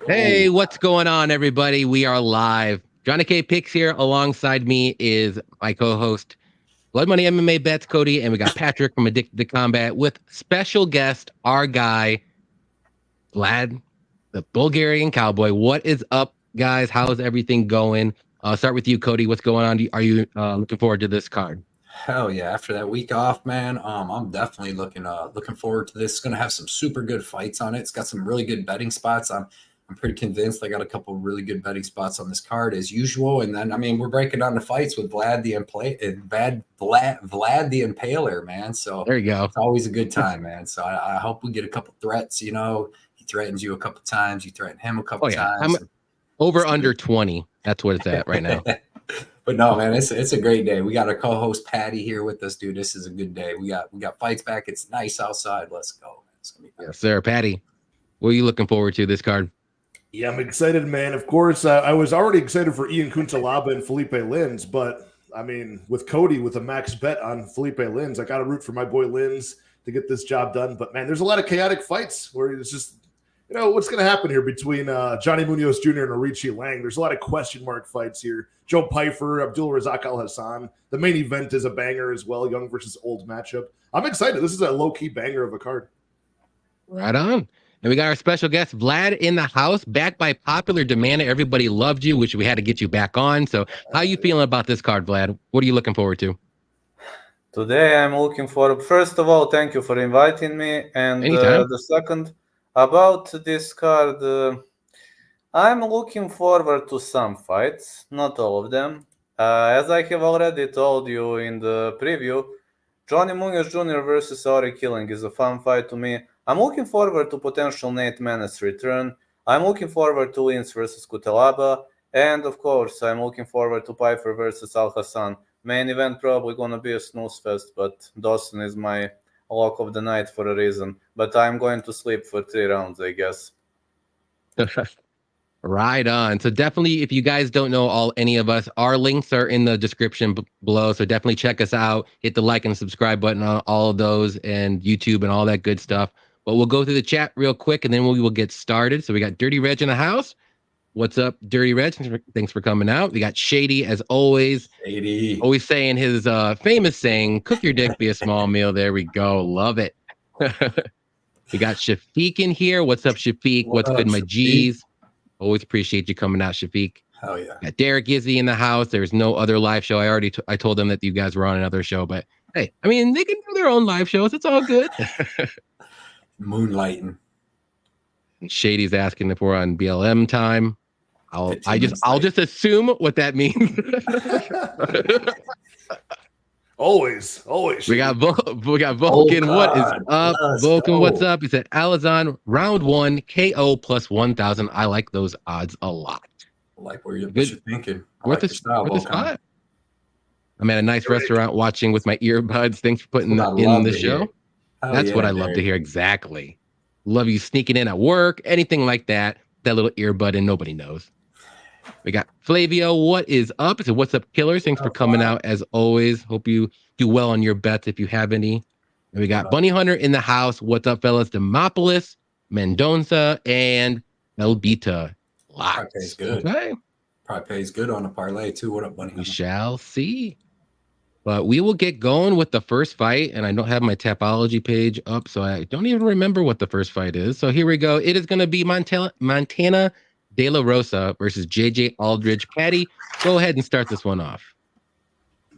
Hey, what's going on, everybody? We are live. JohnnyKpicks here. Alongside me is my co-host, Blood Money MMA Bets, Cody, and we got Patrick from Addicted to Combat with special guest, our guy, Vlad, the Bulgarian Cowboy. What is up, guys? How is everything going? Start with you, Cody. What's going on? Are you looking forward to this card? Hell yeah! After that week off, man, I'm definitely looking forward to this. It's gonna have some super good fights on it. It's got some really good betting spots. I'm pretty convinced I got a couple really good betting spots on this card as usual. And then we're breaking down the fights with Vlad the Impaler, man. So there you go. It's always a good time, man. So I hope we get a couple threats. You know, he threatens you a couple times, you threaten him a couple times. I'm over under 20. That's what it's at right now. But no, man, it's a great day. We got our co-host Patty here with us, dude. This is a good day. We got fights back. It's nice outside. Let's go. It's gonna be yes, sir. Patty, what are you looking forward to this card? Yeah, I'm excited, man. Of course, I was already excited for Ian Kuntalaba and Felipe Lins, but I mean, with Cody with a max bet on Felipe Lins, I got to root for my boy Lins to get this job done. But man, there's a lot of chaotic fights where it's just, what's going to happen here between Johnny Munoz Jr. and Arichi Lang. There's a lot of question mark fights here. Joe Pyfer, Abdul Razak Alhassan. The main event is a banger as well, young versus old matchup. I'm excited. This is a low-key banger of a card. Right on. And we got our special guest, Vlad, in the house, back by popular demand. Everybody loved you, which we had to get you back on. So how are you feeling about this card, Vlad? What are you looking forward to? Today I'm looking forward. First of all, thank you for inviting me. And the second, about this card, I'm looking forward to some fights, not all of them. As I have already told you in the preview, Johnny Munoz Jr. versus Ari Killing is a fun fight to me. I'm looking forward to potential Nate Maness return. I'm looking forward to Lins versus Kutelaba. And of course, I'm looking forward to Pyfer versus Alhassan. Main event probably going to be a snooze fest, but Dawson is my lock of the night for a reason. But I'm going to sleep for 3 rounds, I guess. Right on. So definitely, if you guys don't know any of us, our links are in the description below. So definitely check us out. Hit the like and subscribe button on all of those and YouTube and all that good stuff. But we'll go through the chat real quick and then we will get started. So we got Dirty Reg in the house. What's up, Dirty Reg? Thanks for coming out. We got Shady, as always. Shady. Always saying his famous saying, cook your dick, be a small meal. There we go. Love it. We got Shafiq in here. What's up, Shafiq? What's good, my G's? Always appreciate you coming out, Shafiq. Hell yeah. Got Derek Izzy in the house. There's no other live show. I told them that you guys were on another show, but hey, I mean, they can do their own live shows. It's all good. Moonlighting. And Shady's asking if we're on BLM time. I'll just assume what that means. Always. We got Vulcan. What is up, Vulcan? What's up? He said Alhassan round 1 KO plus 1,000. I like those odds a lot. I like what you're thinking. Worth the spot. I'm at a nice restaurant watching with my earbuds. Thanks for putting that in the show. That's what I love to hear. Exactly. Love you sneaking in at work, anything like that. That little earbud and nobody knows. We got Flavio. What is up? He said, what's up, killers? Thanks for coming out as always. Hope you do well on your bets if you have any. And we got Bunny Hunter in the house. What's up, fellas? Demopoulos, Mendosa, and Belbita. Lots. Pays good. Okay. Probably pays good on a parlay too. What up, Bunny Hunter? We shall see. But we will get going with the first fight, and I don't have my Tapology page up, so I don't even remember what the first fight is. So here we go. It is going to be Montana De La Rosa versus JJ Aldridge. Patty, go ahead and start this one off.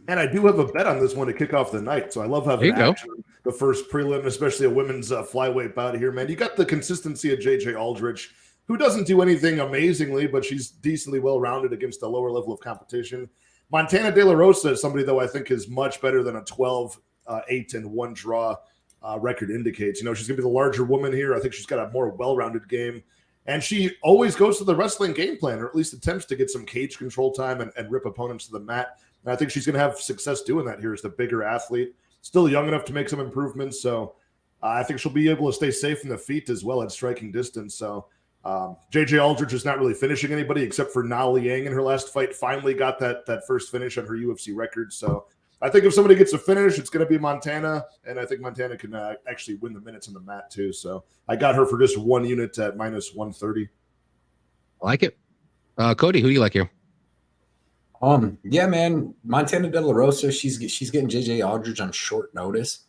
And I do have a bet on this one to kick off the night, so I love having action. The first prelim, especially a women's flyweight bout here, man. You got the consistency of JJ Aldridge, who doesn't do anything amazingly, but she's decently well-rounded against a lower level of competition. Montana De La Rosa is somebody, though, I think is much better than a 12-8-1 draw record indicates. She's going to be the larger woman here. I think she's got a more well-rounded game. And she always goes to the wrestling game plan, or at least attempts to get some cage control time and rip opponents to the mat. And I think she's going to have success doing that here as the bigger athlete. Still young enough to make some improvements. So I think she'll be able to stay safe in the feet as well at striking distance. So JJ Aldridge is not really finishing anybody except for Na Liang in her last fight. Finally got that first finish on her UFC record. So I think if somebody gets a finish, it's going to be Montana. And I think Montana can actually win the minutes on the mat too. So I got her for just 1 unit at minus 130. I like it. Cody, who do you like here? Yeah, man, Montana De La Rosa, she's getting JJ Aldridge on short notice.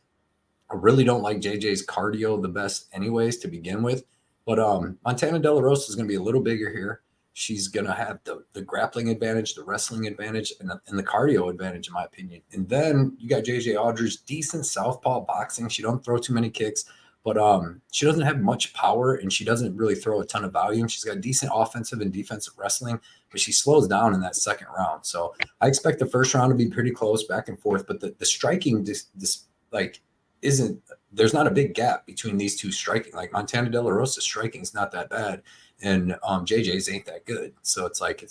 I really don't like JJ's cardio the best anyways to begin with. But Montana De La Rosa is going to be a little bigger here. She's going to have the grappling advantage, the wrestling advantage, and the cardio advantage, in my opinion. And then you got JJ Aldridge, decent southpaw boxing. She don't throw too many kicks, but she doesn't have much power, and she doesn't really throw a ton of volume. She's got decent offensive and defensive wrestling, but she slows down in that second round. So I expect the first round to be pretty close, back and forth. But the striking isn't. There's not a big gap between these two striking. Like Montana De La Rosa's striking is not that bad, and JJ's ain't that good. So it's like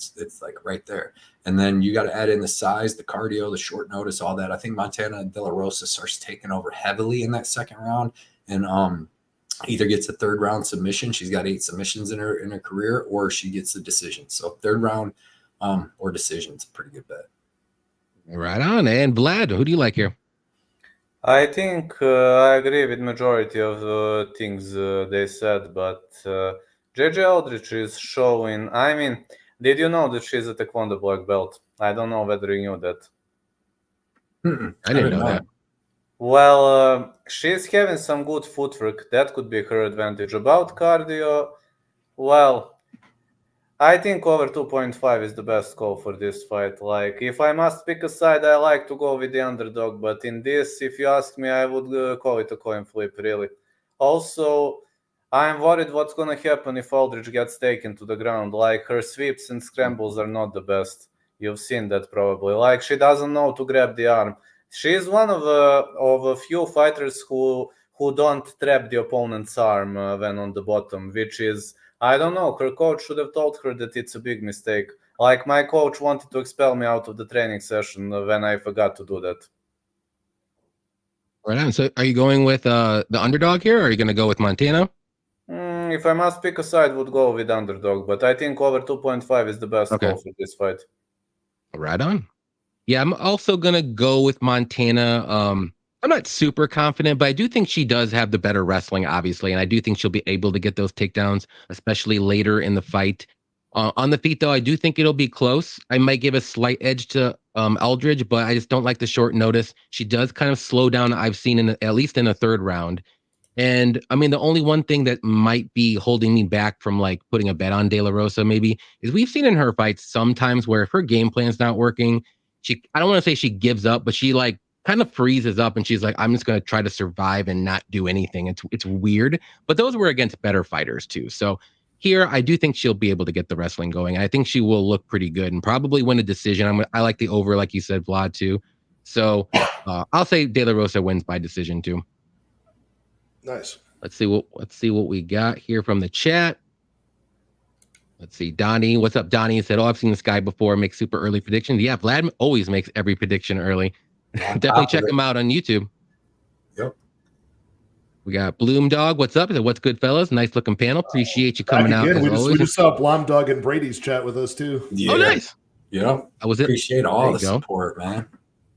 right there. And then you got to add in the size, the cardio, the short notice, all that. I think Montana De La Rosa starts taking over heavily in that second round, and either gets a third round submission. She's got 8 submissions in her career, or she gets the decision. So third round or decision, it's a pretty good bet. Right on. And Vlad, who do you like here? I think I agree with majority of the things they said, but JJ Aldridge is showing. I mean, did you know that she's a Taekwondo black belt? I don't know whether you knew that. I didn't know that. Well, she's having some good footwork. That could be her advantage. About cardio, well, I think over 2.5 is the best call for this fight. Like, if I must pick a side, I like to go with the underdog. But in this, if you ask me, I would call it a coin flip, really. Also, I'm worried what's going to happen if Aldridge gets taken to the ground. Like, her sweeps and scrambles are not the best. You've seen that probably. Like, she doesn't know to grab the arm. She's one of a few fighters who don't trap the opponent's arm when on the bottom, which is... I don't know. Her coach should have told her that it's a big mistake. Like, my coach wanted to expel me out of the training session when I forgot to do that. Right on. So are you going with the underdog here, or are you going to go with Montana? If I must pick a side, would go with underdog. But I think over 2.5 is the best call for this fight. Right on. Yeah, I'm also going to go with Montana. I'm not super confident, but I do think she does have the better wrestling, obviously, and I do think she'll be able to get those takedowns, especially later in the fight. On the feet, though, I do think it'll be close. I might give a slight edge to Aldridge, but I just don't like the short notice. She does kind of slow down, I've seen, at least in the third round. And, I mean, the only one thing that might be holding me back from, like, putting a bet on De La Rosa, maybe, is we've seen in her fights sometimes where if her game plan's not working, I don't want to say she gives up, but she, like, kind of freezes up and she's like, I'm just going to try to survive and not do anything. It's weird, but those were against better fighters too. So here, I do think she'll be able to get the wrestling going. I think she will look pretty good and probably win a decision. I like the over, like you said, Vlad, too. So I'll say De La Rosa wins by decision too. Nice. Let's see what we got here from the chat. Let's see, Donnie. What's up, Donnie? He said, I've seen this guy before make super early predictions. Yeah, Vlad always makes every prediction early. Definitely check him out on YouTube. Yep. We got Bloom Dog. What's up? What's good, fellas? Nice looking panel. Appreciate you coming out. We just saw Blom Dog and Brady's chat with us too. Yeah. Oh, nice. Yeah. Appreciate all the support, man.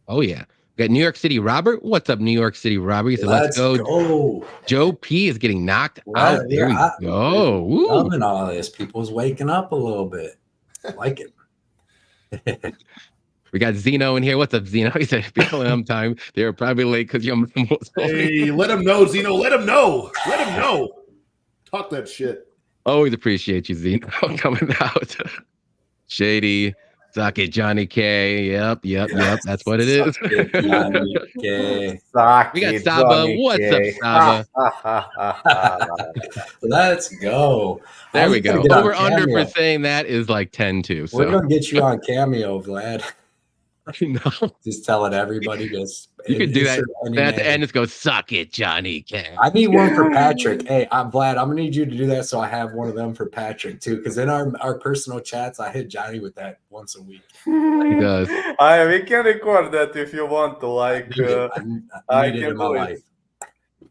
Oh yeah. We got New York City Robert. What's up, New York City Robert? He said, let's go. Joe P is getting knocked out. There we go. Loving all this. People's waking up a little bit. I like it. We got Zeno in here. What's up, Zeno? He said, people in time, they were probably late because you're Hey, let him know, Zeno. Let him know. Let him know. Talk that shit. Always appreciate you, Zeno, coming out. Shady. Suck it, Johnny K. Yep. That's what it is. Johnny K. We got Saba. What's up, Saba? Let's go. There we go. Over under for saying that is like 10-2. So. We're going to get you on Cameo, Vlad. No. Just telling everybody this. You could do that. At the end, just go, suck it, Johnny K. I need one for Patrick. Hey, I'm Vlad. I'm going to need you to do that so I have one of them for Patrick, too. Because in our personal chats, I hit Johnny with that once a week. He does. We can record that if you want to. Like, I need it in my life.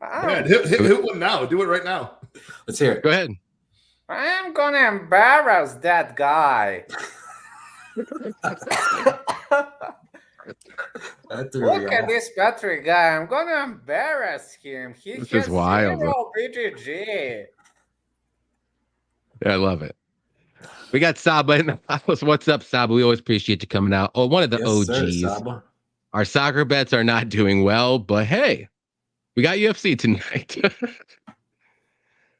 Yeah, hit one now. Do it right now. Let's hear it. Go ahead. I'm going to embarrass that guy. Look at this Patrick guy. I'm gonna embarrass him. This is wild. BGG. Yeah, I love it. We got Saba in the house. What's up, Saba? We always appreciate you coming out. Oh, one of the OGs. Sir, Saba. Our soccer bets are not doing well, but hey, we got UFC tonight.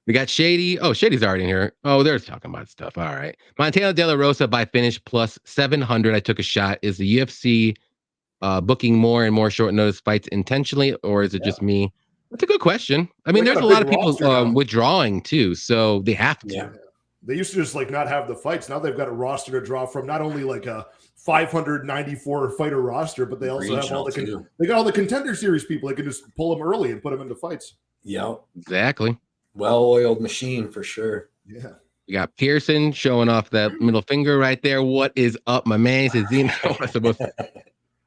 We got Shady. Oh, Shady's already in here. Oh, they're talking about stuff. All right. Montana De La Rosa by finish plus 700. I took a shot. Is the UFC booking more and more short notice fights intentionally, or is it just me? That's a good question. I mean, there's a lot of people withdrawing too, so they have to. Yeah. They used to just like not have the fights. Now they've got a roster to draw from, not only like a 594 fighter roster, but they also have all they got all the contender series people. They can just pull them early and put them into fights. Yep. Exactly. Well-oiled machine for sure. Yeah. We got Pearson showing off that middle finger right there. What is up, my man? He says Zeno.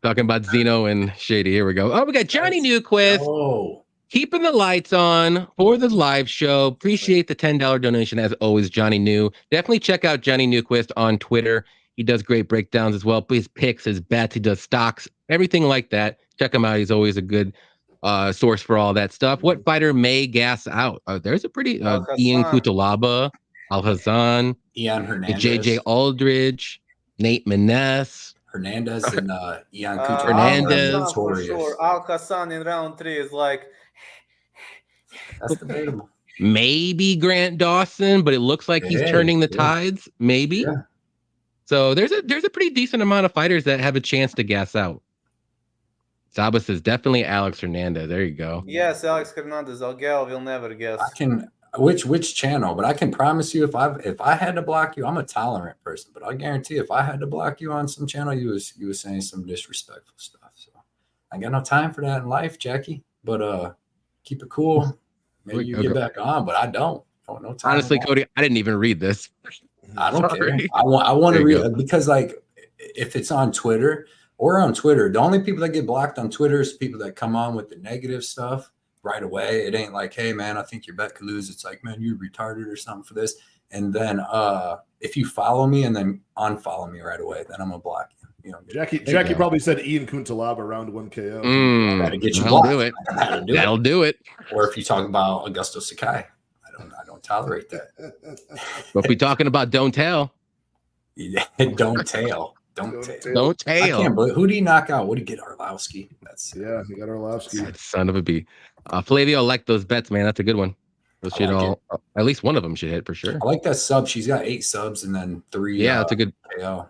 Talking about Zeno and Shady. Here we go. Oh, we got Johnny Newquist. Oh. Keeping the lights on for the live show. Appreciate the $10 donation as always, Johnny New. Definitely check out Johnny Newquist on Twitter. He does great breakdowns as well. His picks, his bets, he does stocks, everything like that. Check him out. He's always a good source for all that stuff. What fighter may gas out? There's a pretty Ian Kutalaba, Alhassan, Ian Hernandez, JJ Aldridge, Nate Maness, Hernandez, and Ian Kutalaba. Hernandez. For sure. Alhassan in round 3 is like that's debatable. Maybe Grant Dawson, but it looks like he's turning the tides. Maybe. Yeah. So there's a pretty decent amount of fighters that have a chance to gas out. Saba says definitely Alex Hernandez. There you go. Yes, Alex Hernandez. Algal will never guess. I can which channel, but I can promise you if I had to block you, I'm a tolerant person, but I guarantee if I had to block you on some channel, you was saying some disrespectful stuff. So I ain't got no time for that in life, Jackie. But keep it cool. Maybe you get back on, but I don't. No time. Honestly, Cody, I didn't even read this. I don't care. I want to read it because like if it's on Twitter. The only people that get blocked on Twitter is people that come on with the negative stuff right away. It ain't like, hey, man, I think your bet could lose. It's like, man, you're retarded or something for this. And then if you follow me and then unfollow me right away, then I'm going to block you. You know, Jackie probably said Ian Kuntalaba round 1 KO. Gotta get you That'll blocked. do it. That'll do it. Or if you talk about Augusto Sakai, I don't tolerate that. But if we're talking about don't tell. Don't tell. Don't tell. I can't believe, who did he knock out? What did he get? Arlovsky. He got Arlovsky. That son of a b. Flavio, I like those bets, man. That's a good one. Those should at least one of them should hit for sure. I like that sub. She's got 8 subs and then 3. Yeah, that's a good KO.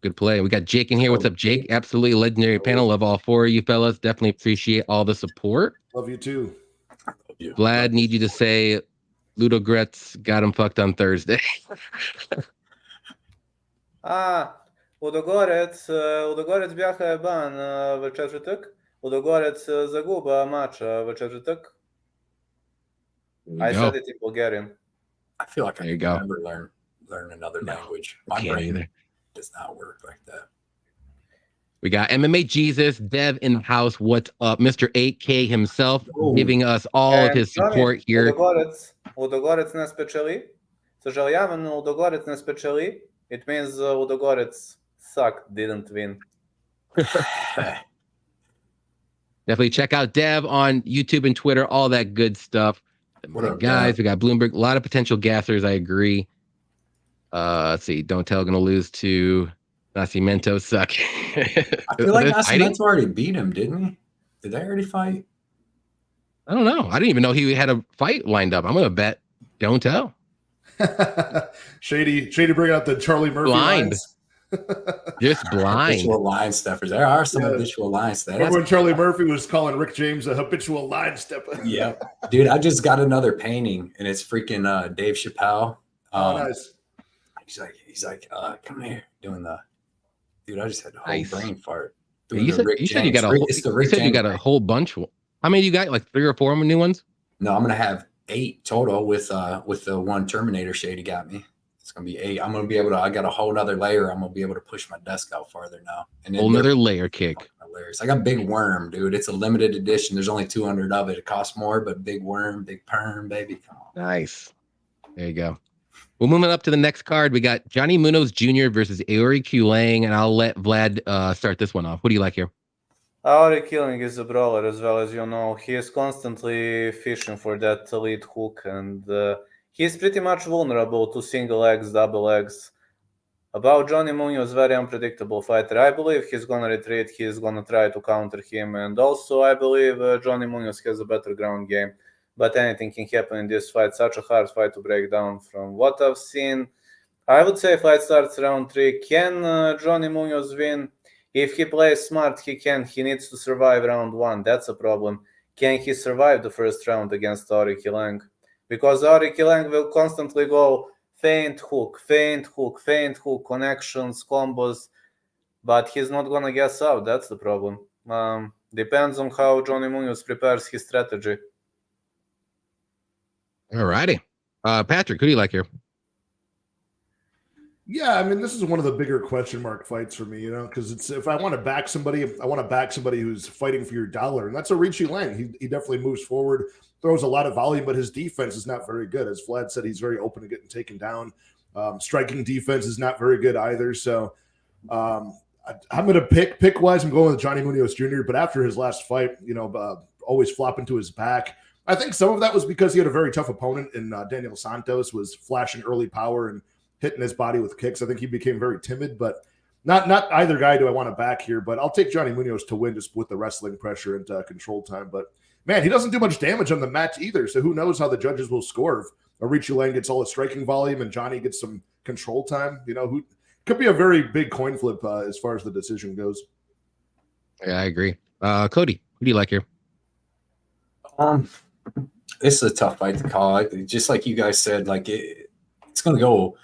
Good play. We got Jake in here. What's up, Jake? Absolutely legendary panel. Love all 4 of you fellas. Definitely appreciate all the support. Love you too. Vlad, need you to say Ludo Gretz got him fucked on Thursday. Ludogorets бяха ban в четвъртък. Ludogorets загуба матча в четвъртък. I said it in Bulgarian. I feel like I can never learn another language. My brain does not work like that. We got MMA Jesus, Dev in the house. What's up? Mr. 8K himself giving us all of his support here. Ludogorets не спечели. Съжалявам, но Ludogorets не спечели. It means Ludogorets sucked, didn't win. Definitely check out Dev on YouTube and Twitter, all that good stuff. What up, guys? We got Bloomberg, a lot of potential gassers. I agree. Let's see. Don't tell gonna lose to Nascimento. Suck. I feel like Nascimento already beat him, didn't he? Did they already fight? I don't know. I didn't even know he had a fight lined up. I'm gonna bet. Don't tell. Shady bring out the Charlie Murphy lines. Just blind. Habitual line steppers. There are some habitual line steppers. Remember when Charlie Murphy was calling Rick James a habitual line stepper? Yeah. Dude, I just got another painting and it's freaking Dave Chappelle. Nice. He's like, come here. Doing the dude, I just had a whole brain fart. You said you got a whole bunch. How many you got? Like 3 or 4 new ones? No, I'm gonna have 8 total with the one Terminator Shady got me. It's gonna be 8. I'm gonna be able to. I got a whole nother layer. I'm gonna be able to push my desk out farther now. And whole nother layer kick. Layers. I got Big Worm, dude. It's a limited edition. There's only 200 of it. It costs more, but Big Worm, Big Perm, baby. Come on. Nice. There you go. We're moving up to the next card. We got Johnny Munoz Jr. versus Aori Kulang, and I'll let Vlad start this one off. What do you like here? Aori Kulang is a brawler, as well as you know. He is constantly fishing for that elite hook, and he's pretty much vulnerable to single legs, double legs. About Johnny Munoz, very unpredictable fighter. I believe he's going to retreat. He's going to try to counter him. And also, I believe Johnny Munoz has a better ground game. But anything can happen in this fight. Such a hard fight to break down from what I've seen. I would say fight starts round 3. Can Johnny Munoz win? If he plays smart, he can. He needs to survive round 1. That's a problem. Can he survive the first round against Auri Kilang? Because Auri Kilang will constantly go feint hook, connections, combos, but he's not going to guess out. That's the problem. Depends on how Johnny Munoz prepares his strategy. All righty. Patrick, who do you like here? Yeah, I mean, this is one of the bigger question mark fights for me, because it's if I want to back somebody, I want to back somebody who's fighting for your dollar, and that's a Richie Lang. He definitely moves forward, throws a lot of volume, but his defense is not very good. As Vlad said, he's very open to getting taken down. Striking defense is not very good either. So I'm going to pick-wise, I'm going with Johnny Munoz Jr., but after his last fight, always flopping to his back. I think some of that was because he had a very tough opponent in Daniel Santos, was flashing early power and hitting his body with kicks. I think he became very timid, but not either guy do I want to back here, but I'll take Johnny Munoz to win just with the wrestling pressure and control time. But, man, he doesn't do much damage on the match either, so who knows how the judges will score if Richie Lang gets all his striking volume and Johnny gets some control time. Who could be a very big coin flip as far as the decision goes. Yeah, I agree. Cody, who do you like here? This is a tough fight to call. Just like you guys said, it's going to go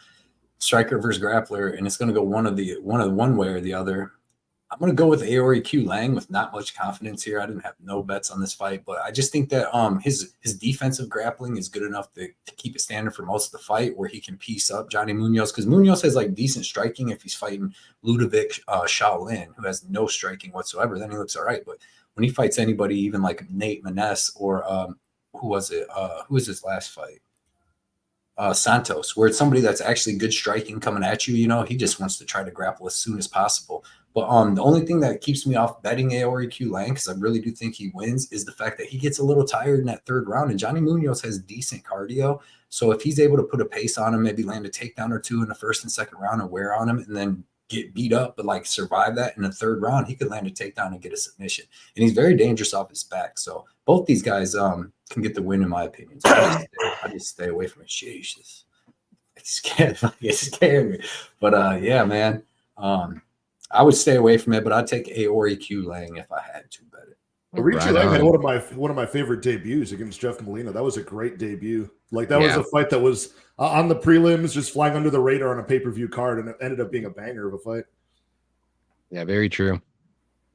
striker versus grappler, and it's going to go one way or the other. I'm going to go with Aori Q Lang with not much confidence here. I didn't have no bets on this fight, but I just think that his defensive grappling is good enough to keep it standard for most of the fight, where he can piece up Johnny Munoz, because Munoz has decent striking if he's fighting Ludovic Shaolin, who has no striking whatsoever. Then he looks all right, but when he fights anybody, even like Nate Maness or who was his last fight? Santos, where it's somebody that's actually good striking coming at you, he just wants to try to grapple as soon as possible. But the only thing that keeps me off betting Aori Q Lang, because I really do think he wins, is the fact that he gets a little tired in that third round, and Johnny Munoz has decent cardio. So if he's able to put a pace on him, maybe land a takedown or two in the first and second round and wear on him, and then get beat up, but survive that in the third round, he could land a takedown and get a submission. And he's very dangerous off his back. So both these guys can get the win, in my opinion. So I just stay away from it. Jesus, it scared me. But yeah, man, I would stay away from it. But I'd take Aori Q Lang if I had to bet it. Richie Lang had one of my favorite debuts against Jeff Molina. That was a great debut. Was a fight that was on the prelims, just flying under the radar on a pay-per-view card, and it ended up being a banger of a fight. Yeah, very true.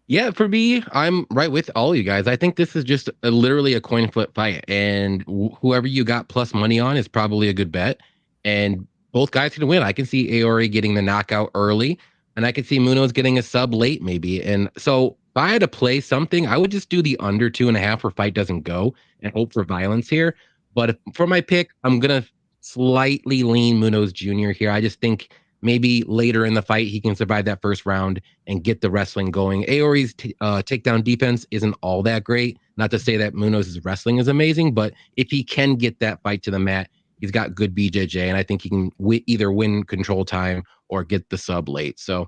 Yeah, for me, I'm right with all you guys. I think this is just literally a coin flip fight, and whoever you got plus money on is probably a good bet. And both guys can win. I can see Aori getting the knockout early, and I can see Munoz getting a sub late maybe. And so if I had to play something, I would just do the under 2.5 where fight doesn't go and hope for violence here. But for my pick, I'm going to slightly lean Munoz Jr. here. I just think maybe later in the fight, he can survive that first round and get the wrestling going. Aori's takedown defense isn't all that great. Not to say that Munoz's wrestling is amazing, but if he can get that fight to the mat, he's got good BJJ, and I think he can either win control time or get the sub late. So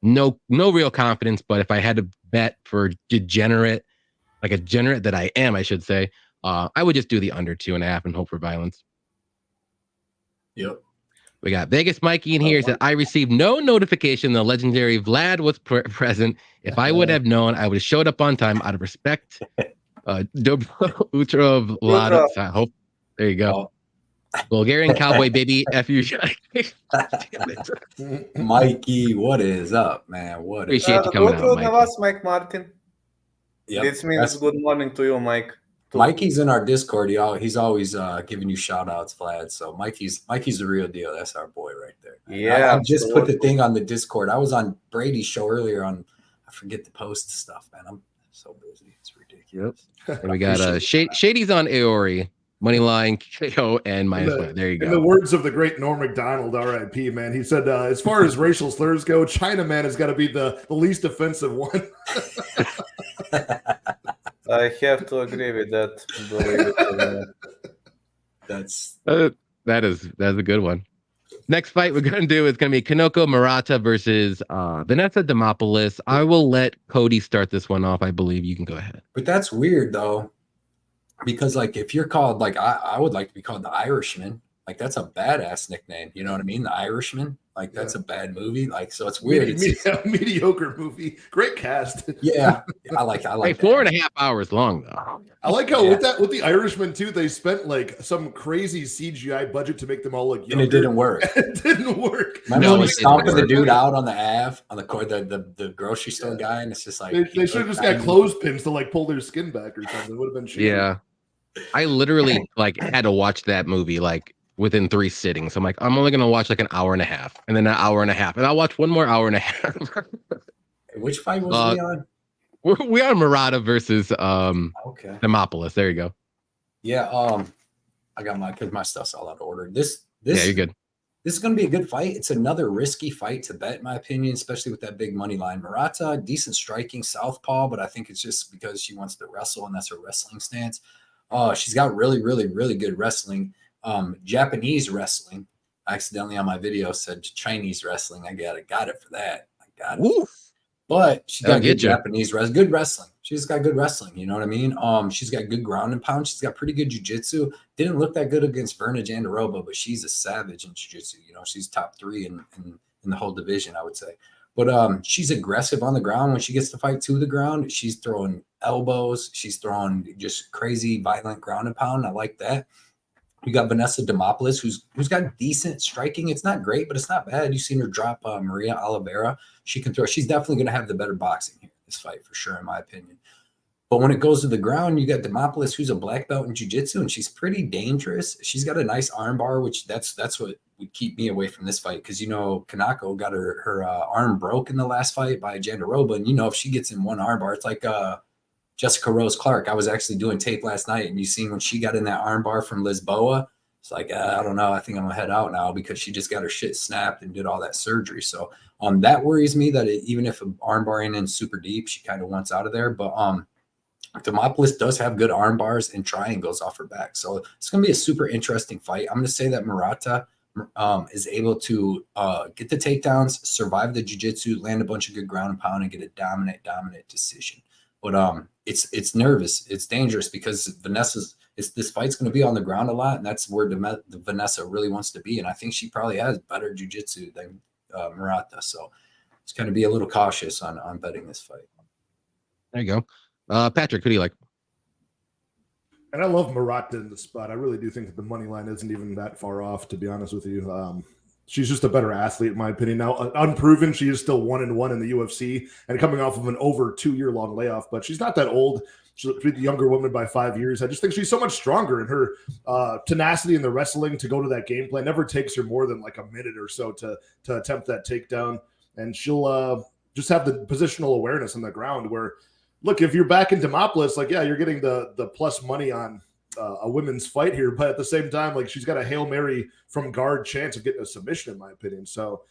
no real confidence, but if I had to bet for degenerate that I am, I should say, I would just do the under 2.5 and hope for violence. Yep. We got Vegas Mikey in here. He said, I received no notification the legendary Vlad was present. If I would have known, I would have showed up on time out of respect. Dober Utra Vlad. I hope. There you go. Bulgarian cowboy baby. F.U. Mikey, what is up, man? What is Appreciate you coming out, Mike Martin. Yep. This means good morning to you, Mike. Mikey's in our Discord, y'all. He's always giving you shout outs, Vlad. So Mikey's the real deal. That's our boy right there. Yeah. I just put the thing on the Discord. I was on Brady's show earlier I forget to post stuff, man. I'm so busy. It's ridiculous. Yep. And we got Shady's on Aori, Moneyline, KO, and -1. There you go. In the words of the great Norm Macdonald, R.I.P., man, he said, as far as racial slurs go, Chinaman has got to be the least offensive one. I have to agree with that. That's That's a good one. Next fight we're going to do is going to be Kanoko Marata versus Vanessa Demopoulos. I will let Cody start this one off. I believe you can go ahead. But that's weird, though, because, like, if you're called, like, I would like to be called the Irishman. Like, that's a badass nickname. You know what I mean? The Irishman. Like, that's a bad movie. Like, so it's weird. It's mediocre movie. Great cast. Yeah. I like Hey, 4.5 hours long, though. I like how with the Irishman, too, they spent, like, some crazy CGI budget to make them all look younger. And it didn't work. It didn't work. Remember when he stomping the dude out on the Ave, on the grocery store guy, and it's just like... They should have just got clothespins to, like, pull their skin back or something. It would have been cheap. Yeah. I literally, like, had to watch that movie, like, within 3 sittings. I'm like, I'm only gonna watch like an hour and a half, and then an hour and a half, and I'll watch one more hour and a half. Which fight was we on? We're on Marata versus Demopoulos. There you go. Yeah, I got my stuff's all out of order. This yeah, you're good. This is going to be a good fight. It's another risky fight to bet, in my opinion, especially with that big money line. Marata, decent striking, southpaw, but I think it's just because she wants to wrestle, and that's her wrestling stance. She's got really, really, really good wrestling. Japanese wrestling. I accidentally on my video said Chinese wrestling. I got it for that. I got it. Ooh. But she's got good Japanese good wrestling. She's got good wrestling. You know what I mean? She's got good ground and pound. She's got pretty good jiu-jitsu. Didn't look that good against Verna Jandiroba, but she's a savage in jiu-jitsu. You know, she's top 3 in the whole division, I would say. But she's aggressive on the ground. When she gets to fight to the ground, she's throwing elbows. She's throwing just crazy, violent ground and pound. I like that. We got Vanessa Demopoulos, who's got decent striking. It's not great, but it's not bad. You've seen her drop Maria Oliveira. She can throw. She's definitely going to have the better boxing here, this fight, for sure, in my opinion. But when it goes to the ground, you got Demopoulos, who's a black belt in jiu-jitsu, and she's pretty dangerous. She's got a nice arm bar, which that's what would keep me away from this fight, because, you know, Kanako got her arm broke in the last fight by Jandiroba, and, you know, if she gets in one arm bar, it's like Jessica Rose Clark. I was actually doing tape last night, and you seen when she got in that arm bar from Lisboa, it's like, I don't know. I think I'm gonna head out now, because she just got her shit snapped and did all that surgery. So that worries me, that even if an arm bar ain't in super deep, she kind of wants out of there. But Demopoulos does have good arm bars and triangles off her back. So it's gonna be a super interesting fight. I'm gonna say that Marata is able to get the takedowns, survive the jiu-jitsu, land a bunch of good ground and pound, and get a dominant decision. But it's nervous. It's dangerous, because this fight's going to be on the ground a lot, and that's where Vanessa really wants to be. And I think she probably has better jiu-jitsu than Marata. So it's going to be a little cautious on betting this fight. There you go. Patrick, who do you like? And I love Marata in the spot. I really do think that the money line isn't even that far off, to be honest with you. She's just a better athlete, in my opinion. Now, unproven, she is still 1-1 in the UFC and coming off of an over 2-year-long layoff, but she's not that old. She's a younger woman by 5 years. I just think she's so much stronger, in her tenacity in the wrestling to go to that game plan never takes her more than like a minute or so to attempt that takedown. And she'll just have the positional awareness on the ground where, look, if you're back in Demopoulos, like, yeah, you're getting the plus money on a women's fight here, but at the same time, like, she's got a Hail Mary from guard chance of getting a submission, in my opinion. So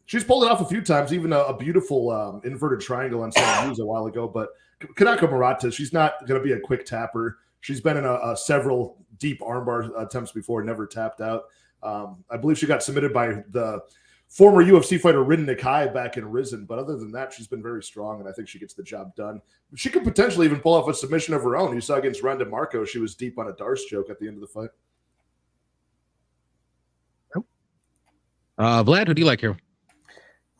she's pulled it off a few times, even a beautiful inverted triangle on San Luis a while ago. But Kanako Marata, she's not going to be a quick tapper. She's been in several deep armbar attempts before, never tapped out. I believe she got submitted by the former UFC fighter Rin Nakai back in Risen, but other than that, she's been very strong, and I think she gets the job done. She could potentially even pull off a submission of her own. You saw against Ronda Marco, she was deep on a Darce choke at the end of the fight. Vlad, who do you like here?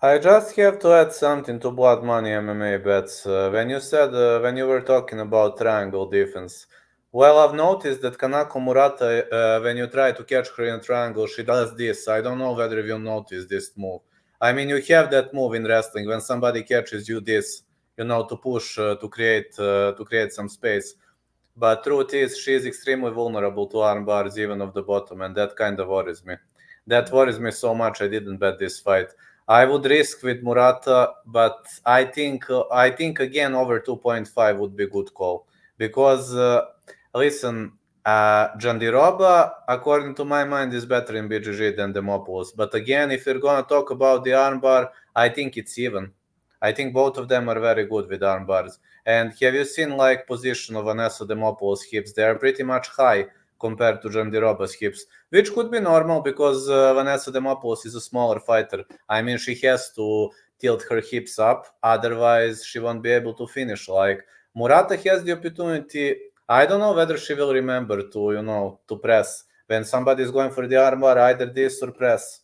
I just have to add something to Blood Money MMA bets. When you were talking about triangle defense, well, I've noticed that Kanako Marata, when you try to catch her in a triangle, she does this. I don't know whether you noticed this move. I mean, you have that move in wrestling when somebody catches you this, you know, to push, to create some space. But truth is, she is extremely vulnerable to arm bars, even off the bottom, and that kind of worries me. That worries me so much I didn't bet this fight. I would risk with Marata, but I think again over 2.5 would be a good call, because listen, Jandiroba, according to my mind, is better in BJJ than Demopoulos. But again, if you're going to talk about the armbar, I think it's even. I think both of them are very good with armbars. And have you seen like position of Vanessa Demopoulos hips? They are pretty much high compared to Jandiroba's hips, which could be normal because Vanessa Demopoulos is a smaller fighter. I mean, she has to tilt her hips up, otherwise she won't be able to finish. Like Marata has the opportunity. I don't know whether she will remember to press when somebody is going for the armbar, either this or press.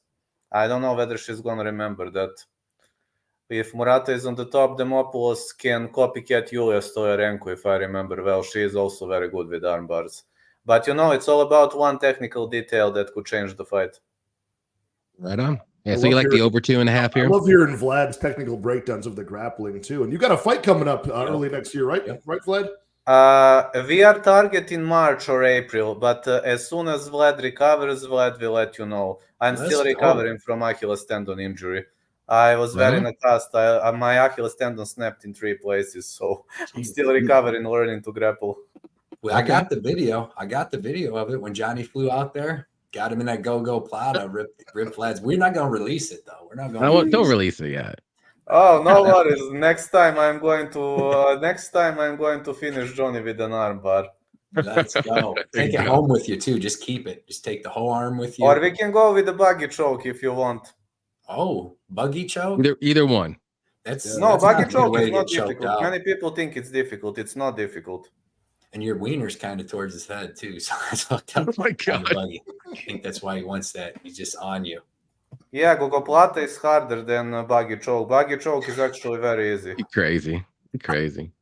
I don't know whether she's going to remember that. If Marata is on the top, Demopoulos can copycat Yulia Stoyarenko, if I remember well. She is also very good with arm bars. But, it's all about one technical detail that could change the fight. Right on. Yeah, so you like the over 2.5 here? I love hearing Vlad's technical breakdowns of the grappling, too. And you got a fight coming up early next year, right? Yep. Right, Vlad? We are targeting March or April, but as soon as Vlad recovers, Vlad will let you know. I'm still recovering from Achilles tendon injury. I was wearing a cast. My Achilles tendon snapped in 3 places, so I'm still recovering, learning to grapple. Well, I got the video. Of it when Johnny flew out there. Got him in that go Plata, rip Vlad's. We're not going to release it, though. We're not going. Don't release it yet. Oh, no worries. Next time I'm going to finish Johnny with an armbar. Let's go. Take it home with you too. Just keep it. Just take the whole arm with you. Or we can go with the buggy choke if you want. Oh, buggy choke? Either one. That's buggy choke is not difficult. Many people think it's difficult. It's not difficult. And your wiener's kind of towards his head too. So that's fucked up. Oh my God. I think that's why he wants that. He's just on you. Yeah, gogoplata is harder than buggy choke. Buggy choke is actually very easy. You're crazy.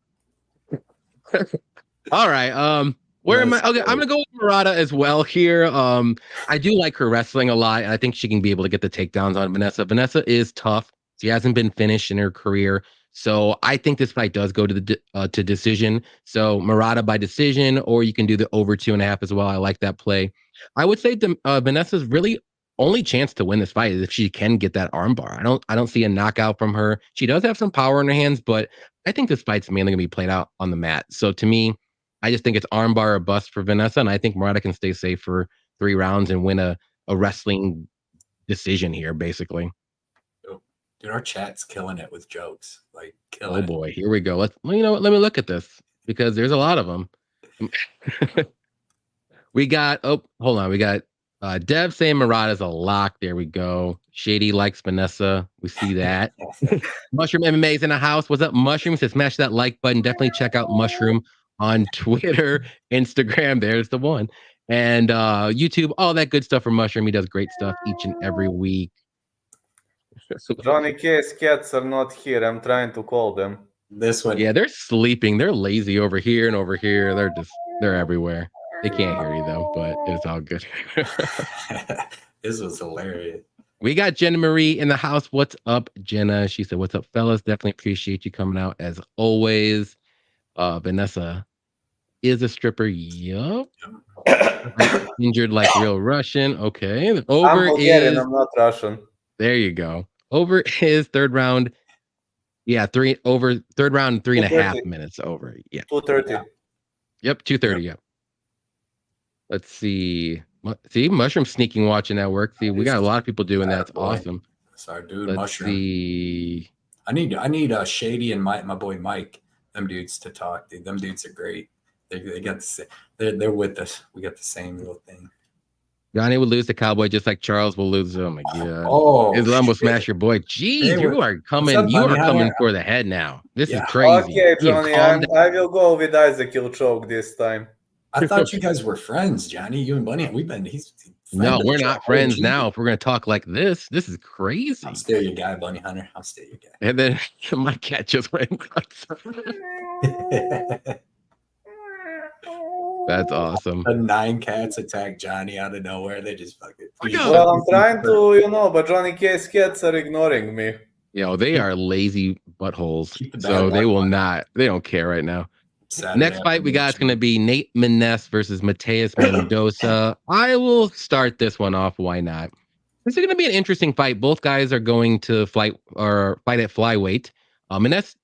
All right. Where am I? Okay, I'm gonna go with Marata as well here. I do like her wrestling a lot, and I think she can be able to get the takedowns on Vanessa. Vanessa is tough. She hasn't been finished in her career, so I think this fight does go to the to decision. So Marata by decision, or you can do the over 2.5 as well. I like that play. I would say Vanessa's really only chance to win this fight is if she can get that armbar. I don't see a knockout from her. She does have some power in her hands, but I think this fight's mainly gonna be played out on the mat. So to me, I just think it's armbar or bust for Vanessa, and I think Marata can stay safe for 3 rounds and win a wrestling decision here, basically. Dude, our chat's killing it with jokes. Like killing. Oh boy, here we go. Let me look at this because there's a lot of them. We got hold on. We got Dev saying Marata's a lock. There we go. Shady likes Vanessa. We see that. Mushroom MMA is in the house. What's up, Mushroom? Says smash that like button. Definitely check out Mushroom on Twitter, Instagram. There's the one. And YouTube, all that good stuff for Mushroom. He does great stuff each and every week. Johnny K's cats are not here. I'm trying to call them. This one. Yeah, they're sleeping. They're lazy over here and over here. They're everywhere. They can't hear you though, but it's all good. This was hilarious. We got Jenna Marie in the house. What's up, Jenna? She said, "What's up, fellas? Definitely appreciate you coming out as always." Vanessa is a stripper. Yup. Injured like real Russian. Okay. Over I'm Bulgarian, I'm not Russian. There you go. Over is third round. Yeah, third round, 3.5 minutes over. Yeah. 2:30. Yep, 2:30. Yep. Let's see. See, Mushroom sneaking watching that work. See, we got a lot of people doing that. It's awesome. Sorry, dude. Let's Mushroom. See. I need Shady and my boy Mike. Them dudes to talk. Dude. Them dudes are great. They got the same. They're with us. We got the same little thing. Johnny will lose to Cowboy just like Charles will lose. Oh my God. Oh, Islam will smash your boy. Jeez, you are coming. Up, you are coming for the head now. This is crazy. Okay, Johnny, I will go with Isaac choke this time. I thought you guys were friends, Johnny. You and Bunny. No, we're not friends now. If we're gonna talk like this is crazy. I'm still your guy, Bunny Hunter. I'm still your guy. And then my cat just went. That's awesome. The 9 cats attack Johnny out of nowhere. They just fucking. Well, I'm trying to, but Johnny K's cats are ignoring me. They are lazy buttholes. So they will not. They don't care right now. Next fight we got is going to be Nate Maness versus Mateus Mendoza. I will start this one off. Why not? This is going to be an interesting fight. Both guys are going to fight at flyweight. Maness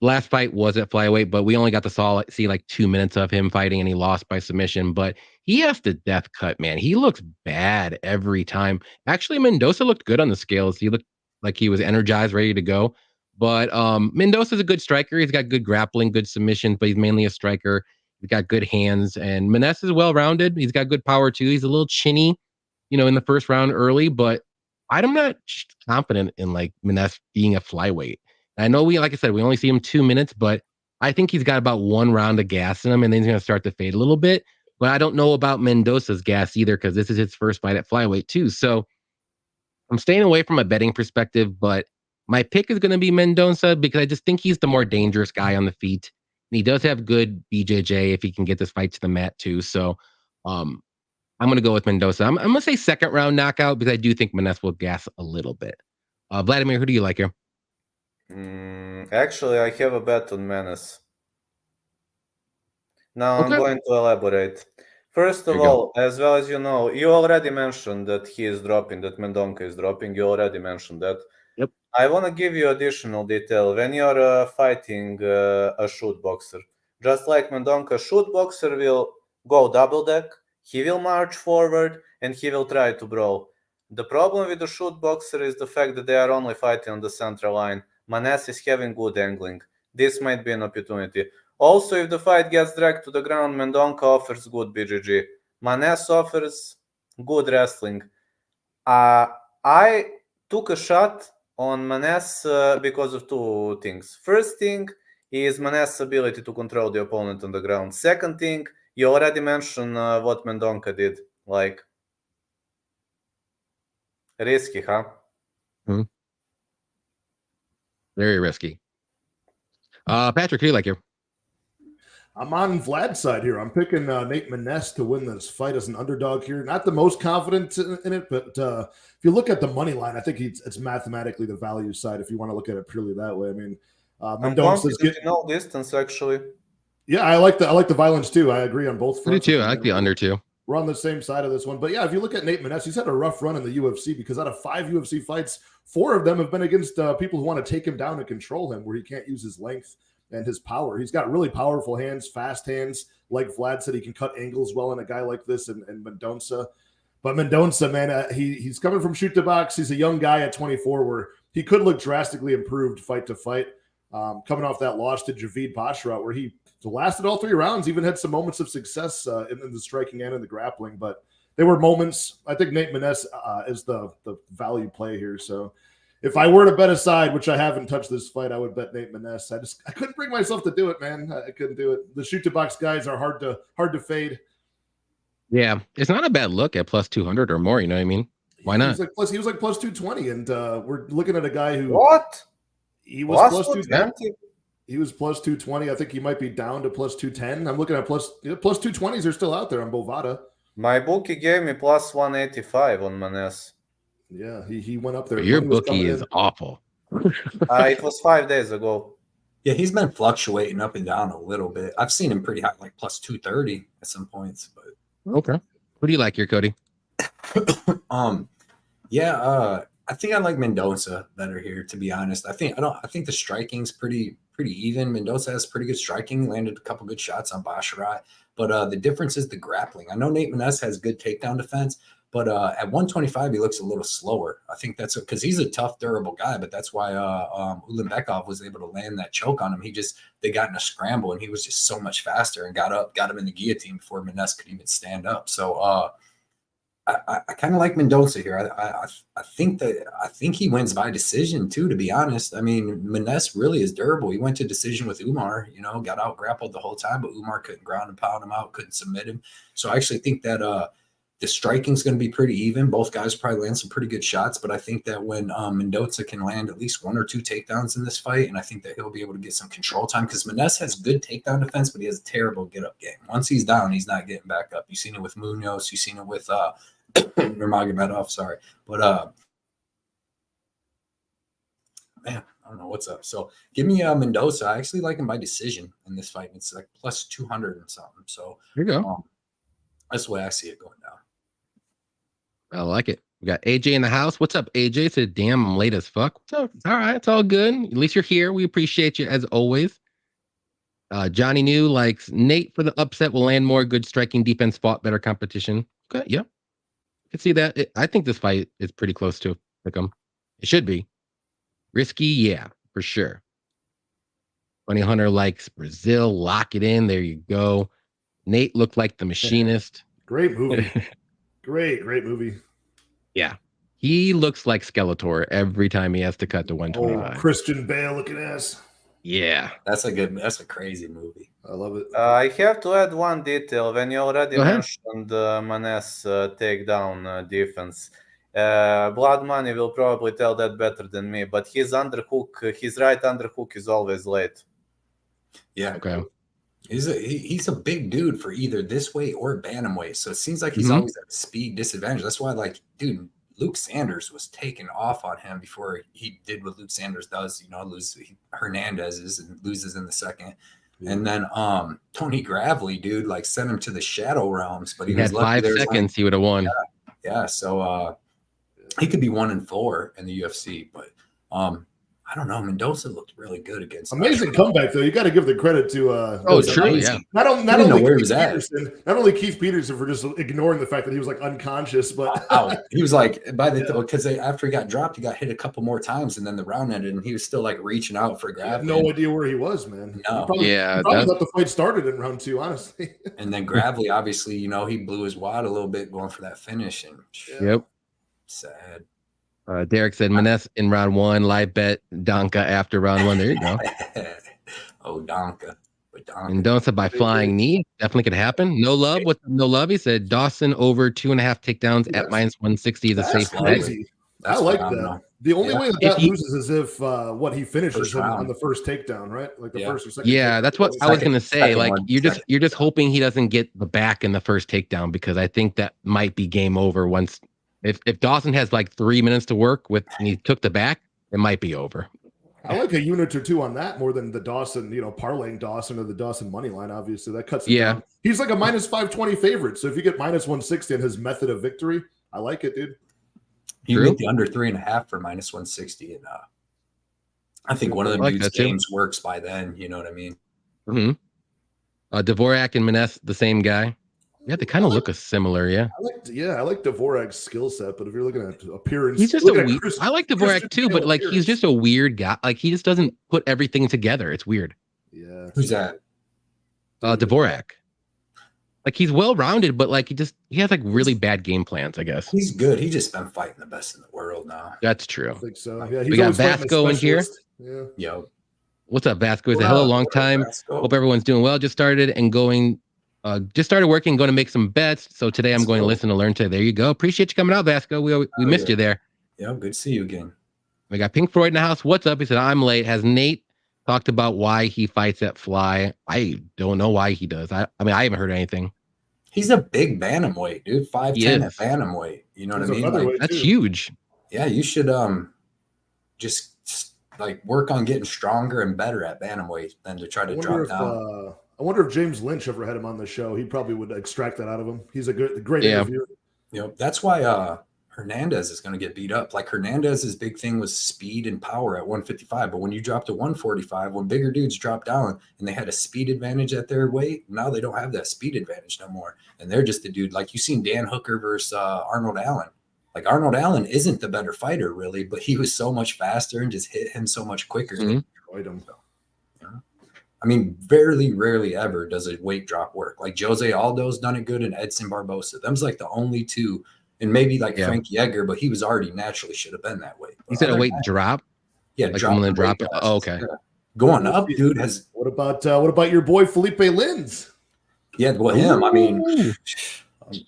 last fight was at flyweight, but we only got to see like 2 minutes of him fighting, and he lost by submission. But he has the death cut, man. He looks bad every time. Actually, Mendoza looked good on the scales. He looked like he was energized, ready to go. But Mendoza's a good striker. He's got good grappling, good submissions, but he's mainly a striker. He's got good hands, and Maness is well-rounded. He's got good power too. He's a little chinny, in the first round early, but I'm not confident in like Maness being a flyweight. I know like I said, we only see him 2 minutes, but I think he's got about 1 round of gas in him, and then he's going to start to fade a little bit. But I don't know about Mendoza's gas either, because this is his first fight at flyweight too. So I'm staying away from a betting perspective, but my pick is going to be Mendoza because I just think he's the more dangerous guy on the feet. And he does have good BJJ if he can get this fight to the mat too. So I'm going to go with Mendoza. I'm going to say second round knockout because I do think Maness will gas a little bit. Vladimir, who do you like here? Actually, I have a bet on Maness. Now I'm going to elaborate. First of all, as well as you know, you already mentioned that he is dropping, that Mendonca is dropping. You already mentioned that. Yep. I want to give you additional detail. When you're fighting a shoot boxer, just like Mendonca, shoot boxer will go double deck, he will march forward, and he will try to brawl. The problem with the shoot boxer is the fact that they are only fighting on the central line. Maness is having good angling. This might be an opportunity. Also, if the fight gets dragged to the ground, Mendonca offers good BJJ. Maness offers good wrestling. I took a shot on Maness because of 2 things. First thing is Maness' ability to control the opponent on the ground. Second thing, you already mentioned what Mendonca did. Like, risky, huh? Mm-hmm. Very risky. Patrick, who do you like here? I'm on Vlad's side here. I'm picking Nate Maness to win this fight as an underdog here. Not the most confident in it, but if you look at the money line, I think it's mathematically the value side if you want to look at it purely that way. I mean, Mendoza's getting no distance, actually. Yeah, I like the violence too. I agree on both fronts. Me too. I like the under too. We're on the same side of this one. But yeah, if you look at Nate Maness, he's had a rough run in the UFC because out of 5 UFC fights, 4 of them have been against people who want to take him down and control him, where he can't use his length and his power. He's got really powerful hands, fast hands. Like Vlad said, he can cut angles well in a guy like this and Mendoza. But Mendoza, man, he's coming from shoot to box. He's a young guy at 24 where he could look drastically improved fight to fight. Coming off that loss to Javid Basharat, where he lasted all 3 rounds, even had some moments of success in the striking and in the grappling. But they were moments. I think Nate Maness is the value play here. So if I were to bet a side, which I haven't touched this fight, I would bet Nate Maness. I couldn't bring myself to do it, man. I couldn't do it. The shoot to box guys are hard to fade. Yeah, it's not a bad look at plus 200 or more. You know what I mean? Why not? He was like plus 220, and we're looking at a guy who he was plus 220. He was plus 220. I think he might be down to plus 210. I'm looking at plus 220s are still out there on Bovada. My bookie gave me plus 185 on Maness. Yeah, he went up there. Your bookie is awful. It was 5 days ago. Yeah, he's been fluctuating up and down a little bit. I've seen him pretty high, like plus 230 at some points. But okay, what do you like here, Cody? I think I like Mendoza better here, to be honest. I think the striking's pretty even. Mendoza has pretty good striking, landed a couple good shots on Basharat, but the difference is the grappling. I know Nate Maness has good takedown defense, but at 125 he looks a little slower. I think that's because he's a tough, durable guy, but that's why Ulanbekov was able to land that choke on him. They got in a scramble and he was just so much faster and got him in the guillotine before Maness could even stand up. So I kind of like Mendoza here. I think he wins by decision too, to be honest. I mean, Maness really is durable. He went to decision with Umar, got out grappled the whole time, but Umar couldn't ground and pound him out, couldn't submit him. So I actually think that the striking is going to be pretty even. Both guys probably land some pretty good shots, but I think that when Mendoza can land at least 1 or 2 takedowns in this fight, and I think that he'll be able to get some control time because Maness has good takedown defense, but he has a terrible get-up game. Once he's down, he's not getting back up. You've seen it with Munoz. You've seen it with Nurmagomedov, sorry. But, man, I don't know what's up. So give me Mendoza. I actually like him by decision in this fight. It's like plus 200 and something. So here you go. That's the way I see it going down. I like it. We got AJ in the house. What's up, AJ? Said, damn, I'm late as fuck. So, all right, it's all good. At least you're here. We appreciate you as always. Johnny New likes Nate for the upset. Will land more good striking defense, fought better competition. Okay, yeah. I can see that. I think this fight is pretty close to pick 'em. It should be. Risky, yeah, for sure. Bunny Hunter likes Brazil. Lock it in. There you go. Nate looked like the machinist. Great movie. Great movie. Yeah. He looks like Skeletor every time he has to cut to 125. Oh, Christian Bale looking ass. Yeah. That's a crazy movie. I love it. I have to add one detail. When you already mentioned Maness takedown defense, Blood Money will probably tell that better than me, but his right underhook is always late. Yeah. Okay. He's a big dude for either this weight or bantamweight, so it seems like he's always at a speed disadvantage. That's why, dude, Luke Sanders was taken off on him before he did what Luke Sanders does. Lose Hernandez and loses in the second. And then Tony Gravely, dude, sent him to the shadow realms, but he had 5 seconds. He would have won. Yeah. So he could be 1-4 in the UFC, but I don't know. Mendoza looked really good against. Amazing comeback, though. You got to give the credit to. True. Yeah. Not only Keith Peterson for just ignoring the fact that he was unconscious, but he was because after he got dropped, he got hit a couple more times, and then the round ended, and he was still reaching out for Gravely. No idea where he was, man. No. He probably thought the fight started in round 2, honestly. And then Gravely, obviously, he blew his wad a little bit going for that finish, and yep, sad. Derek said Maness in round 1, live bet Donka after round 1. There you go. Oh, Donka. Mendoza by flying knee. Definitely could happen. No love. With no love, he said Dawson over 2.5 takedowns at -160 is a safe bet. I like that. The only way that loses is if he finishes him on the first takedown, right? The first or second. Yeah, that's what I was gonna say. You're just hoping he doesn't get the back in the first takedown, because I think that might be game over once. If Dawson has 3 minutes to work with and he took the back, it might be over. I like a unit or two on that more than the Dawson, parlaying Dawson or the Dawson money line. Obviously, that cuts it down. He's like a -520 favorite. So if you get -160 in his method of victory, I like it, dude. You get the under 3.5 for -160, and I think one of the dudes' games works by then. You know what I mean? Mm-hmm. Dvorak and Maness, the same guy. Yeah, they kind of look similar. Yeah. I like Dvorak's skill set, but if you're looking at appearance, he's just I like Dvorak too, but he's just a weird guy. He just doesn't put everything together. It's weird. Yeah. Who's that? Dvorak. He's well rounded, but he has really bad game plans, I guess. He's good. He's just been fighting the best in the world now. That's true. I think so. Yeah, we got Vasco in here. Yeah. Yo. What's up, Vasco? It's a hell of a long time. Hope everyone's doing well. Just started working, going to make some bets. So today I'm going to listen and learn today. There you go. Appreciate you coming out, Vasco. We missed you there. Yeah, good to see you again. We got Pink Floyd in the house. What's up? He said, I'm late. Has Nate talked about why he fights at Fly? I don't know why he does. I haven't heard anything. He's a big bantamweight, dude. 5'10" at bantamweight. You know what I mean? That's huge. Yeah, you should just work on getting stronger and better at bantamweight than to try to drop down. I wonder if James Lynch ever had him on the show. He probably would extract that out of him. He's a great interviewer. That's why Hernandez is going to get beat up. Hernandez's big thing was speed and power at 155, but when you drop to 145, when bigger dudes drop down and they had a speed advantage at their weight, now they don't have that speed advantage no more, and they're just a dude. You seen Dan Hooker versus Arnold Allen. Arnold Allen isn't the better fighter really, but he was so much faster and just hit him so much quicker. Destroyed him. I mean, very rarely ever does a weight drop work. Jose Aldo's done it good, and Edson Barbosa. Them's the only two, and maybe Frankie Edgar, but he was already naturally should have been that way. You said a weight drop? Yeah, drop it. Oh, okay. Yeah. Going up, dude. What about your boy Felipe Lins? Yeah, well, him. I mean,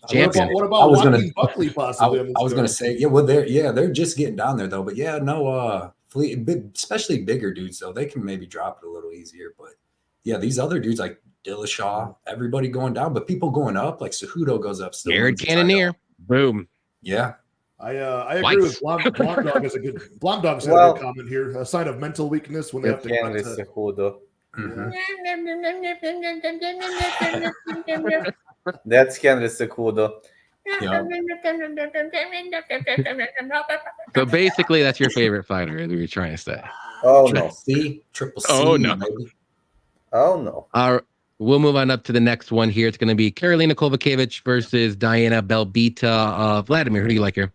champion. What about Buckley possibly? I was gonna say, they're just getting down there though. But yeah, no, especially bigger dudes though, they can maybe drop it a little easier. But yeah, these other dudes like Dillashaw, everybody going down, but people going up, Cejudo goes up still. Jared Cannonier. Boom. Yeah. I agree with Blom Dog as a good Blom Dog's got a good comment here. A sign of mental weakness when they have to cut Cejudo. Mm-hmm. That's Henry Cejudo. Yeah. So basically, that's your favorite fighter, as we were trying to say. Oh no. Triple C. Oh no. Maybe. Oh no. We'll move on up to the next one here. It's going to be Karolina Kovalevich versus Diana Belbita. Vladimir, who do you like here?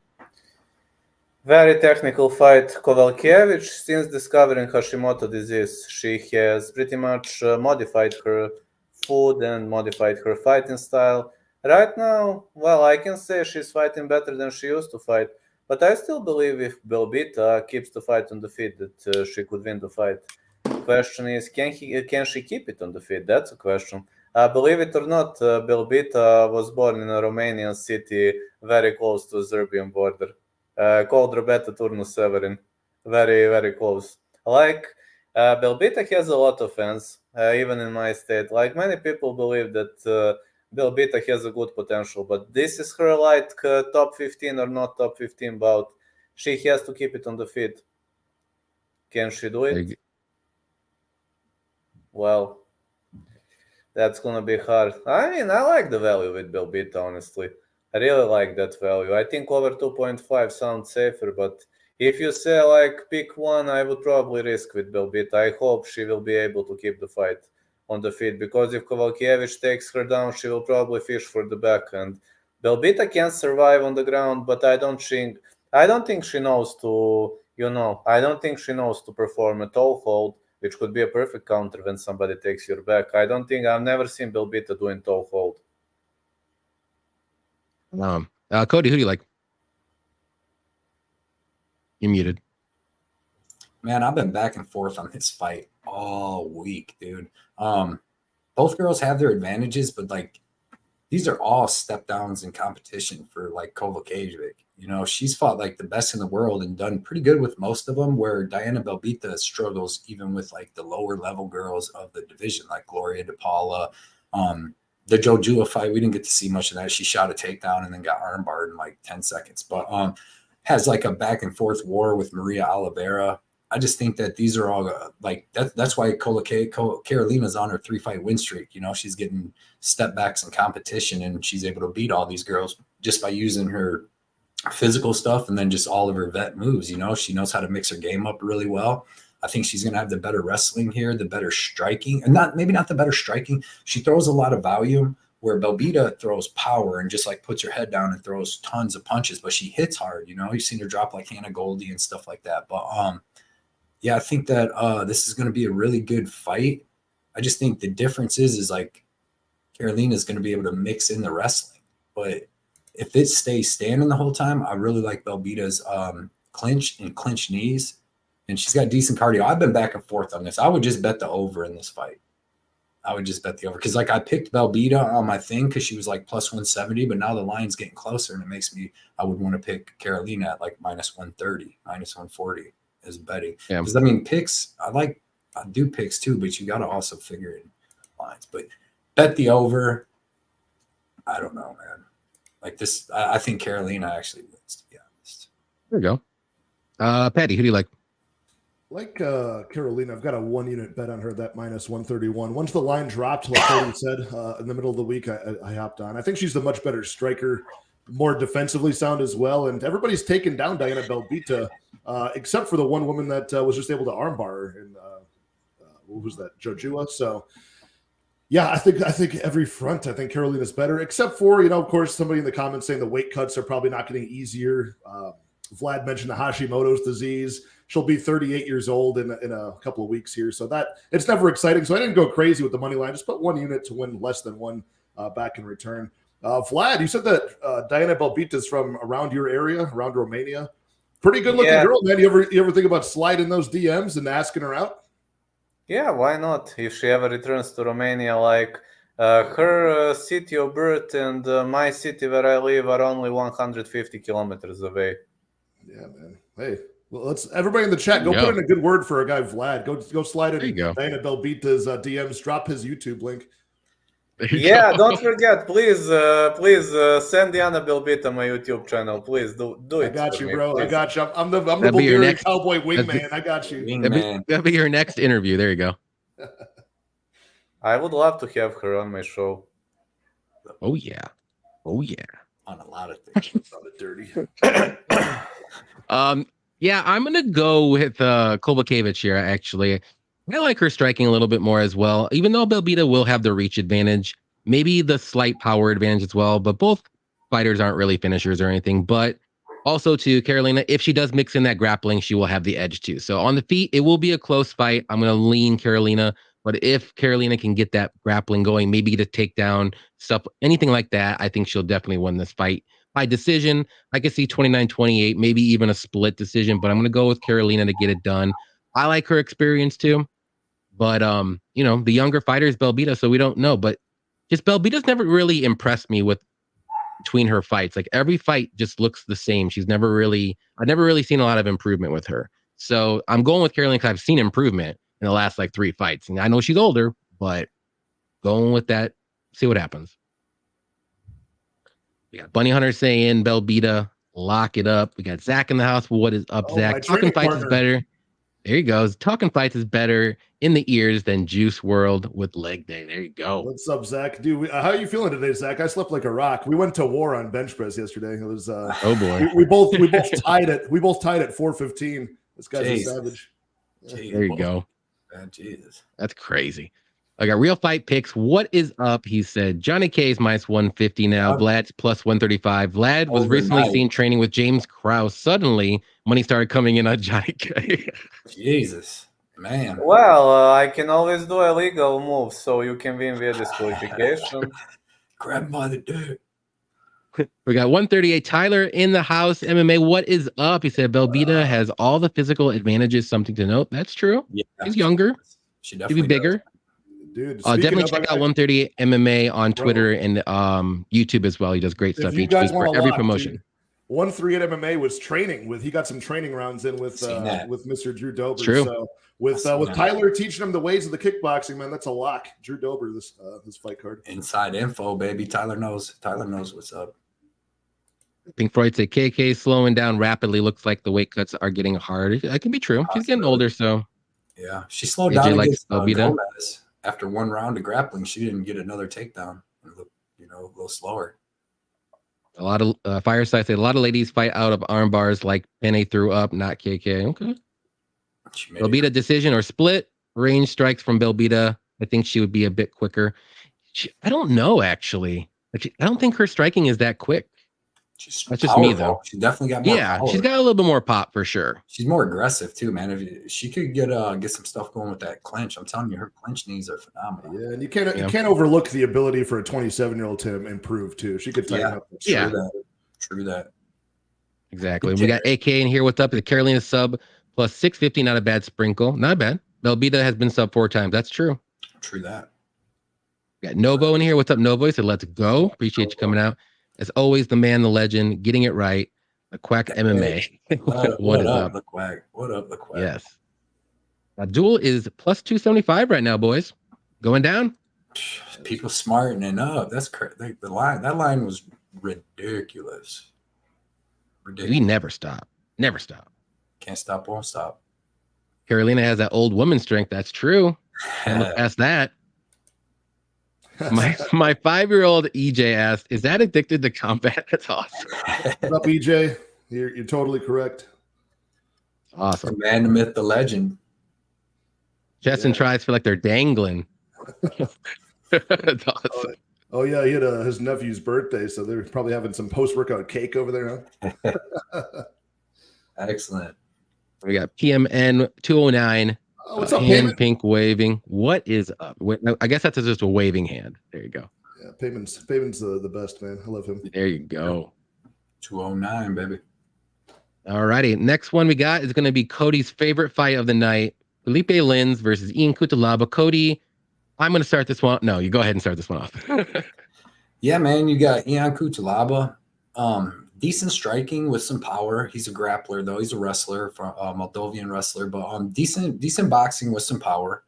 Very technical fight. Kovalevich, since discovering Hashimoto disease, she has pretty much modified her food and modified her fighting style. Right now, well, I can say she's fighting better than she used to fight, but I still believe if Belbita keeps the fight on the feet that she could win the fight. Question is, can she keep it on the feet? That's a question. Believe it or not, Belbita was born in a Romanian city very close to the Serbian border, called Robeta Turnu Severin. Very, very close. Like, Belbita has a lot of fans, even in my state. Like, many people believe that Belbita has a good potential, but this is her like top 15 or not top 15 bout. She has to keep it on the feet. Can she do it? Well, that's gonna be hard. I mean, I like the value with Belbita, honestly. I really like that value. I think over 2.5 sounds safer, but if you say like pick one, I would probably risk with Belbita. I hope she will be able to keep the fight on the feet, because if Kovalevich takes her down, she will probably fish for the back. And Belbita can survive on the ground, but I don't think she knows to, I don't think she knows to perform a toe hold, which could be a perfect counter when somebody takes your back. I've never seen Belbita doing toe hold. Cody, who do you like? You're muted. Man, I've been back and forth on this fight all week, dude. Both girls have their advantages, but like these are all step downs in competition for like Kovalevich. She's fought like the best in the world and done pretty good with most of them, where Diana Belbita struggles even with like the lower level girls of the division, like Gloria DePaula. The Jojua fight, we didn't get to see much of that. She shot a takedown and then got armbarred in like 10 seconds. But has like a back and forth war with Maria Oliveira. I just think that these are all like that's why Carolina's on her 3-fight win streak. She's getting step backs in competition, and she's able to beat all these girls just by using her physical stuff and then just all of her vet moves. She knows how to mix her game up really well. I think she's going to have the better wrestling here, the better striking, and maybe not the better striking. She throws a lot of volume, where Belbita throws power and just like puts her head down and throws tons of punches, but she hits hard. You've seen her drop like Hannah Goldie and stuff like that. But yeah, I think that this is going to be a really good fight. I just think the difference is like Carolina's going to be able to mix in the wrestling. But if it stays standing the whole time, I really like Belbita's clinch knees. And she's got decent cardio. I've been back and forth on this. I would just bet the over in this fight. I would just bet the over. Because like I picked Belbita on my thing because she was like plus 170, but now the line's getting closer, and it makes me, I would want to pick Carolina at like minus 130, minus 140 as betting. Yeah. Because I mean, picks, I do picks too, but you got to also figure in lines. But bet the over. I don't know, man. Like this, I think Carolina actually wins, to be honest. There you go. Patty, who do you like? Like Carolina, I've got a 1-unit bet on her, that minus 131. Once the line dropped, like Cody said, in the middle of the week, I hopped on. I think she's the much better striker, more defensively sound as well. And everybody's taken down Diana Belbita, except for the one woman that was just able to armbar her. And what was that? Jojua. So, yeah, I think every front, I think Carolina's better, except for, of course, somebody in the comments saying the weight cuts are probably not getting easier. Vlad mentioned the Hashimoto's disease. She'll be 38 years old in a couple of weeks here. So that it's never exciting. So I didn't go crazy with the money line. Just put 1 unit to win less than one back in return. Vlad, you said that Diana Belbita's from around your area, around Romania. Pretty good looking girl, man. You ever think about sliding those DMs and asking her out? Yeah, why not? If she ever returns to Romania, like her city of birth and my city where I live are only 150 kilometers away. Yeah, man. Hey, well, let's everybody in the chat go put in a good word for a guy, Vlad. Go slide in Diana Belbita's DMs. Drop his YouTube link. Yeah, don't forget, please send Diana Belbita my YouTube channel. Please do it. I got you, me, bro. please. I got you. I'm the Bulgarian cowboy wingman. I got you. That'll be your next interview. There you go. I would love to have her on my show. Oh yeah. On a lot of things. On the dirty. Yeah, I'm gonna go with Kovalevich here. Actually, I like her striking a little bit more as well. Even though Belbita will have the reach advantage, maybe the slight power advantage as well. But both fighters aren't really finishers or anything. But also to Carolina, if she does mix in that grappling, she will have the edge too. So on the feet, it will be a close fight. I'm gonna lean Carolina, But if Carolina can get that grappling going, maybe get a takedown, stuff, anything like that, I think she'll definitely win this fight by decision. I could see 29-28, maybe even a split decision, but I'm going to go with Carolina to get it done. I like her experience too. But, the younger fighter is Belbita, so we don't know. But just Belbita's never really impressed me between her fights. Like every fight just looks the same. I've never really seen a lot of improvement with her. So I'm going with Carolina because I've seen improvement in the last 3 fights. And I know she's older, but going with that, see what happens. We got Bunny Hunter saying Belbita, lock it up. We got Zach in the house. What is up, Zach? Talking fights is better. There you go. Talking fights is better in the ears than Juice World with leg day. There you go. What's up, Zach? Dude, how are you feeling today, Zach? I slept like a rock. We went to war on bench press yesterday. It was oh boy. We both tied it. We both tied at 415. This guy's a savage. There you go. Man, Jesus. That's crazy. I got Real Fight Picks. What is up? He said Johnny K is minus 150 now. Vlad's plus 135. Vlad was recently seen training with James Krause. Suddenly, money started coming in on Johnny K. Jesus, man. Well, I can always do a legal move, so you can win via disqualification. Grab him by the dick. We got 138. Tyler in the house. MMA. What is up? He said Belbita has all the physical advantages. Something to note. That's true. Yeah, he's younger. She definitely be bigger. Does. Dude, definitely check out 138 MMA on Twitter and YouTube as well. He does great stuff each week for every promotion. Dude, 138 MMA was training with. He got some training rounds in with Mr. Drew Dober. True. So with Tyler teaching him the ways of the kickboxing, man, that's a lock. Drew Dober, this fight card. Inside info, baby. Tyler knows what's up. Pink Floyd said KK slowing down rapidly. Looks like the weight cuts are getting hard. That can be true. She's getting older, so yeah, she slowed down against Gomez. After one round of grappling, she didn't get another takedown. It looked, a little slower. A lot of Fireside said a lot of ladies fight out of arm bars like Penny threw up, not KK. Okay. Belbita decision or split. Range strikes from Belbita. I think she would be a bit quicker. I don't know, actually. I don't think her striking is that quick. That's just me, though. She definitely got more power. She's got a little bit more pop for sure. She's more aggressive too, man. If she could get some stuff going with that clinch, I'm telling you, her clinch knees are phenomenal. Yeah, and you can't overlook the ability for a 27-year-old to improve too. She could tighten up. True that. Exactly. We got AK in here. What's up? The Carolina sub plus 650. Not a bad sprinkle. Not bad. Belbita has been sub 4 times. That's true. True that. We got Novo in here. What's up, Novo? He said, let's go. Appreciate you coming out. As always, the man, the legend, getting it right. The Quack MMA. What is up? The Quack? What up, the Quack? Yes. Duel is plus 275 right now, boys. Going down. People smartening up. That's crazy. That line was ridiculous. We never stop. Never stop. Can't stop, won't stop. Carolina has that old woman strength. That's true. Don't look past that. My 5-year-old EJ asked, "Is that addicted to combat?" That's awesome. What's up, EJ? You're totally correct. Awesome. The man, the myth, the legend. Cheston tries feel like they're dangling. That's awesome. Oh yeah, he had his nephew's birthday, so they're probably having some post-workout cake over there, huh? Excellent. We got PMN 209. What's up, hand Payment? Pink waving. What is up? I guess that's just a waving hand. There you go. Yeah, Payment's the best, man. I love him. There you go. 209, baby. All righty. Next one we got is going to be Cody's favorite fight of the night. Felipe Lins versus Ian Cutelaba. Cody, I'm going to start this one. No, you go ahead and start this one off. Yeah, man. You got Ian Cutelaba. Decent striking with some power. He's a grappler, though. He's a wrestler, Moldovan wrestler, but decent boxing with some power.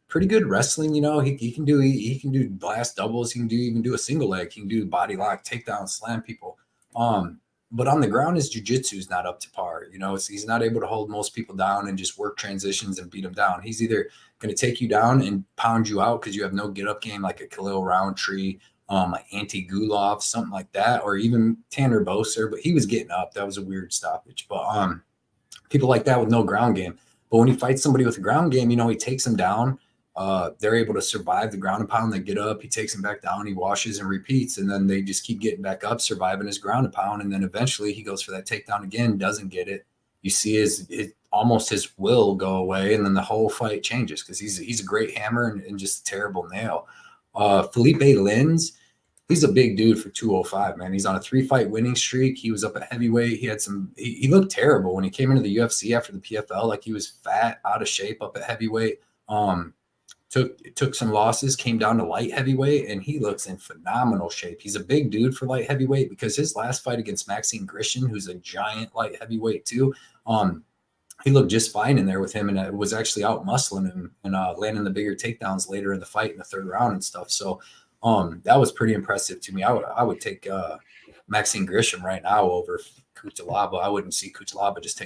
Pretty good wrestling. He can do blast doubles. He can even do a single leg. He can do body lock, takedown, slam people. But on the ground, his jiu-jitsu is not up to par. He's not able to hold most people down and just work transitions and beat them down. He's either going to take you down and pound you out because you have no get-up game, like a Khalil Roundtree, like Ante Gulov, something like that, or even Tanner Boser, but he was getting up. That was a weird stoppage. But people like that with no ground game. But when he fights somebody with a ground game, he takes them down. They're able to survive the ground and pound. They get up, he takes them back down, he washes and repeats, and then they just keep getting back up, surviving his ground and pound, and then eventually he goes for that takedown again, doesn't get it. You see almost his will go away, and then the whole fight changes because he's a great hammer and just a terrible nail. Felipe Lins, he's a big dude for 205, man. He's on a 3-fight winning streak. He was up at heavyweight. He looked terrible when he came into the UFC after the PFL. Like, he was fat, out of shape up at heavyweight. Took some losses, came down to light heavyweight, and he looks in phenomenal shape. He's a big dude for light heavyweight because his last fight against Maxime Grishin, who's a giant light heavyweight too, he looked just fine in there with him, and it was actually out muscling him and landing the bigger takedowns later in the fight in the 3rd round and stuff. So that was pretty impressive to me. I would take Maxime Grishin right now over Cutelaba. I wouldn't see Cutelaba just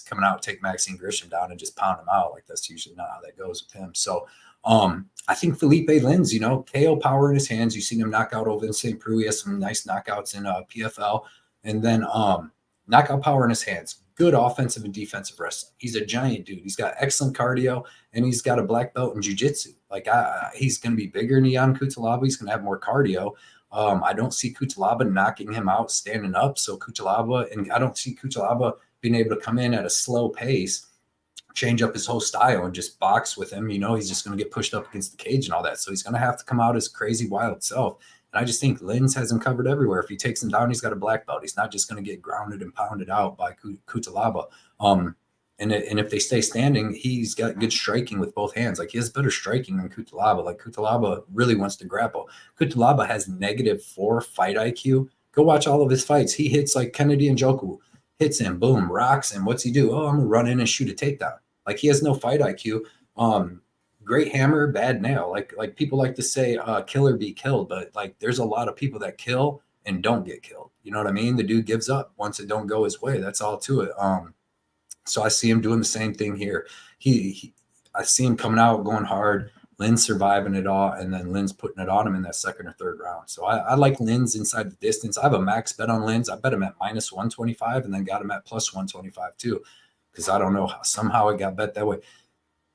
coming out, take Maxime Grishin down and just pound him out. Like, that's usually not how that goes with him. So I think Felipe Lins, KO power in his hands. You've seen him knock out Ovin St. Preux. He has some nice knockouts in PFL. And then knockout power in his hands. Good offensive and defensive wrestling. He's a giant dude. He's got excellent cardio, and he's got a black belt in jiu-jitsu. Like, he's going to be bigger than Jan Cutelaba. He's going to have more cardio. I don't see Cutelaba knocking him out standing up. So I don't see Cutelaba being able to come in at a slow pace, change up his whole style, and just box with him. He's just going to get pushed up against the cage and all that. So he's going to have to come out as crazy, wild self. And I just think Lins has him covered everywhere. If he takes him down, he's got a black belt. He's not just going to get grounded and pounded out by Cutelaba. And if they stay standing, he's got good striking with both hands. Like, he has better striking than Cutelaba. Like, Cutelaba really wants to grapple. Cutelaba has -4 fight IQ. Go watch all of his fights. He hits like Kennedy Njoku. Hits him, boom, rocks him. What's he do? Oh, I'm going to run in and shoot a takedown. Like, he has no fight IQ. Great hammer, bad nail. Like people like to say, kill or be killed, but like, there's a lot of people that kill and don't get killed. You know what I mean? The dude gives up once it don't go his way. That's all to it. So I see him doing the same thing here. I see him coming out, going hard, Lins surviving it all, and then Lins putting it on him in that 2nd or 3rd round. So I like Lins inside the distance. I have a max bet on Lins. I bet him at -125 and then got him at +125 too, because I don't know how somehow it got bet that way.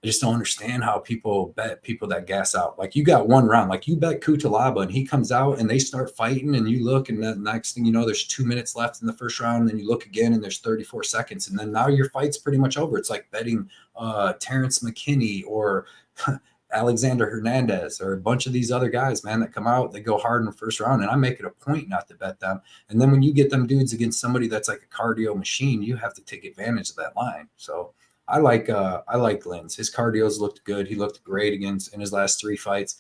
I just don't understand how people bet people that gas out. Like, you got one round. Like, you bet Cutelaba and he comes out and they start fighting, and you look, and the next thing you know, there's 2 minutes left in the 1st round, and then you look again and there's 34 seconds. And then now your fight's pretty much over. It's like betting Terrence McKinney or Alexander Hernandez or a bunch of these other guys, man, that come out, they go hard in the 1st round, and I make it a point not to bet them. And then when you get them dudes against somebody that's like a cardio machine, you have to take advantage of that line. So I like Lins. His cardio's looked good. He looked great in his last 3 fights.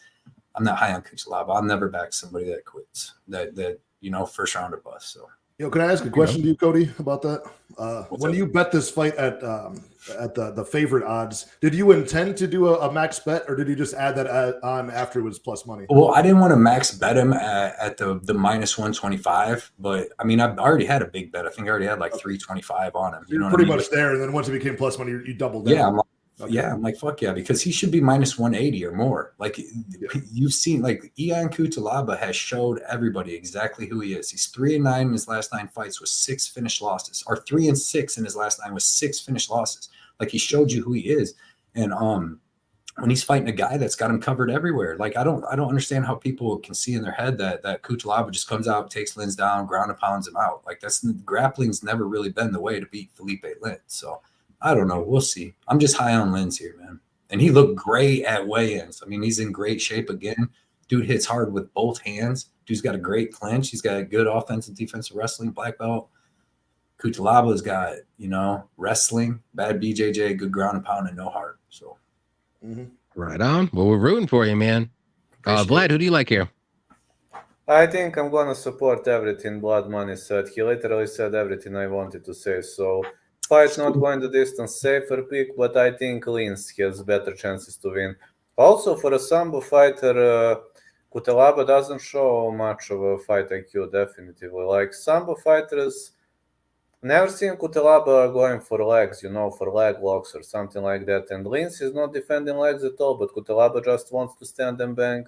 I'm not high on Cutelaba. I'll never back somebody that quits. That 1st round or bust. So, can I ask a question to you, Cody, about that? When you bet this fight at the favorite odds, did you intend to do a max bet, or did you just add that on after it was plus money? Well, I didn't want to max bet him at the -125, but I mean, I've already had a big bet. I think I already had like 325 on him. You're pretty much there, and then once it became plus money, you doubled down. Yeah, I'm like, fuck yeah, because he should be -180 or more. Like, you've seen, like, Ian Cutelaba has showed everybody exactly who he is. He's 3-9 in his last 9 fights with 6 finished losses, or 3-6 in his last 9 with 6 finished losses. Like, he showed you who he is. And when he's fighting a guy that's got him covered everywhere, like, I don't understand how people can see in their head that Cutelaba just comes out, takes Lins down, ground and pounds him out. Like, grappling's never really been the way to beat Felipe Lins. So I don't know. We'll see. I'm just high on Lins here, man. And he looked great at weigh-ins. I mean, he's in great shape again. Dude hits hard with both hands. Dude's got a great clinch. He's got a good offensive, defensive wrestling, black belt. Cutelaba's got, wrestling, bad BJJ, good ground and pound, and no heart. So, Right on. Well, we're rooting for you, man. Vlad, who do you like here? I think I'm going to support everything Blood Money said. He literally said everything I wanted to say. So, fight not going the distance, safer pick, but I think Lins has better chances to win. Also, for a Sambo fighter, Cutelaba doesn't show much of a fight IQ, definitively. Like, Sambo fighters, never seen Cutelaba going for legs, for leg locks or something like that. And Lins is not defending legs at all, but Cutelaba just wants to stand and bang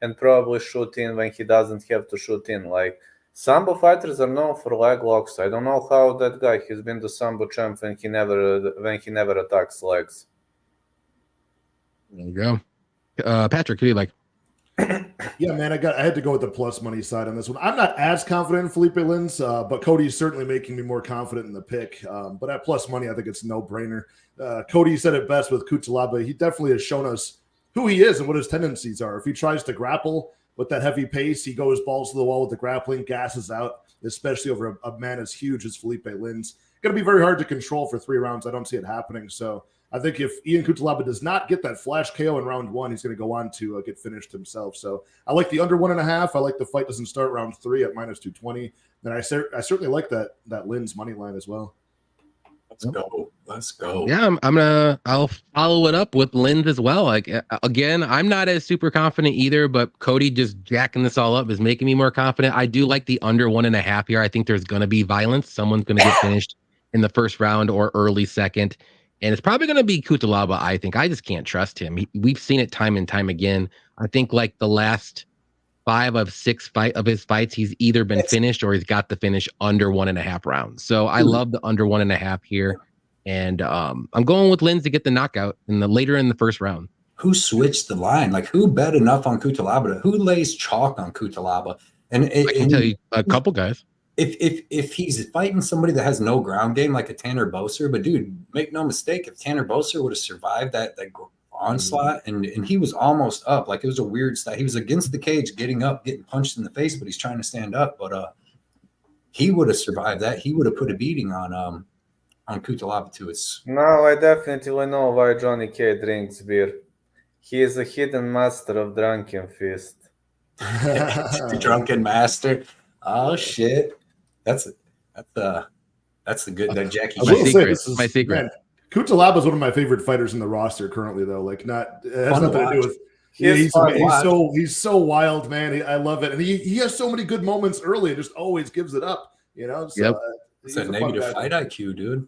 and probably shoot in when he doesn't have to shoot in. Like, Sambo fighters are known for leg locks. I don't know how that guy, he's been the Sambo champ when he never attacks legs. There you go. Patrick, who do you like? Yeah, man, I had to go with the plus money side on this one. I'm not as confident in Felipe Lins, but Cody's certainly making me more confident in the pick. But at plus money, I think it's a no-brainer. Cody said it best with Cutelaba. He definitely has shown us who he is and what his tendencies are. If he tries to grapple with that heavy pace, he goes balls to the wall with the grappling, gasses out, especially over a man as huge as Felipe Lins. Going to be very hard to control for 3 rounds. I don't see it happening. So I think if Ian Cutelaba does not get that flash KO in round 1, he's going to go on to get finished himself. So I like the under 1.5. I like the fight doesn't start round 3 at minus 220. And I certainly like that Lins money line as well. Let's go. Yeah, I'll follow it up with Lins as well. Like, again, I'm not as super confident either, but Cody just jacking this all up is making me more confident. I do like the under 1.5 here. I think there's going to be violence. Someone's going to get finished in the first round or early second. And it's probably going to be Cutelaba, I think. I just can't trust him. We've seen it time and time again. I think like the last 5 of 6 of his fights, he's either been finished or he's got the finish under 1.5 rounds. So I love the under 1.5 here. And I'm going with Lins to get the knockout later in the first round. Who switched the line? Like, who bet enough on Cutelaba? Who lays chalk on Cutelaba? And I can tell you a couple guys. If he's fighting somebody that has no ground game like a Tanner Boser, but dude, make no mistake, if Tanner Boser would have survived that onslaught and he was almost up, like it was a weird style. He was against the cage, getting up, getting punched in the face, but he's trying to stand up. But he would have survived that. He would have put a beating on Cutelaba too. Now I definitely know why Johnny K drinks beer. He is a hidden master of drunken fist. The drunken master. Oh shit. That's the good that Jackie. My secret. Man, Cutelaba is one of my favorite fighters in the roster currently, though. Like, it has nothing to do with. He's so wild, man. I love it, and he has so many good moments early, and just always gives it up. You know, so, it's a negative fight IQ, dude.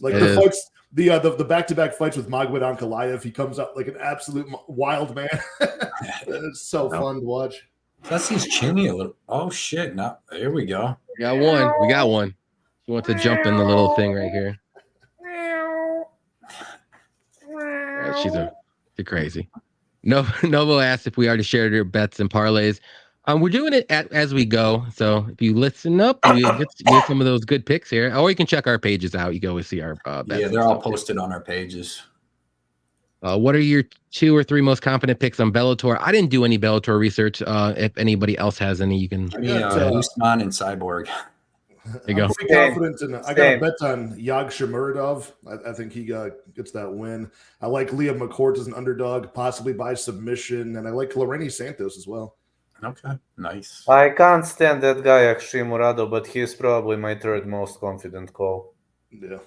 Like the fights, the back-to-back fights with Magomed Ankalaev, he comes up like an absolute wild man. It's so fun to watch. Plus, he's chinny a little. Oh shit! Now here we go. We got one. She wants to jump in the little thing right here. Yeah, she's crazy. Novo asked if we already shared your bets and parlays. We're doing it as we go. So if you listen up, you get some of those good picks here. Or you can check our pages out. You can always see our bets. Yeah, they're all posted on our pages. What are your 2 or 3 most confident picks on Bellator? I didn't do any Bellator research. If anybody else has any, you can. Usman and Cyborg. There you go. I'm pretty confident in. I got a bet on Yagsha Muradov. I think he gets that win. I like Liam McCourt as an underdog, possibly by submission, and I like Lorraine Santos as well. Okay, nice. I can't stand that guy, Yagsha Muradov, but he's probably my 3rd most confident call. Yeah.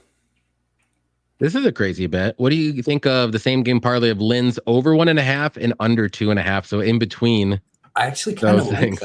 This is a crazy bet. What do you think of the same game parlay of Lins over 1.5 and under 2.5? So in between. I actually kind of like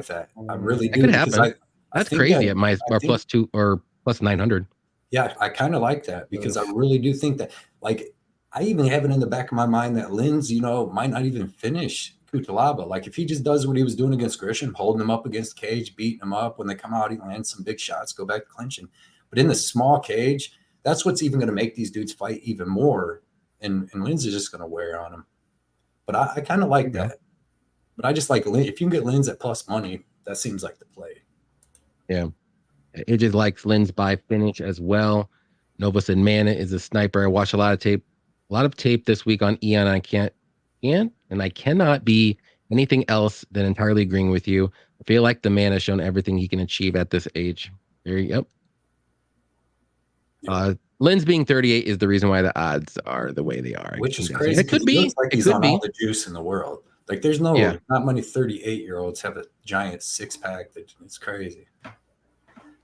that. I really do. That could happen. That's crazy at my plus 2 or plus 900. Yeah, I kind of like that because I really do think that. Like, I even have it in the back of my mind that Lins, might not even finish Cutelaba. Like, if he just does what he was doing against Grisham, holding him up against the cage, beating him up, when they come out, he lands some big shots, go back to clinching. But in the small cage, that's what's even going to make these dudes fight even more. And Lins is just going to wear on him. But I kind of like that. But I just like Lins. If you can get Lins at plus money, that seems like the play. Yeah. It just likes Lins by finish as well. Nova said, Maness is a sniper. I watched a lot of tape this week on Ian. I cannot be anything else than entirely agreeing with you. I feel like the man has shown everything he can achieve at this age. There you go. Lins being 38 is the reason why the odds are the way they are. Which is crazy. It could be. Like he's on all the juice in the world. Like, there's not many 38-year-olds have a giant 6-pack. It's crazy.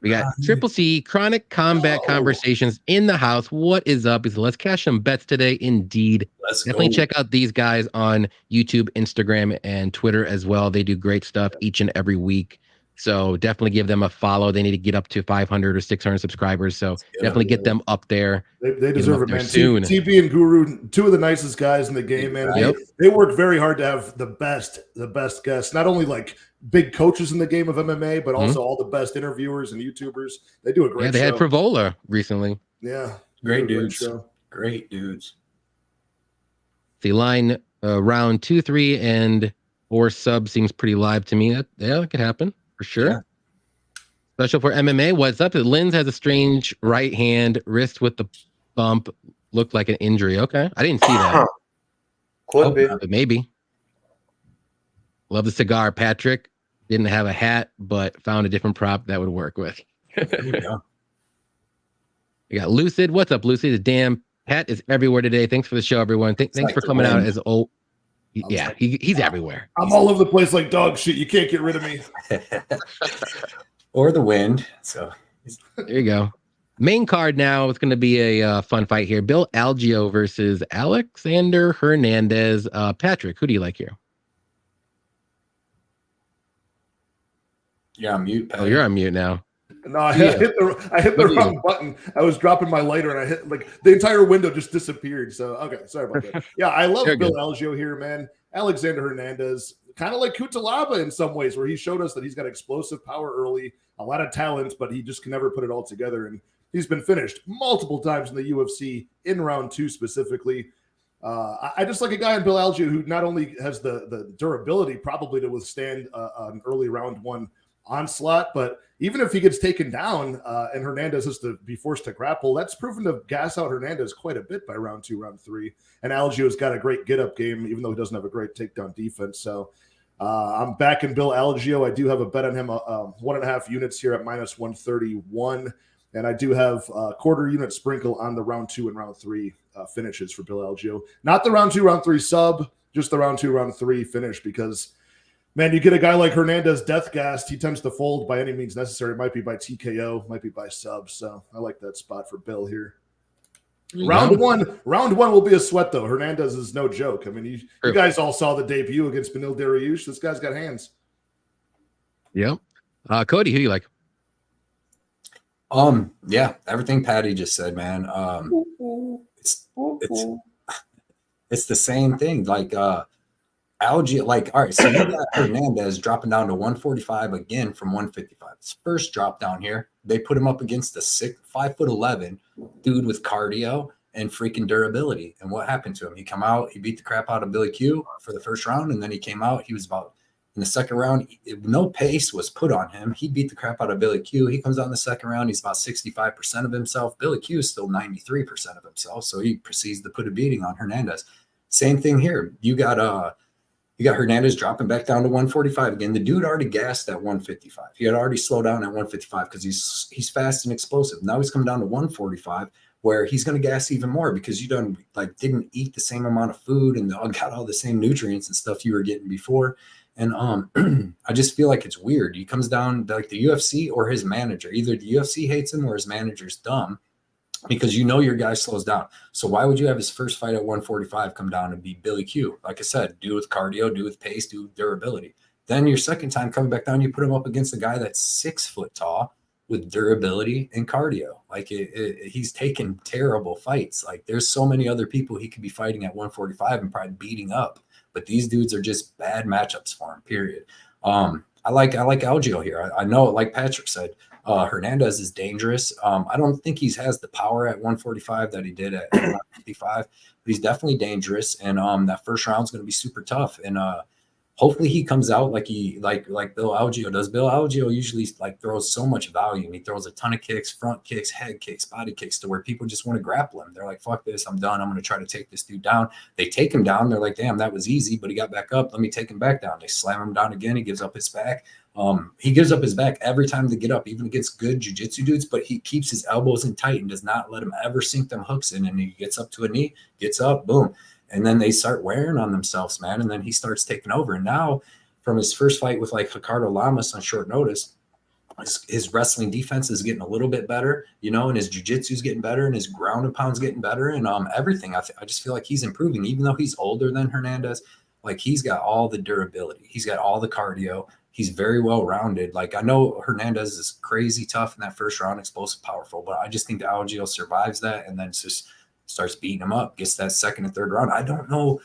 We got Triple C Chronic Combat Conversations in the house. What is up? He said, let's cash some bets today. Indeed. Definitely check out these guys on YouTube, Instagram, and Twitter as well. They do great stuff each and every week. So definitely give them a follow. They need to get up to 500 or 600 subscribers. So definitely get them up there. They deserve it, man. Soon. TP and Guru, 2 of the nicest guys in the game, man. They work very hard to have the best guests. Not only like big coaches in the game of MMA, but also all the best interviewers and YouTubers. They do a great show. They had Pravola recently. Yeah. Great dudes. Great dudes. The line round 2, 3, and 4 sub seems pretty live to me. That could happen for sure. Yeah. Special for MMA. What's up? Linz has a strange right hand wrist with the bump. Looked like an injury. Okay, I didn't see that. Could be, but maybe. Love the cigar, Patrick. Didn't have a hat, but found a different prop that would work with. There you go. We got Lucid. What's up, Lucid? The damn Pat is everywhere today. Thanks for the show, everyone. Thanks for coming out as old. Yeah, he's everywhere. I'm all over the place like dog shit. You can't get rid of me. Or the wind. So there you go. Main card now. It's going to be a fun fight here. Bill Algio versus Alexander Hernandez. Patrick, who do you like here? You're on mute, Pat. Oh, you're on mute now. No, I hit the wrong button. I was dropping my lighter and I hit the entire window just disappeared. So okay, sorry about that. Yeah, I love Bill Algio here, man. Alexander Hernandez, kind of like Calaba in some ways, where he showed us that he's got explosive power early, a lot of talent, but he just can never put it all together. And he's been finished multiple times in the UFC in round 2 specifically. I just like a guy in Bill Algio who not only has the durability probably to withstand an early round 1 onslaught, but even if he gets taken down and Hernandez has to be forced to grapple, that's proven to gas out Hernandez quite a bit by round 2, round 3. And Algio's got a great get-up game, even though he doesn't have a great takedown defense. So I'm backing Bill Algio. I do have a bet on him, 1.5 units here at minus 131. And I do have a quarter unit sprinkle on the round 2 and round 3 finishes for Bill Algio. Not the round 2, round 3 sub, just the round 2, round 3 finish, because man, you get a guy like Hernandez death gassed, he tends to fold by any means necessary. It might be by TKO, might be by sub. So I like that spot for Bill here. Round one will be a sweat, though. Hernandez is no joke. I mean, you guys all saw the debut against Benil Dariush. This guy's got hands. Yep. Cody, who do you like? Yeah, everything Patty just said, man. It's the same thing. Like Algio, like, all right, so you got Hernandez dropping down to 145 again from 155. His first drop down here, they put him up against the 5'11" dude with cardio and freaking durability. And what happened to him? He come out, he beat the crap out of Billy Q for the first round, and then he came out, he was about in the second round, no pace was put on him. He beat the crap out of Billy Q. He comes out in the second round, he's about 65% of himself. Billy Q is still 93% of himself, so he proceeds to put a beating on Hernandez. Same thing here. You got Hernandez dropping back down to 145 again. The dude already gassed at 155. He had already slowed down at 155 because he's fast and explosive. Now he's come down to 145, where he's going to gas even more because you didn't eat the same amount of food and got all the same nutrients and stuff you were getting before. And I just feel like it's weird. He comes down like the UFC or his manager. Either the UFC hates him or his manager's dumb, because your guy slows down. So why would you have his first fight at 145 come down and be Billy Q? Like I said, do with cardio, do with pace, do with durability. Then your second time coming back down, you put him up against a guy that's 6 foot tall with durability and cardio. Like he's taken terrible fights. Like there's so many other people he could be fighting at 145 and probably beating up, but these dudes are just bad matchups for him, period. I like Algio here. I know, like Patrick said, Hernandez is dangerous. I don't think he has the power at 145 that he did at 155, but he's definitely dangerous. And that first round is going to be super tough. And hopefully he comes out like Bill Algio does. Bill Algio usually throws so much volume. He throws a ton of kicks, front kicks, head kicks, body kicks, to where people just want to grapple him. They're like, fuck this, I'm done. I'm going to try to take this dude down. They take him down. They're like, damn, that was easy, but he got back up. Let me take him back down. They slam him down again. He gives up his back. He gives up his back every time they get up, even against good jiu-jitsu dudes, but he keeps his elbows in tight and does not let him ever sink them hooks in. And he gets up to a knee, gets up, boom. And then they start wearing on themselves, man. And then he starts taking over. And now from his first fight with Ricardo Lamas on short notice, his wrestling defense is getting a little bit better, and his jiu-jitsu is getting better and his ground and pound's getting better. And everything, I just feel like he's improving, even though he's older than Hernandez. Like he's got all the durability. He's got all the cardio. He's very well-rounded. Like I know Hernandez is crazy tough in that first round, explosive, powerful, but I just think Algio survives that and then just starts beating him up, gets that second and third round. I don't know.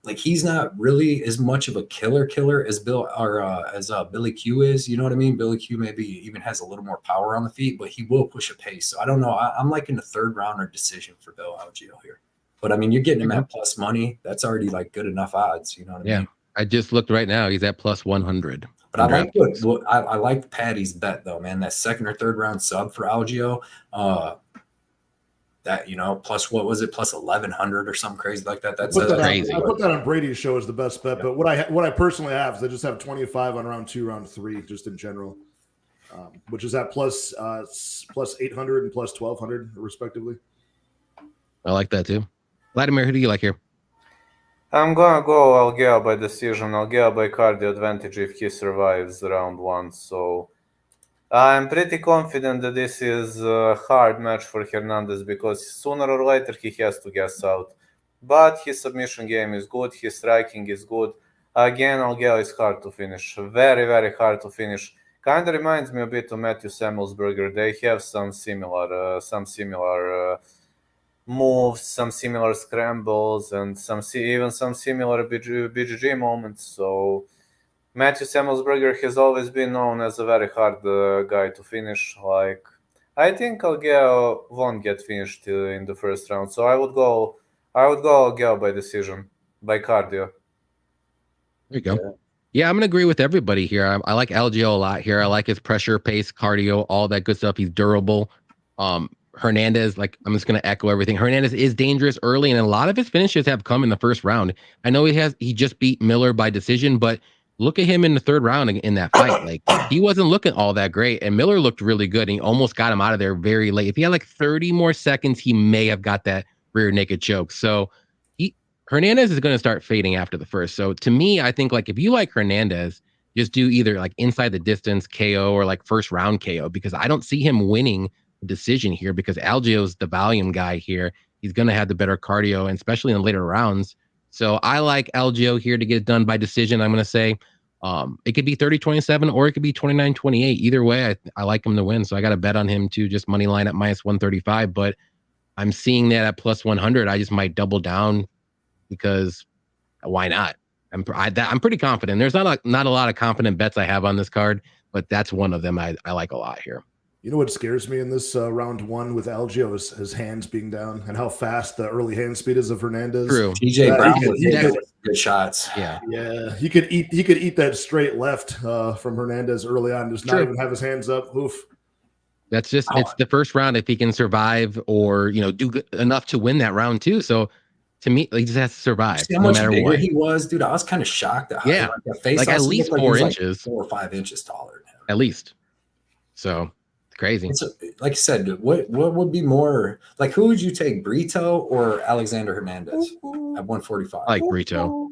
Like he's not really as much of a killer as Billy Q is. You know what I mean? Billy Q maybe even has a little more power on the feet, but he will push a pace. So I don't know. I'm liking the third round or decision for Bill Algio here. But I mean, you're getting him at plus money. That's already like good enough odds. You know what I mean? I just looked right now. He's at plus 100. But I like Patty's bet though, man. That second or third round sub for Algio. That, you know, plus what was it? Plus 1,100 or something crazy like that. That's crazy. I put that on Brady's show as the best bet. But what I personally have is I just have 25 on round 2, round 3, just in general, which is at plus 800 and plus 1,200 respectively. I like that too. Vladimir, who do you like here? I'm gonna go Algeo by decision. Algeo by cardio advantage if he survives round 1. So I'm pretty confident that this is a hard match for Hernandez because sooner or later he has to gas out. But his submission game is good. His striking is good. Again, Algeo is hard to finish. Very, very hard to finish. Kind of reminds me a bit of Matthew Samuelsberger. They have some similar moves, some similar scrambles, and even some similar BGG moments. So Matthew Samuelsberger has always been known as a very hard guy to finish. Like, I think Algeo won't get finished in the first round. So I would go Algeo by decision, by cardio. There you go. Yeah, I'm gonna agree with everybody here. I like Algeo a lot here. I like his pressure, pace, cardio, all that good stuff. He's durable. Hernandez, like, I'm just going to echo everything. Hernandez is dangerous early, and a lot of his finishes have come in the first round. I know he just beat Miller by decision, but look at him in the third round in that fight. Like, he wasn't looking all that great, and Miller looked really good, and he almost got him out of there very late. If he had like 30 more seconds, he may have got that rear naked choke. So Hernandez is going to start fading after the first. So to me, I think, like, if you like Hernandez, just do either like inside the distance KO or like first round KO, because I don't see him winning decision here because Algio's the volume guy here. He's going to have the better cardio, and especially in the later rounds. So I like Algio here to get it done by decision. I'm going to say it could be 30-27 or it could be 29-28. Either way, I like him to win. So I got to bet on him too, just money line at minus 135. But I'm seeing that at plus 100. I just might double down because why not? I'm pretty confident. There's not a lot of confident bets I have on this card, but that's one of them I like a lot here. You know what scares me in this round 1 with Algio is his hands being down and how fast the early hand speed is of Hernandez. True. TJ Brown with good shots. Yeah. He could eat that straight left from Hernandez early on. Just not even have his hands up. Oof. That's just it's the first round if he can survive or do enough to win that round too. So to me, he just has to survive. See how much bigger he was, dude. I was kind of shocked at how like at least 4 inches, 4 or 5 inches taller. At least. So. Crazy. Like I said, what would be more like? Who would you take, Brito or Alexander Hernandez at 145? I like Brito.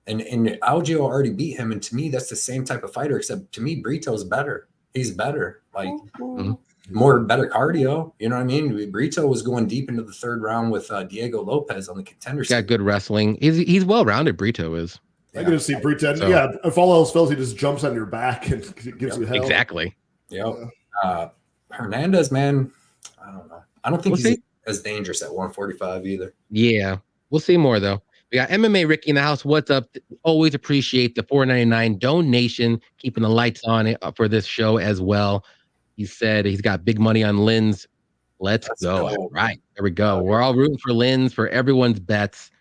And Algio already beat him, and to me, that's the same type of fighter. Except to me, Brito's better. He's better, like better cardio. You know what I mean? Brito was going deep into the third round with Diego Lopez on the contender. Got good wrestling. He's well rounded. Brito is. I can see Brito. So, if all else fails, he just jumps on your back and gives you hell. Exactly. Yeah. Hernandez, man, I don't know. I don't think he's as dangerous at 145 either. Yeah, we'll see more though. We got MMA Ricky in the house. What's up? Always appreciate the $4.99 donation, keeping the lights on it for this show as well. He said he's got big money on Lynn's. Let's go. All right, there we go. We're all rooting for Lynn's for everyone's bets.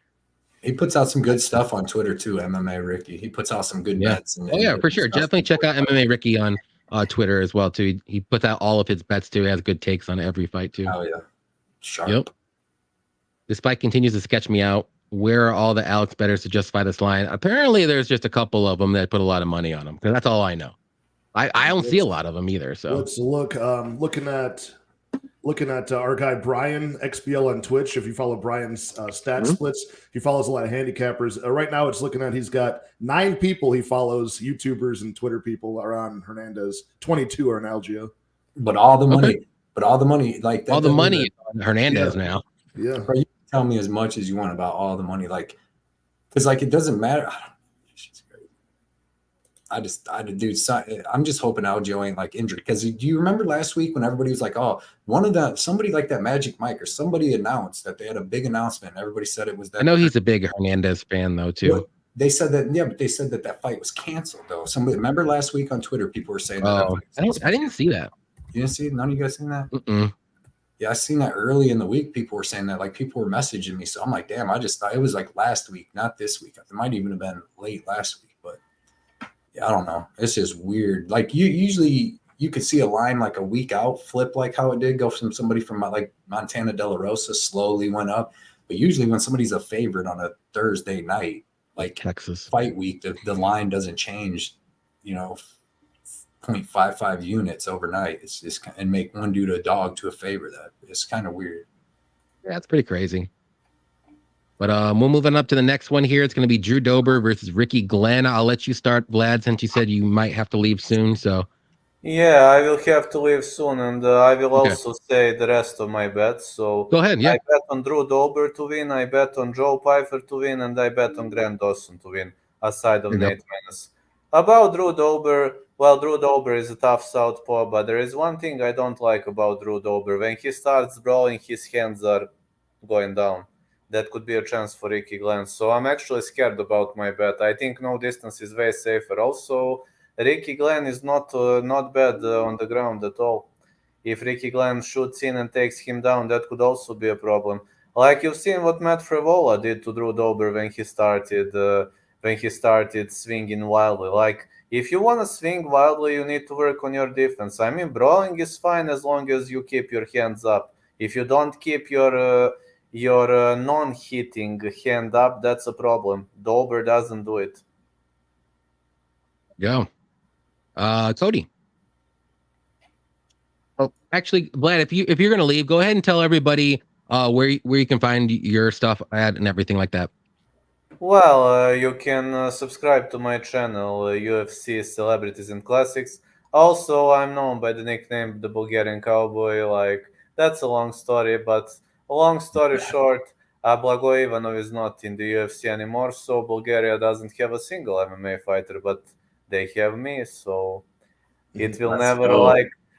He puts out some good stuff on Twitter too, MMA Ricky. He puts out some good bets. For sure. Definitely check out MMA Ricky on Twitter as well too. He puts out all of his bets too. He has good takes on every fight too. Oh yeah, sharp. Yep. This fight continues to sketch me out. Where are all the Alex bettors to justify this line? Apparently, there's just a couple of them that put a lot of money on them. Because that's all I know. I don't see a lot of them either. So let's look. Looking at our guy Brian XBL on Twitch. If you follow Brian's stat splits, he follows a lot of handicappers. Right now, it's looking at he's got 9 people he follows, YouTubers and Twitter people are on Hernandez. 22 are on Algio. But all the money, like that, all the money on Hernandez now. Yeah, bro, you can tell me as much as you want about all the money, like because like it doesn't matter. I'm just hoping Algio ain't like injured. Because do you remember last week when everybody was like, oh, somebody like that Magic Mike or somebody announced that they had a big announcement. Everybody said it was that. I know he's a big Hernandez fan though too. Well, they said that, but they said that fight was canceled though. Somebody remember last week on Twitter, people were saying that. I didn't see that. You didn't see it? None of you guys seen that? Yeah, I seen that early in the week. People were saying that, like people were messaging me. So I'm like, damn, I just thought it was like last week, not this week. It might even have been late last week, but yeah, I don't know. It's just weird. Like you could see a line like a week out flip, like how it did go from somebody from like Montana De La Rosa slowly went up. But usually when somebody's a favorite on a Thursday night, like Texas fight week, the line doesn't change, 0.55 units overnight. It's just, and make one dude a dog to a favorite. That it's kind of weird. Yeah, that's pretty crazy. But we're moving up to the next one here. It's going to be Drew Dober versus Ricky Glenn. I'll let you start, Vlad, since you said you might have to leave soon. So yeah, I will have to leave soon, and I will also say the rest of my bets. So go ahead. Yeah, I bet on Drew Dober to win. I bet on Joe Pyfer to win, and I bet on Grant Dawson to win, aside of Nate Maness. About Drew Dober, well, Drew Dober is a tough southpaw, but there is one thing I don't like about Drew Dober. When he starts brawling, his hands are going down. That could be a chance for Ricky Glenn. So I'm actually scared about my bet. I think no distance is way safer. Also, Ricky Glenn is not bad on the ground at all. If Ricky Glenn shoots in and takes him down, that could also be a problem. Like you've seen what Matt Frevola did to Drew Dober when he started swinging wildly. Like if you want to swing wildly, you need to work on your defense. I mean, brawling is fine as long as you keep your hands up. If you don't keep your non-hitting hand up, that's a problem. Dober doesn't do it. Go. Cody. Oh, actually, Vlad, if you're gonna leave, go ahead and tell everybody where you can find your stuff at and everything like that. Well, you can subscribe to my channel, UFC Celebrities and Classics. Also, I'm known by the nickname The Bulgarian Cowboy. Like, that's a long story, but long story short, Blagoy Ivanov is not in the UFC anymore, so Bulgaria doesn't have a single MMA fighter, but they have me, so it will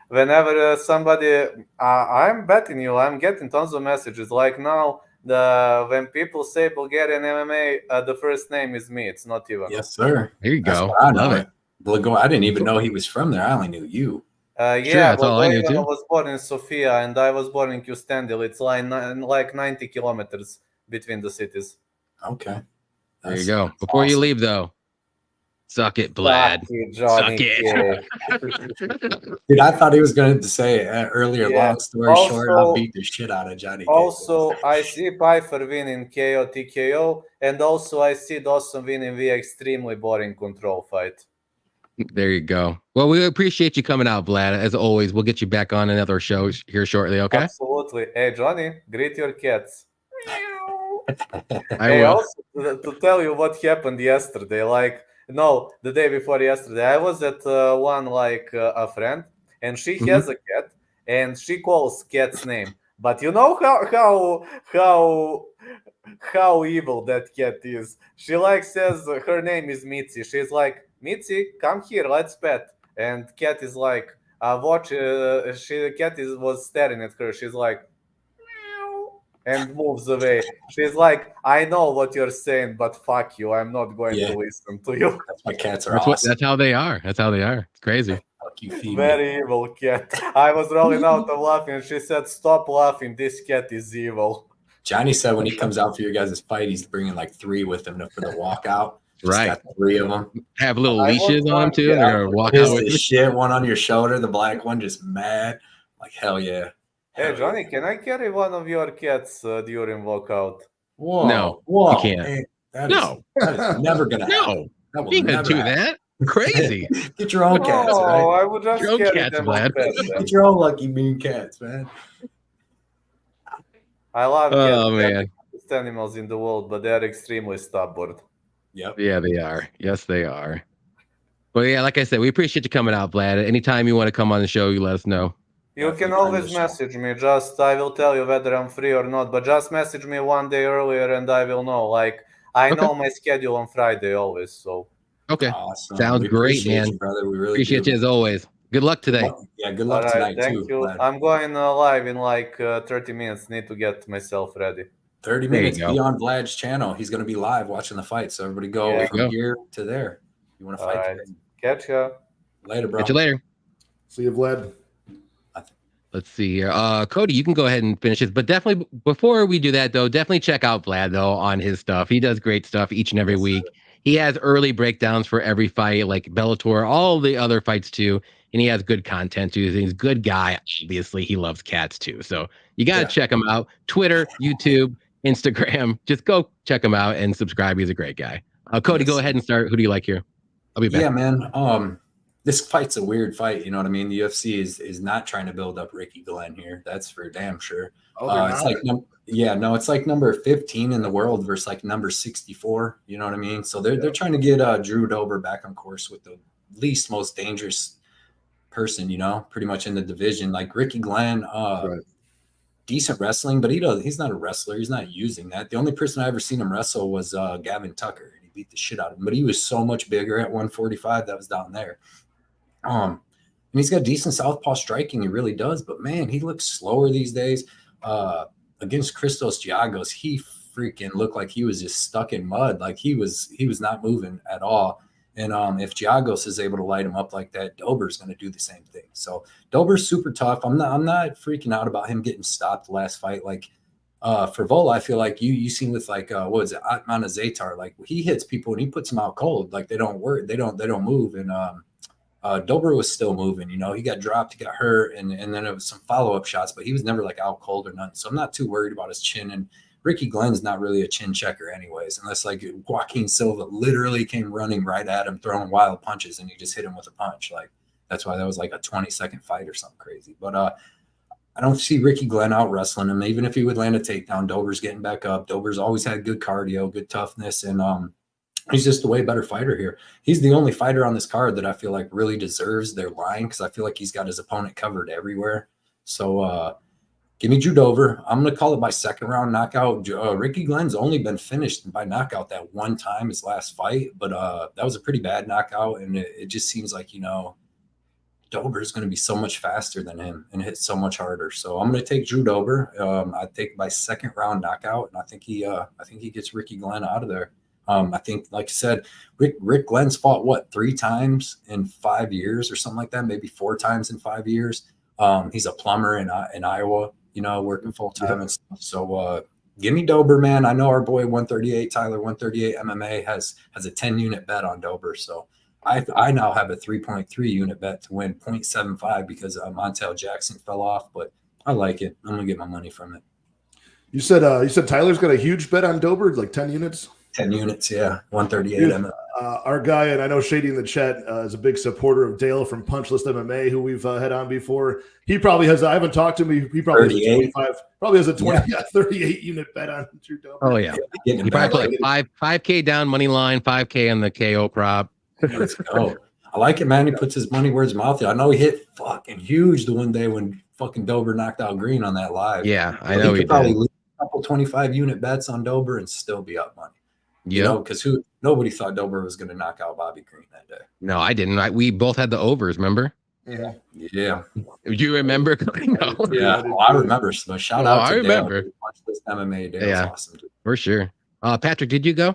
whenever somebody, I'm betting you, I'm getting tons of messages. Like now, when people say Bulgarian MMA, the first name is me. It's not Ivanov. Yes, sir. There you go. I love it. Blagoy, I didn't even know he was from there. I only knew you. Yeah, that's all I knew too. I was born in Sofia and I was born in Kyustendil. It's like 90 kilometers between the cities. Okay. There you go. Before you leave, though, suck it, Vlad. Suck it. Dude, I thought he was going to say earlier, long story short, I'll beat the shit out of Johnny. Also, I see Pyfer winning KO, TKO, and also I see Dawson winning via extremely boring control fight. There you go. Well, we appreciate you coming out, Vlad. As always, we'll get you back on another show here shortly, okay? Absolutely. Hey, Johnny, greet your cats. I will. Also, to tell you what happened yesterday, the day before yesterday, I was at a friend, and she has a cat, and she calls cat's name. But you know how evil that cat is. She says her name is Mitzi. She's like, Mitzi, come here, let's pet. And cat is like, was staring at her. She's like, and moves away. She's like, I know what you're saying, but fuck you. I'm not going to listen to you. That's why cats are awesome. That's how they are. That's how they are. It's crazy. Fuck you, very evil cat. I was rolling out of laughing, and she said, stop laughing. This cat is evil. Johnny said when he comes out for your guys' fight, he's bringing like 3 with him for the walkout. Right. Got 3 of them. Have little leashes on them too. Yeah, they're gonna walk out with the shit. One on your shoulder, the black one, just mad. Like hell yeah. Hey Johnny, can I carry one of your cats during walkout? Whoa, no, you can't. Hey, that is never gonna happen. No, you can't do that. Crazy. Get your own cats, right? Oh, I would just your carry cats, them. Vlad. Get your own lucky mean cats, man. I love cats. Oh man, best animals in the world, but they are extremely stubborn. Yep. Yeah, they are. Yes, they are. But yeah, like I said, we appreciate you coming out, Vlad. Anytime you want to come on the show, you let us know. You can always message me. I will tell you whether I'm free or not. But just message me one day earlier, and I will know. I know my schedule on Friday always. So. Okay. Awesome. Sounds great, man. You, brother. We really appreciate you as always. Good luck today. Yeah, good luck tonight thank too. You. Vlad. I'm going live in 30 minutes. Need to get myself ready. 30 minutes. Be on Vlad's channel. He's going to be live watching the fight. So everybody go from here to there. You want to fight? Right. Catch ya. Later, bro. Catch you later. See you, Vlad. Let's see here. Cody, you can go ahead and finish this, but definitely before we do that, though, definitely check out Vlad though on his stuff. He does great stuff each and every week. He has early breakdowns for every fight, like Bellator, all the other fights too, and he has good content too. He's a good guy. Obviously, he loves cats too, so you got to check him out. Twitter, YouTube, Instagram. Just go check him out and subscribe. He's a great guy. Cody, go ahead and start. Who do you like here? I'll be back. Yeah, man. This fight's a weird fight. You know what I mean? The UFC is not trying to build up Ricky Glenn here. That's for damn sure. It's like it's like number 15 in the world versus like number 64. You know what I mean? So they're trying to get Drew Dober back on course with the least most dangerous person, you know, pretty much in the division. Like Ricky Glenn, decent wrestling, but he's not a wrestler. He's not using that. The only person I ever seen him wrestle was Gavin Tucker. He beat the shit out of him, but he was so much bigger at 145. That was down there. And he's got decent southpaw striking. He really does. But man, he looks slower these days. Against Christos Giagos, he freaking looked like he was just stuck in mud. Like he was not moving at all. And if Giagos is able to light him up like that, Dober's going to do the same thing. So Dober's super tough. I'm not freaking out about him getting stopped the last fight. Like for Vola, I feel like you seen with like what was it, Atman Zatar? Like he hits people and he puts them out cold. Like they don't work, they don't move. And Dober was still moving, you know, he got dropped, he got hurt, and then it was some follow-up shots, but he was never like out cold or nothing. So I'm not too worried about his chin. And Ricky Glenn's not really a chin checker anyways, unless like Joaquin Silva literally came running right at him, throwing wild punches, and he just hit him with a punch. Like that's why that was like a 20-second fight or something crazy. But I don't see Ricky Glenn out wrestling him. Even if he would land a takedown, Dober's getting back up. Dober's always had good cardio, good toughness, and he's just a way better fighter here. He's the only fighter on this card that I feel like really deserves their line because I feel like he's got his opponent covered everywhere. So give me Drew Dober. I'm going to call it by second round knockout. Ricky Glenn's only been finished by knockout that one time, his last fight, but that was a pretty bad knockout, and it just seems like, you know, Dober is going to be so much faster than him and hit so much harder. So I'm going to take Drew Dober. I think by second round knockout, and I think he gets Ricky Glenn out of there. I think, like I said, Rick Glenn's fought what 3 times in 5 years or something like that, maybe 4 times in 5 years. He's a plumber in Iowa, you know, working full time and stuff. So give me Dober, man. I know our boy 138 Tyler 138 MMA has a 10-unit bet on Dober. So I now have a 3.3 unit bet to win 0.75 because Montel Jackson fell off, but I like it. I'm gonna get my money from it. You said Tyler's got a huge bet on Dober, like 10 units. 10 units, yeah, 138. Dude, our guy, and I know Shady in the chat is a big supporter of Dale from Punchlist MMA, who we've had on before. He probably has. I haven't talked to him. He probably has a 25. Probably has a 38 unit bet on Drew Dober. Oh yeah, he probably put like 5K down money line, 5K on the KO prop. Let's go. I like it, man. He puts his money where his mouth is. I know he hit fucking huge the one day when fucking Dober knocked out Green on that live. Yeah, I know he could probably leave a couple 25-unit bets on Dober and still be up money. Yeah, you know, because nobody thought Dober was going to knock out Bobby Green that day. No, I didn't. We both had the overs, remember? Yeah. Do you remember? No. Yeah, well, I remember. So shout out to remember. Dale. This MMA Dale is awesome. For sure. Patrick, did you go?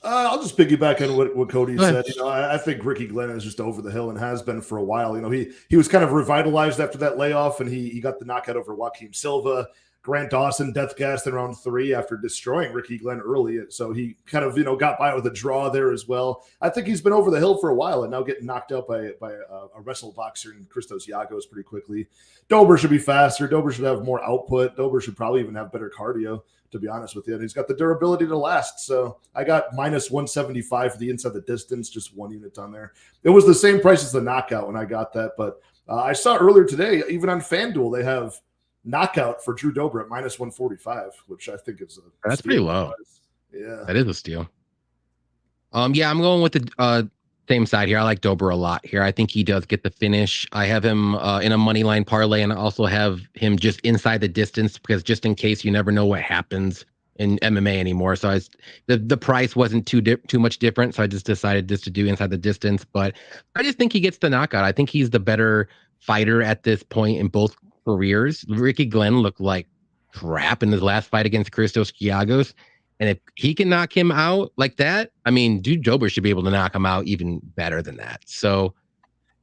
I'll just piggyback on what Cody said. You know, I think Ricky Glenn is just over the hill and has been for a while. You know, he was kind of revitalized after that layoff, and he got the knockout over Joaquin Silva. Grant Dawson death gassed in round 3 after destroying Ricky Glenn early. So he kind of, you know, got by with a draw there as well. I think he's been over the hill for a while and now getting knocked out by a wrestle boxer in Christos Giagos pretty quickly. Dober should be faster. Dober should have more output. Dober should probably even have better cardio, to be honest with you. And he's got the durability to last. So I got minus 175 for the inside the distance, just 1 unit on there. It was the same price as the knockout when I got that. But I saw earlier today, even on FanDuel, they have knockout for Drew Dober at minus 145, which I think is that's pretty low. Yeah, that is a steal. Yeah, I'm going with the same side here. I like Dober a lot here. I think he does get the finish. I have him in a money line parlay, and I also have him just inside the distance because just in case, you never know what happens in MMA anymore. So the price wasn't too much different, so I just decided just to do inside the distance. But I just think he gets the knockout. I think he's the better fighter at this point in both careers. Ricky Glenn looked like crap in his last fight against Christos Giagos, and if he can knock him out like that, I mean, dude, Dober should be able to knock him out even better than that. So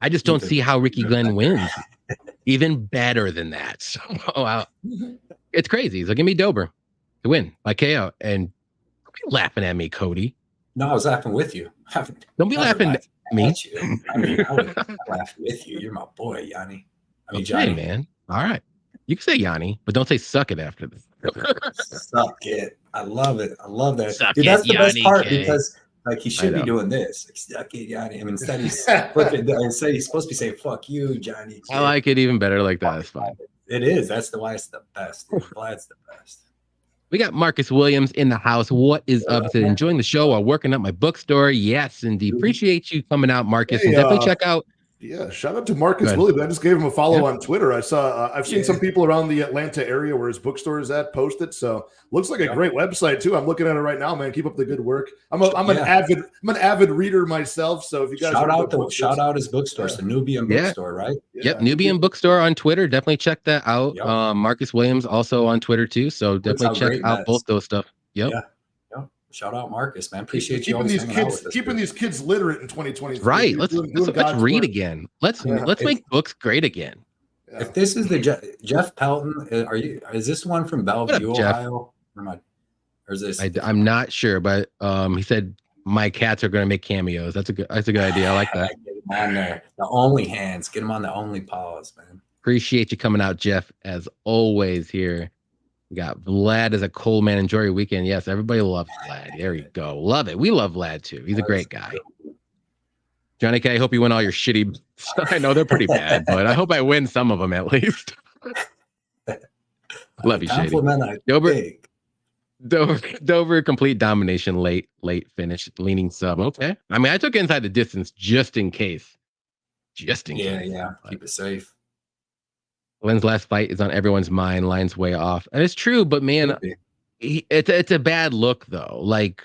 I just don't see how Ricky Glenn wins. Even better than that. So it's crazy. So give me Dober to win by KO. And don't be laughing at me, Cody. No, I was laughing with you. Don't be laughing at me. At you. I mean, I would laugh with you. You're my boy, Yanni. I mean, Johnny. Man. All right. You can say Yanni, but don't say suck it after this. Suck it. I love it. I love that. Suck Dude, it, that's the Yanni, best part Kang. because like he should be doing this. Like, suck it, Yanni. I mean, instead he's he's supposed to be saying fuck you, Johnny. I like it even better like that. It's fine. It is. That's why it's the best. Vlad's the best. We got Marcus Williams in the house. What is up? To enjoying the show while working at my bookstore. Yes, indeed. Appreciate you coming out, Marcus. Hey, and definitely check out. Yeah, shout out to Marcus Williams. I just gave him a follow on Twitter. I saw. I've seen some people around the Atlanta area where his bookstore is at post it. So looks like a great website too. I'm looking at it right now, man. Keep up the good work. I'm an avid reader myself. So if you guys shout out his bookstore, it's the Nubian Bookstore, right? Yep, Nubian Bookstore on Twitter. Definitely check that out. Marcus Williams also on Twitter too. So definitely check out both those stuff. Yep. Yeah. Shout out Marcus, man. Appreciate you keeping these kids literate in 2023. Right. Let's read again. Let's make books great again. Yeah. If this is the Jeff Pelton, is this one from Bellevue, Ohio? Or is this? I'm not sure, but he said my cats are going to make cameos. That's a good idea. I like that. Get him on there. The only hands. Get him on the only paws, man. Appreciate you coming out, Jeff, as always here. We got Vlad as a cold man. Enjoy your weekend. Yes, everybody loves Vlad. There you go. Love it. We love Vlad too. He's a great guy. Johnny K, I hope you win all your shitty. I know they're pretty bad, but I hope I win some of them at least. Love you, Shady. Dober, complete domination, late finish, leaning sub. Okay. I mean, I took inside the distance just in case. Just in case. Yeah. Keep it safe. Glenn's last fight is on everyone's mind. Line's way off. And it's true, but man, it's a bad look though. Like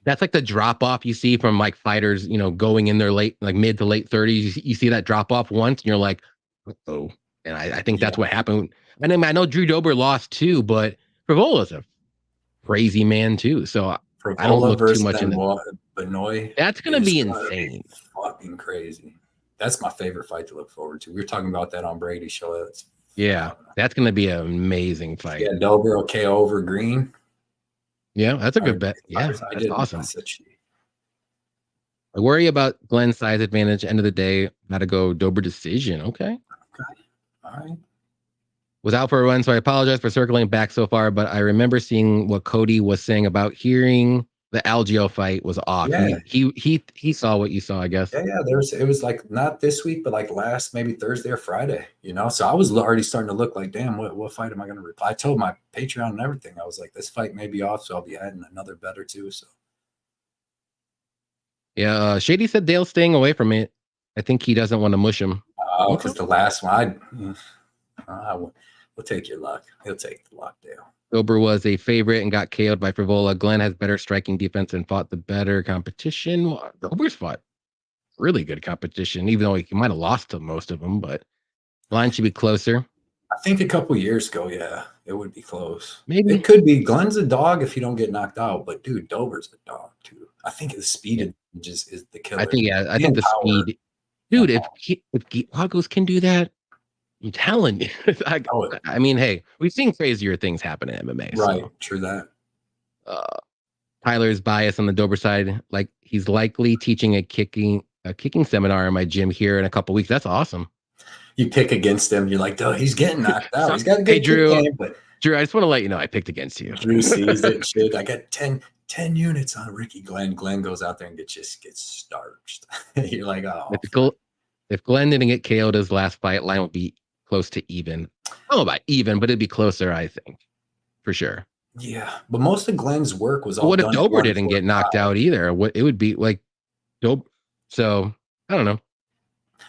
that's like the drop off you see from like fighters, going in their mid to late 30s. You see that drop off once and you're like, oh. And I think that's what happened. And I know Drew Dober lost too, but Frivola's a crazy man too. So I don't look too much into Benoit. That's going to be insane. Fucking crazy. That's my favorite fight to look forward to. We were talking about that on Brady's show. That's going to be an amazing fight. Yeah, Dober KO over Green. Yeah, that's a good bet. Yeah, that's awesome. I worry about Glenn's size advantage. End of the day, got to go Dober decision. Okay. All right. Was out for a run, so I apologize for circling back so far, but I remember seeing what Cody was saying about hearing the Algio fight was off. Yeah. He saw what you saw, I guess. Yeah. It was like not this week, but like last maybe Thursday or Friday, So I was already starting to look like, damn, what fight am I going to reply? I told my Patreon and everything. I was like, this fight may be off, so I'll be adding another bet or two. So yeah, Shady said Dale's staying away from it. I think he doesn't want to mush him. Oh, because the last one, we'll take your luck. He'll take the luck, Dale. Dober was a favorite and got KO'd by Frivola. Glenn has better striking defense and fought the better competition. Well, Dober's fought really good competition, even though he might have lost to most of them, but line should be closer. I think a couple years ago, it would be close. Maybe it could be. Glenn's a dog if you don't get knocked out, but dude, Dober's a dog too. I think his speed is the killer. I think the speed, dude. If Giagos can do that, I'm telling you. I mean, hey, we've seen crazier things happen in MMA. Right, so. True that. Tyler's bias on the Dober side, like he's likely teaching a kicking seminar in my gym here in a couple weeks. That's awesome. You pick against him, you're like, dude, he's getting knocked out. He's got a good Drew. game, but Drew, I just want to let you know I picked against you. Drew sees it. Shit, I got 10 units on Ricky Glenn. Glenn goes out there and gets starched. You're like, oh. If Glenn didn't get KO'd his last fight, line would be close to even. I don't know about even, but it'd be closer, I think, for sure. Yeah, but most of Glenn's work was all. What if Dober didn't get knocked out either? What it would be like, Dober. So I don't know.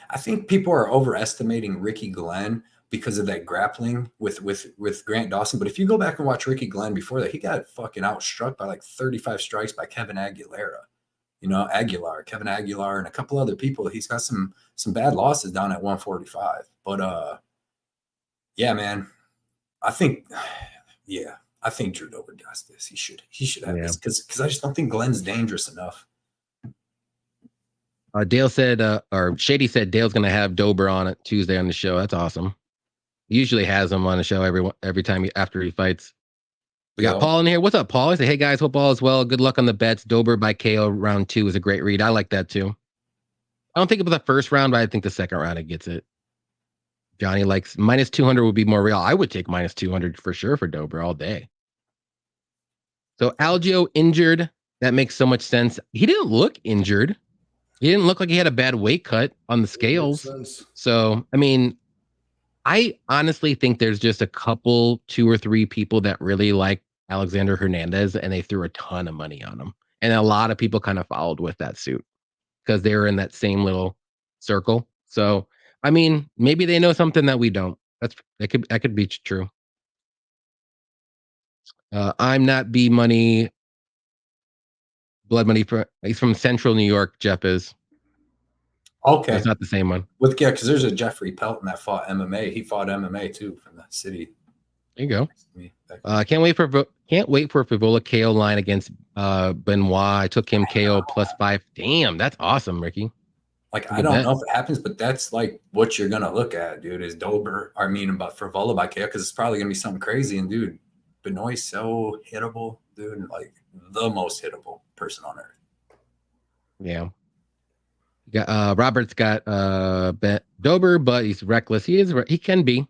I think people are overestimating Ricky Glenn because of that grappling with Grant Dawson. But if you go back and watch Ricky Glenn before that, he got fucking outstruck by like 35 strikes by Kevin Aguilera. Kevin Aguilar, and a couple other people. He's got some bad losses down at 145. But yeah, man, I think Drew Dober does this. He should have this because I just don't think Glenn's dangerous enough. Dale said, or Shady said, Dale's gonna have Dober on it Tuesday on the show. That's awesome. He usually has him on the show every time after he fights. We got Paul in here. What's up, Paul? I say, hey guys, hope all is well. Good luck on the bets. Dober by KO round 2 is a great read. I like that too. I don't think it was the first round, but I think the second round it gets it. Johnny likes minus 200 would be more real. I would take minus 200 for sure for Dober all day. So Algio injured. That makes so much sense. He didn't look injured. He didn't look like he had a bad weight cut on the scales. So, I mean, I honestly think there's just a couple, 2 or 3 people that really like Alexander Hernandez, and they threw a ton of money on him. And a lot of people kind of followed with that suit because they were in that same little circle. So, I mean, maybe they know something that we don't. That could be true. I'm not B Money. Blood Money. He's from Central New York. Jeff is. Okay. It's not the same one. Because there's a Jeffrey Pelton that fought MMA. He fought MMA too from that city. There you go. Can't wait for Favola KO line against Benoit. I took him KO +5. Damn, that's awesome, Ricky. Like, I don't know if it happens, but that's like what you're gonna look at, dude. Is Dober? I mean, about Favola by KO, because it's probably gonna be something crazy. And dude, Benoit's so hittable, dude. Like the most hittable person on earth. Yeah. Robert's got Dober, but he's reckless. He can be.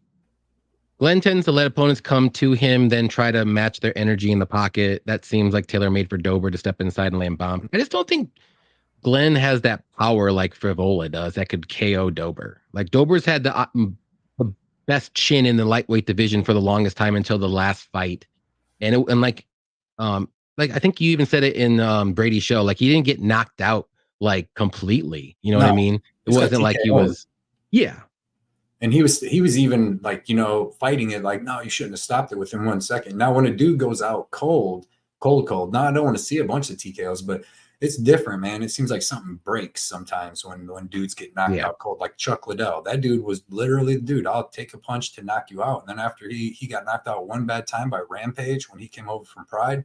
Glenn tends to let opponents come to him, then try to match their energy in the pocket. That seems like tailor-made for Dober to step inside and land bomb. I just don't think Glenn has that power like Favola does that could KO Dober. Like Dober's had the best chin in the lightweight division for the longest time until the last fight, and I think you even said it in Brady's show. Like he didn't get knocked out like completely. You know what I mean? It wasn't like he was. Yeah. And he was even like, fighting it like, no, you shouldn't have stopped it within 1 second. Now, when a dude goes out cold, now I don't want to see a bunch of TKOs, but it's different, man. It seems like something breaks sometimes when dudes get knocked out cold, like Chuck Liddell. That dude was literally the dude. I'll take a punch to knock you out. And then after he got knocked out one bad time by Rampage when he came over from Pride,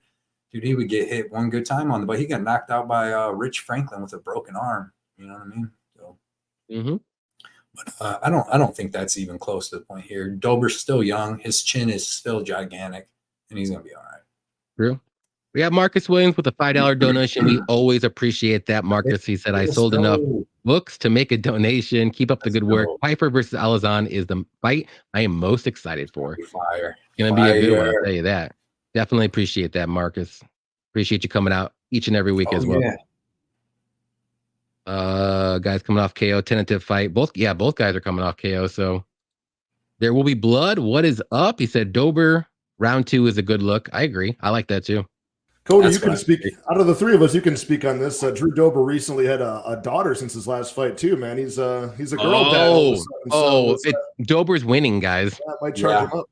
dude, he would get hit one good time but he got knocked out by Rich Franklin with a broken arm. You know what I mean? So. But I don't think that's even close to the point here. Dober's still young. His chin is still gigantic, and he's going to be all right. True. We have Marcus Williams with a $5 donation. We always appreciate that, Marcus. He said, I sold enough books to make a donation. Keep up the good work. Piper versus Alhassan is the fight I am most excited for. Fire. It's going to be a good one, I'll tell you that. Definitely appreciate that, Marcus. Appreciate you coming out each and every week as well. Yeah. Guys coming off KO, tentative fight. Both guys are coming off KO. So there will be blood. What is up? He said Dober round 2 is a good look. I agree. I like that too. Cody, you can speak. Out of the 3 of us, you can speak on this. Drew Dober recently had a daughter since his last fight too. Man, he's a girl dad. Dober's winning, guys. That might charge him up.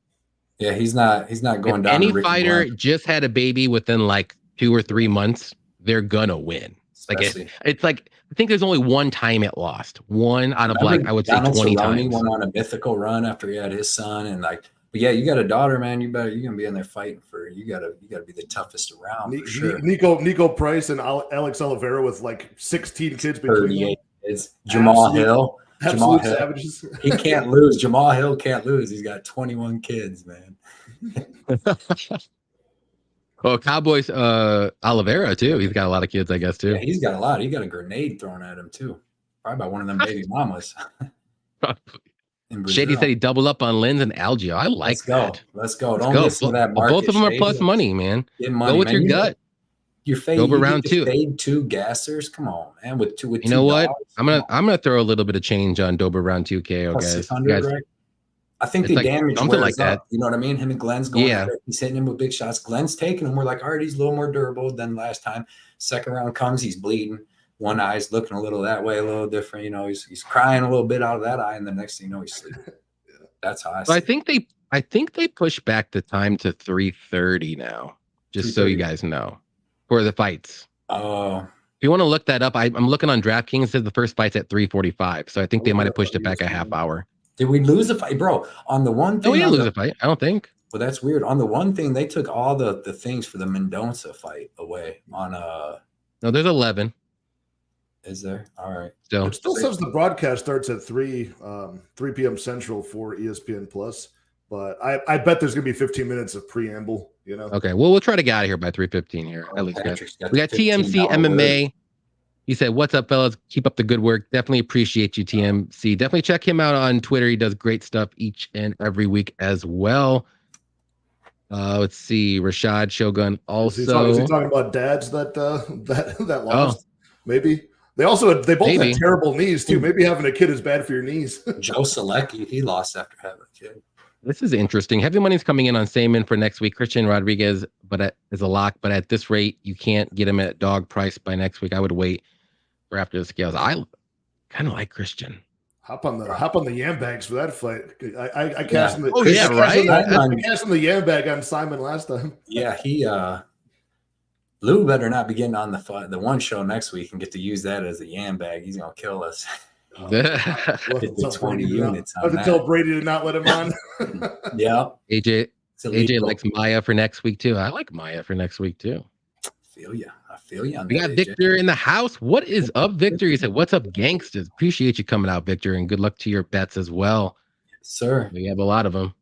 Yeah, he's not going down. Any fighter just had a baby within like 2 or 3 months, they're gonna win. Like it's like I think there's only one time it lost. One out of I would say 20 times. Went on a mythical run after he had his son, and but yeah, you got a daughter, man. You're gonna be in there fighting for. You gotta be the toughest around. For sure. Nico Price and Alex Oliveira with like 16 kids between them. It's Jamal Hill. Absolute savages. He can't lose. Jamal Hill can't lose. He's got 21 kids, man. Oh, Cowboys Oliveira too. He's got a lot of kids, I guess, too. Yeah, he's got a lot. He got a grenade thrown at him too. Probably by one of them baby mamas. Shady said he doubled up on Lens and Algio. I like that. Let's go. Don't listen to that market. Both of them are plus money, man. Go with your gut. Your fade over round 2. Fade 2 gassers. Come on, man. With you know what? I'm gonna throw a little bit of change on Dober round 2 KO, guys. 600, right? I think the damage something like that. You know what I mean? Him and Glenn's going at it. He's hitting him with big shots. Glenn's taking him. We're like, all right, he's a little more durable than last time. Second round comes, he's bleeding. One eye's looking a little that way, a little different. He's crying a little bit out of that eye, and the next thing you know, he's sleeping. That's how I see it. I think they pushed back the time to 3:30 now, just so you guys know, for the fights. Oh. If you want to look that up, I'm looking on DraftKings. It says the first fight's at 3:45, so I think they might have pushed it back a half hour. Did we lose a fight, bro? On the one thing, we didn't lose a fight. I don't think. Well, that's weird. On the one thing, they took all the things for the Mendoza fight away. On no, there's 11. Is there? All right. So it still says the broadcast starts at 3 p.m. Central for ESPN Plus, but I bet there's gonna be 15 minutes of preamble. Okay. Well, we'll try to get out of here by 3:15 here. At least, guys. We got TMC MMA. He said, "What's up, fellas? Keep up the good work. Definitely appreciate you, TMC. Definitely check him out on Twitter. He does great stuff each and every week as well." Let's see, Rashad Shogun also. Is he talking about dads that lost? Maybe they both had terrible knees too. Maybe having a kid is bad for your knees. Joe Selecki, he lost after having a kid. This is interesting. Heavy money's coming in on Saman for next week. Christian Rodriguez, is a lock. But at this rate, you can't get him at dog price by next week. I would wait for after the scales. I kind of like Christian. Hop on the yam bags for that fight. I cast him. I cast him the yam bag on Simon last time. Yeah, he Lou better not be getting on the one show next week and get to use that as a yam bag. He's gonna kill us. 20 units. I have to tell Brady to not let him on. Yeah. AJ likes Maya for next week too. I like Maya for next week too. I feel you. We got Victor in the house. What is up, Victor? He said, "What's up, gangsters? Appreciate you coming out, Victor, and good luck to your bets as well." Yes, sir. We have a lot of them.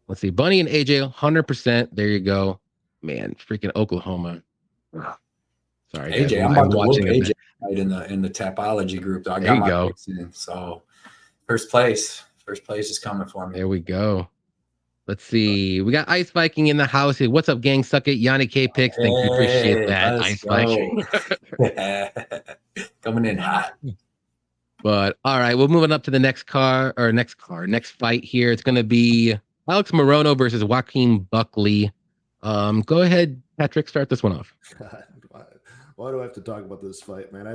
Let's see, Bunny and AJ, 100%. There you go, man. Freaking Oklahoma. Sorry, AJ. guys. I'm about to whoop AJ right in the Tapology group. I got my picks in, so first place is coming for me. There we go. Let's see. We got Ice Viking in the house. Hey, what's up, gang? Suck it. Johnny_Kpicks. Thank you. Appreciate that. Ice Viking. Coming in hot. But all right, we're moving up to the next fight here. It's going to be Alex Morono versus Joaquin Buckley. Go ahead, Patrick. Start this one off. Why do I have to talk about this fight, man?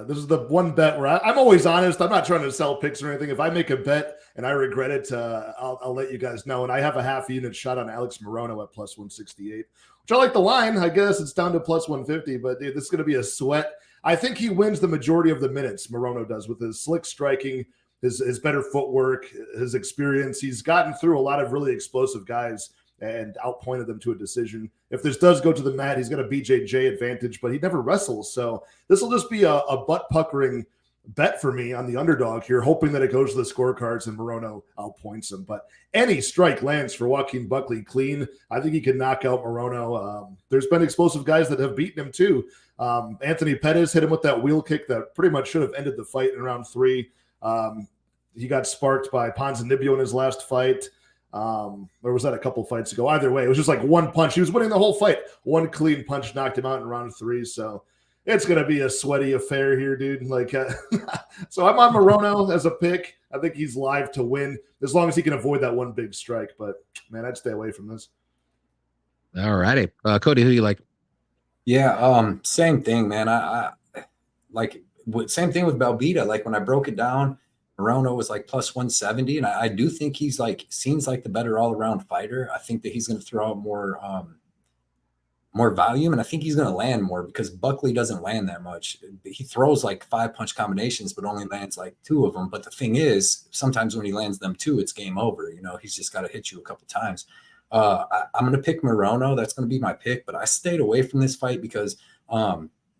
This is the one bet where I'm always honest. I'm not trying to sell picks or anything. If I make a bet and I regret it, I'll let you guys know. And I have a half unit shot on Alex Morono at plus 168, which I like the line. I guess it's down to plus 150, but dude, this is going to be a sweat. I think he wins the majority of the minutes. Morono does with his slick striking, his better footwork, his experience. He's gotten through a lot of really explosive guys and outpointed them to a decision. If this does go to the mat, he's got a BJJ advantage, but he never wrestles. So this will just be a butt-puckering bet for me on the underdog here, hoping that it goes to the scorecards and Morono outpoints him. But any strike lands for Joaquin Buckley clean. I think he can knock out Morono. There's been explosive guys that have beaten him too. Anthony Pettis hit him with that wheel kick that pretty much should have ended the fight in round 3. He got sparked by Ponzinibbio in his last fight. Or was that a couple fights ago? Either way, it was just like one punch. He was winning the whole fight. One clean punch knocked him out in round 3. So it's going to be a sweaty affair here, dude. So I'm on Morono as a pick. I think he's live to win as long as he can avoid that one big strike. But man, I'd stay away from this. All righty. Cody, who do you like? Yeah. Same thing, man. I like same thing with Belbita. Like when I broke it down, Morono was like plus 170, and I do think he's seems like the better all-around fighter. I think that he's going to throw out more volume, and I think he's going to land more because Buckley doesn't land that much. He throws like 5-punch combinations, but only lands like 2 of them. But the thing is, sometimes when he lands them 2, it's game over. He's just got to hit you a couple times. I'm going to pick Morono. That's going to be my pick, but I stayed away from this fight because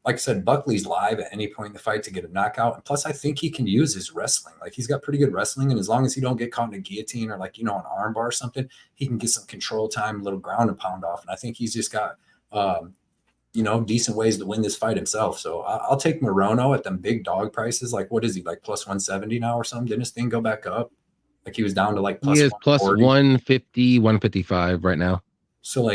like I said, Buckley's live at any point in the fight to get a knockout. And plus, I think he can use his wrestling. Like, he's got pretty good wrestling. And as long as he don't get caught in a guillotine or an arm bar or something, he can get some control time, a little ground and pound off. And I think he's just got, decent ways to win this fight himself. So I'll take Morono at them big dog prices. Like, what is he, like plus 170 now or something? Didn't his thing go back up? Like, he was down to like plus he is plus 150, 155 right now. So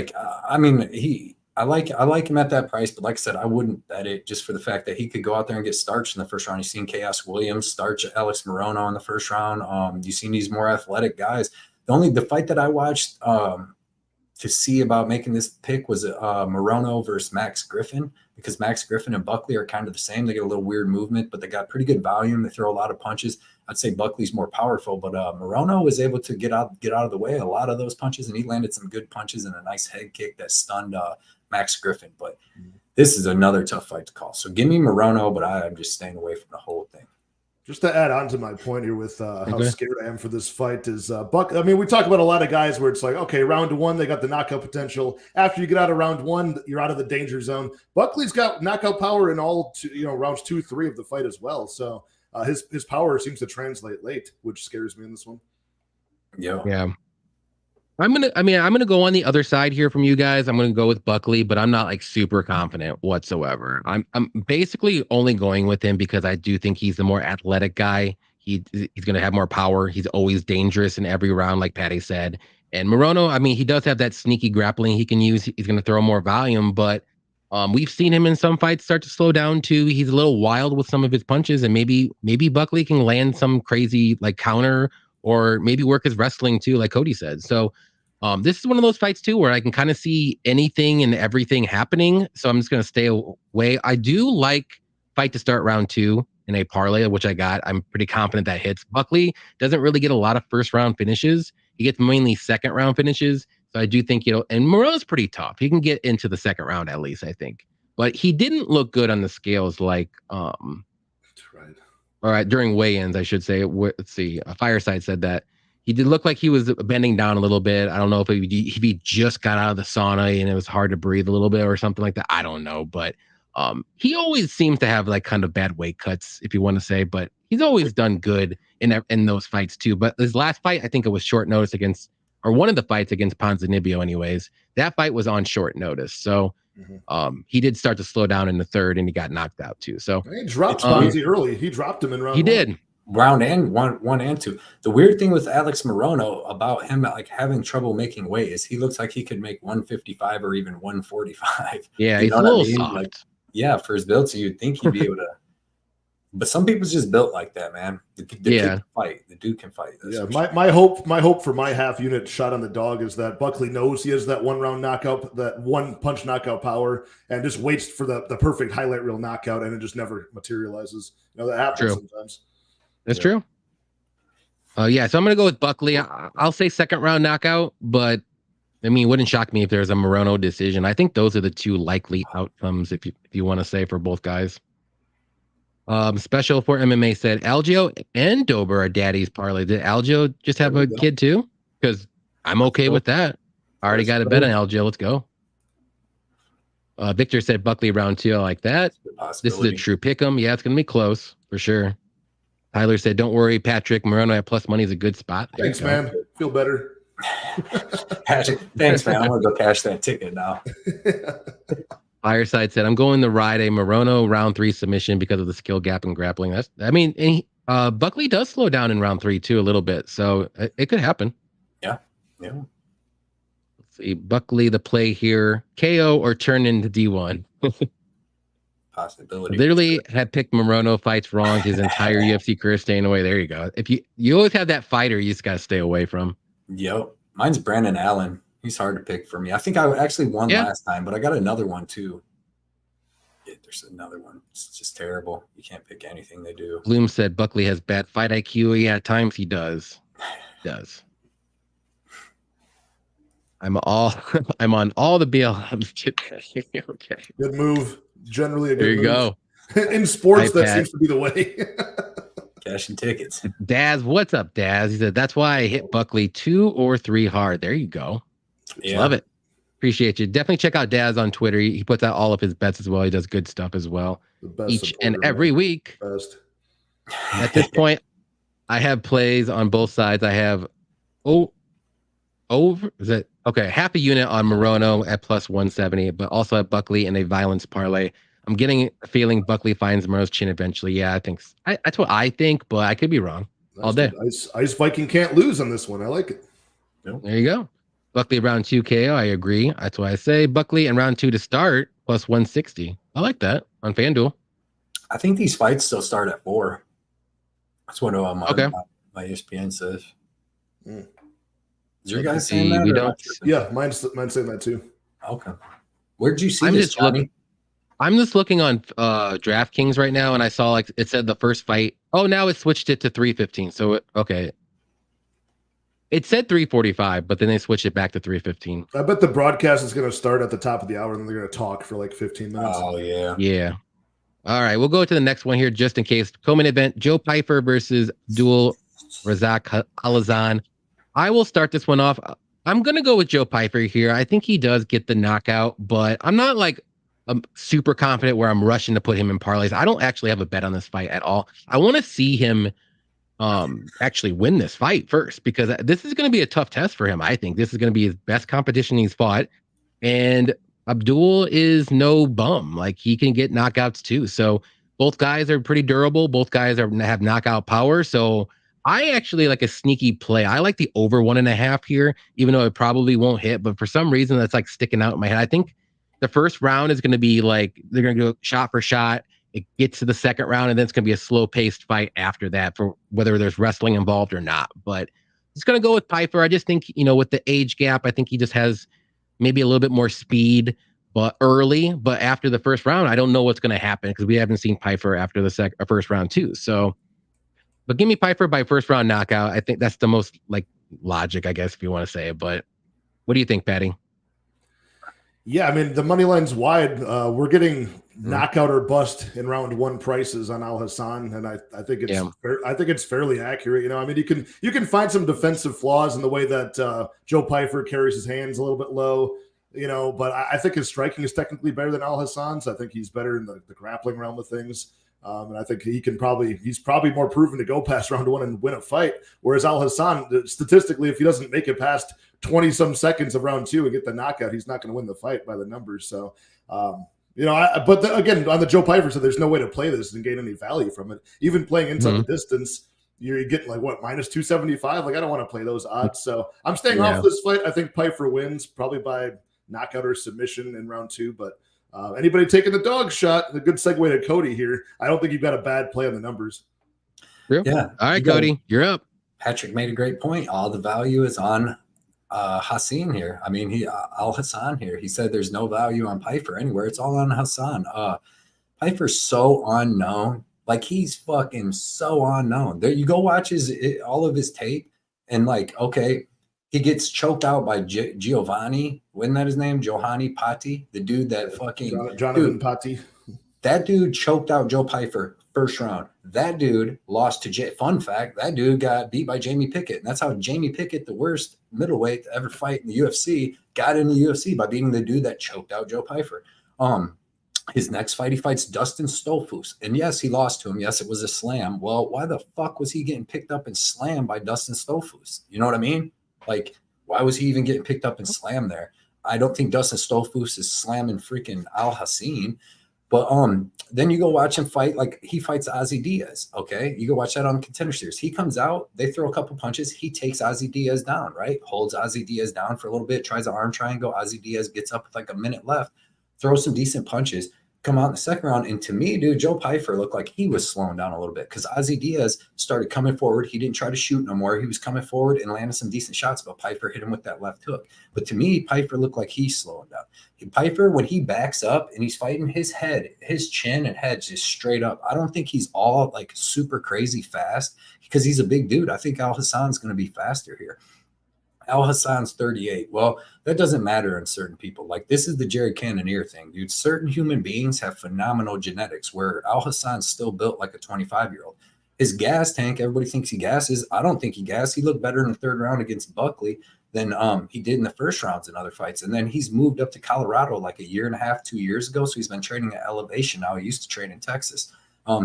I like him at that price, but like I said, I wouldn't bet it just for the fact that he could go out there and get starched in the first round. You've seen Chaos Williams starch Alex Morono in the first round. You've seen these more athletic guys. The fight that I watched to see about making this pick was Morono versus Max Griffin, because Max Griffin and Buckley are kind of the same. They get a little weird movement, but they got pretty good volume. They throw a lot of punches. I'd say Buckley's more powerful, but Morono was able to get out of the way a lot of those punches, and he landed some good punches and a nice head kick that stunned Max Griffin. But this is another tough fight to call. So give me Morono, but I'm just staying away from the whole thing. Just to add on to my point here with how scared I am for this fight is Buck. I mean, we talk about a lot of guys where it's like, okay, round one, they got the knockout potential. After you get out of round one, you're out of the danger zone. Buckley's got knockout power in all rounds 2, 3 of the fight as well. So his power seems to translate late, which scares me in this one. Yeah. I'm gonna go on the other side here from you guys. I'm gonna go with Buckley, but I'm not like super confident whatsoever. I'm basically only going with him because I do think he's the more athletic guy. He's gonna have more power. He's always dangerous in every round, like Patty said. And Morono, I mean, he does have that sneaky grappling he can use. He's gonna throw more volume, but we've seen him in some fights start to slow down too. He's a little wild with some of his punches, and maybe Buckley can land some crazy like counter or maybe work his wrestling too, like Cody said. So this is one of those fights too where I can kind of see anything and everything happening. So I'm just going to stay away. I do like fight to start round 2 in a parlay, which I got. I'm pretty confident that hits. Buckley doesn't really get a lot of first round finishes. He gets mainly second round finishes. So I do think, and Morono's pretty tough. He can get into the second round at least, I think. But he didn't look good on the scales like, That's right. All right, during weigh-ins, I should say. Let's see. Fireside said that he did look like he was bending down a little bit. I don't know if he just got out of the sauna and it was hard to breathe a little bit or something like that. I don't know, but he always seems to have like kind of bad weight cuts, if you want to say. But he's always done good in those fights too. But his last fight, I think it was short notice or one of the fights against Ponzinibbio, anyways. That fight was on short notice, so. He did start to slow down in the third, and he got knocked out too. So he dropped Ponzi early. He dropped him in round. He did round and one and 2. The weird thing with Alex Morono about him like having trouble making weight is he looks like he could make 155 or even 145. Yeah, he's a little soft. Like, yeah, for his build, so you'd think he'd be able to. But some people's just built like that, man. The kid can fight. The dude can fight. Yeah, my hope for my half unit shot on the dog is that Buckley knows he has that 1 round knockout, that 1 punch knockout power, and just waits for the perfect highlight reel knockout, and it just never materializes. That happens sometimes. That's true. So I'm gonna go with Buckley. I'll say second round knockout, but I mean, it wouldn't shock me if there's a Morono decision. I think those are the 2 likely outcomes, if you want to say, for both guys. Special for MMA said Alio and Dober are daddy's parlay. Did Alio just have a kid too? Because I'm okay with that. I already got a bet on Alio. Let's go. Victor said Buckley round 2. I like that. This is a true pick'em. Yeah, it's gonna be close for sure. Tyler said, "Don't worry, Patrick. Morono at plus money is a good spot." Thanks, man. Feel better. Patrick, thanks, man. I'm gonna go cash that ticket now. Fireside said, "I'm going to ride a Morono round 3 submission because of the skill gap and grappling." Buckley does slow down in round 3 too a little bit, so it could happen. Yeah. Let's see, Buckley the play here: KO or turn into D1. Possibility. Literally had picked Morono fights wrong his entire UFC career, staying away. There you go. If you always have that fighter, you just gotta stay away from. Yep. Mine's Brandon Allen. He's hard to pick for me. I think I actually won last time, but I got another one too. Yeah, there's another one. It's just terrible. You can't pick anything they do. Bloom said Buckley has bad fight IQ. Yeah, at times he does. I'm on all the BLMs. Okay. Good move. Generally a good move. There you go. In sports, that seems to be the way. Cashing tickets. Daz, what's up, Daz? He said, "That's why I hit Buckley 2 or 3 hard." There you go. Yeah. Love it. Appreciate you. Definitely check out Daz on Twitter. He puts out all of his bets as well. He does good stuff as well. Each and every week. At this point, I have plays on both sides. I have half a unit on Morono at plus 170, but also at Buckley in a violence parlay. I'm getting a feeling Buckley finds Morono's chin eventually. Yeah, I think that's what I think, but I could be wrong all day. Ice Viking can't lose on this one. I like it. There you go. Buckley round 2 KO. I agree. That's why I say Buckley and round 2 to start plus 160. I like that on FanDuel. I think these fights still start at 4. That's what my ESPN says. Is your guys saying that? We don't. Yeah, mine's saying that too. Okay. Where'd you see this, Johnny? I'm just looking on DraftKings right now, and I saw it said the first fight. Oh, now it switched it to 315. So okay. It said 345, but then they switched it back to 315. I bet the broadcast is going to start at the top of the hour, and then they're going to talk for like 15 minutes. Oh yeah. Yeah. All right, we'll go to the next one here just in case. Co-main event: Joe Pyfer versus Dual Razak Alhassan. I will start this one off. I'm gonna go with Joe Pyfer here. I think he does get the knockout, but I'm not like super confident where I'm rushing to put him in parlays. I don't actually have a bet on this fight at all. I want to see him actually win this fight first, because this is going to be a tough test for him. I think this is going to be his best competition he's fought, and Abdul is no bum. Like, he can get knockouts too. So both guys are pretty durable. Both guys have knockout power. So I actually like a sneaky play. I like the over 1.5 here, even though it probably won't hit. But for some reason, that's like sticking out in my head. I think the first round is going to be like, they're going to go shot for shot. It gets to the second round, and then it's going to be a slow-paced fight after that, for whether there's wrestling involved or not. But it's going to go with Pyfer. I just think, with the age gap, I think he just has maybe a little bit more speed, but early. But after the first round, I don't know what's going to happen, because we haven't seen Pyfer after the first round too. So, but give me Pyfer by first round knockout. I think that's the most like logic, I guess, if you want to say it. But what do you think, Patty? Yeah, I mean, the money line's wide. We're getting knockout or bust in round 1 prices on Alhassan, and I think it's fairly accurate. I mean, you can find some defensive flaws in the way that Joe Pyfer carries his hands a little bit low, but I think his striking is technically better than Alhassan's. I think he's better in the grappling realm of things. And I think he's probably more proven to go past round 1 and win a fight. Whereas Alhassan, statistically, if he doesn't make it past 20-some seconds of round 2 and get the knockout, he's not going to win the fight by the numbers. So, again, on the Joe Pyfer side, there's no way to play this and gain any value from it. Even playing inside the distance, you're getting like what, minus 275? Like, I don't want to play those odds. So I'm staying off this fight. I think Pyfer wins probably by knockout or submission in round 2, but anybody taking the dog shot, a good segue to Cody here. I don't think you've got a bad play on the numbers. Yeah. All right, Cody, you're up. Patrick made a great point. All the value is on Hassan here. I mean, Alhassan here. He said there's no value on Pyfer anywhere. It's all on Hassan. Pyfer's so unknown. Like, he's fucking so unknown. There, you go watch all of his tape, and like, okay, he gets choked out by Giovanni. Wasn't that his name? Johanny Patti, the dude that fucking Jonathan Patti. That dude choked out Joe Pyfer first round. That dude lost to fun fact, that dude got beat by Jamie Pickett. And that's how Jamie Pickett, the worst middleweight to ever fight in the UFC, got in the UFC by beating the dude that choked out Joe Pyfer. His next fight, he fights Dustin Stolfus. And yes, he lost to him. Yes, it was a slam. Well, why the fuck was he getting picked up and slammed by Dustin Stolfus? You know what I mean? Like, why was he even getting picked up and slammed there? I don't think Dustin Stolfus is slamming freaking Alhassan. But then you go watch him fight. Like, he fights Ozzy Diaz, okay? You go watch that on Contender Series. He comes out, they throw a couple punches. He takes Ozzy Diaz down, right? Holds Ozzy Diaz down for a little bit, tries an arm triangle. Ozzy Diaz gets up with like a minute left, throws some decent punches, come out in the second round. And to me, dude, Joe Pyfer looked like he was slowing down a little bit, because Ozzy Diaz started coming forward. He didn't try to shoot no more. He was coming forward and landed some decent shots, but Pyfer hit him with that left hook. But to me, Pyfer looked like he's slowing down. Pyfer, when he backs up and he's fighting, his head, his chin and head just straight up. I don't think he's all like super crazy fast, because he's a big dude. I think Alhassan's going to be faster here. Alhassan's 38. Well, that doesn't matter in certain people. Like, this is the Jared Cannonier thing, dude. Certain human beings have phenomenal genetics, where Alhassan's still built like a 25-year-old. His gas tank, everybody thinks he gasses. I don't think he gassed. He looked better in the third round against Buckley than he did in the first rounds in other fights. And then he's moved up to Colorado like 1.5 years, 2 years ago. So he's been training at elevation now. He used to train in Texas.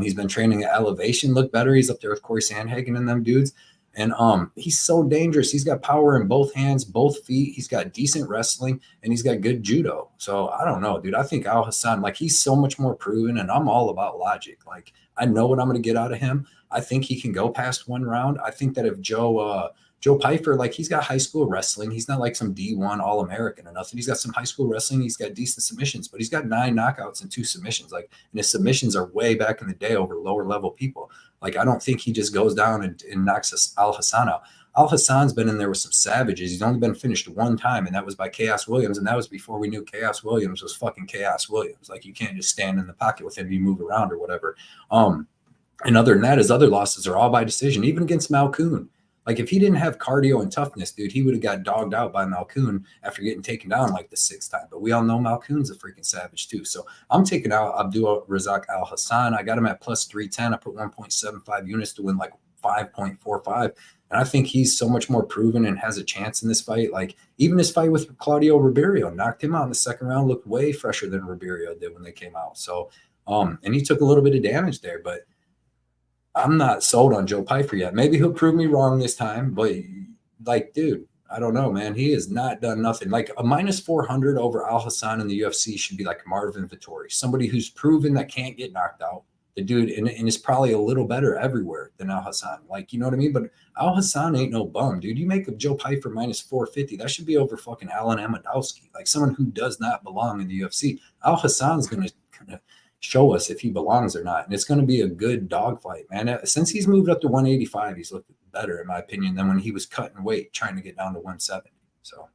He's been training at elevation, look better. He's up there with Corey Sandhagen and them dudes. And he's so dangerous. He's got power in both hands, both feet. He's got decent wrestling, and he's got good judo. So I don't know, dude. I think Alhassan, like, he's so much more proven, and I'm all about logic. Like, I know what I'm going to get out of him. I think he can go past one round. I think that if Joe Pyfer, like, he's got high school wrestling. He's not like some D1 All-American or nothing. He's got some high school wrestling. He's got decent submissions, but he's got 9 knockouts and 2 submissions. Like, and his submissions are way back in the day over lower level people. Like, I don't think he just goes down and knocks Alhassan out. Alhassan's been in there with some savages. He's only been finished one time, and that was by Chaos Williams, and that was before we knew Chaos Williams was fucking Chaos Williams. Like, you can't just stand in the pocket with him. You move around or whatever. And other than that, his other losses are all by decision, even against Malkoon. Like, if he didn't have cardio and toughness, dude, he would have got dogged out by Malkoun after getting taken down like the 6th time. But we all know Malkoun's a freaking savage too. So I'm taking out Abdul Razak Alhassan. I got him at plus 310. I put 1.75 units to win like 5.45. And I think he's so much more proven and has a chance in this fight. Like, even his fight with Claudio Ribeiro knocked him out in the 2nd round, looked way fresher than Ribeiro did when they came out. So, and he took a little bit of damage there, but I'm not sold on Joe Pyfer yet. Maybe he'll prove me wrong this time, but like, dude, I don't know, man. He has not done nothing. Like, a minus 400 over Alhassan in the UFC should be like Marvin Vettori, somebody who's proven that can't get knocked out. The dude, and is probably a little better everywhere than Alhassan. Like, you know what I mean? But Alhassan ain't no bum, dude. You make a Joe Pyfer minus 450, that should be over fucking Alan Amidowski, like someone who does not belong in the UFC. Alhassan's going to kind of show us if he belongs or not. And it's going to be a good dogfight, man. Since he's moved up to 185, he's looked better, in my opinion, than when he was cutting weight, trying to get down to 170. So,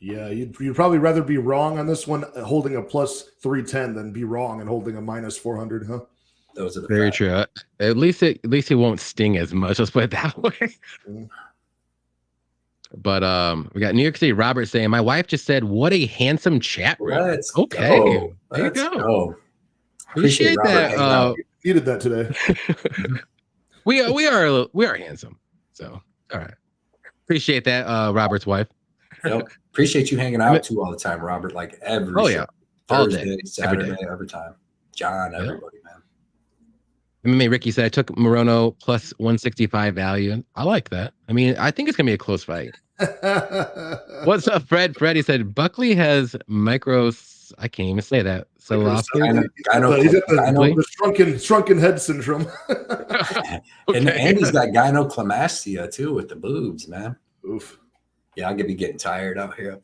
yeah, you'd probably rather be wrong on this one, holding a plus 310, than be wrong and holding a minus 400, huh? Those are the very facts. true. At least it won't sting as much. Let's put it that way. But we got New York City Robert saying, "My wife just said, what a handsome chat room." Let's okay, go. There Let's you go. go. Appreciate that. Needed that today. we are handsome. So all right. Appreciate that, Robert's wife. Yep. Appreciate you hanging out too all the time, Robert. Like every Thursday, Saturday, every time. John, everybody, man. MMA Ricky said, I took Morono plus 165 value. I like that. I mean, I think it's gonna be a close fight. What's up, Fred? Freddy said Buckley has micros. I can't even say that. So the shrunken head syndrome. And he's got gynecomastia too with the boobs, man. Oof. Yeah, I'm gonna be getting tired out here.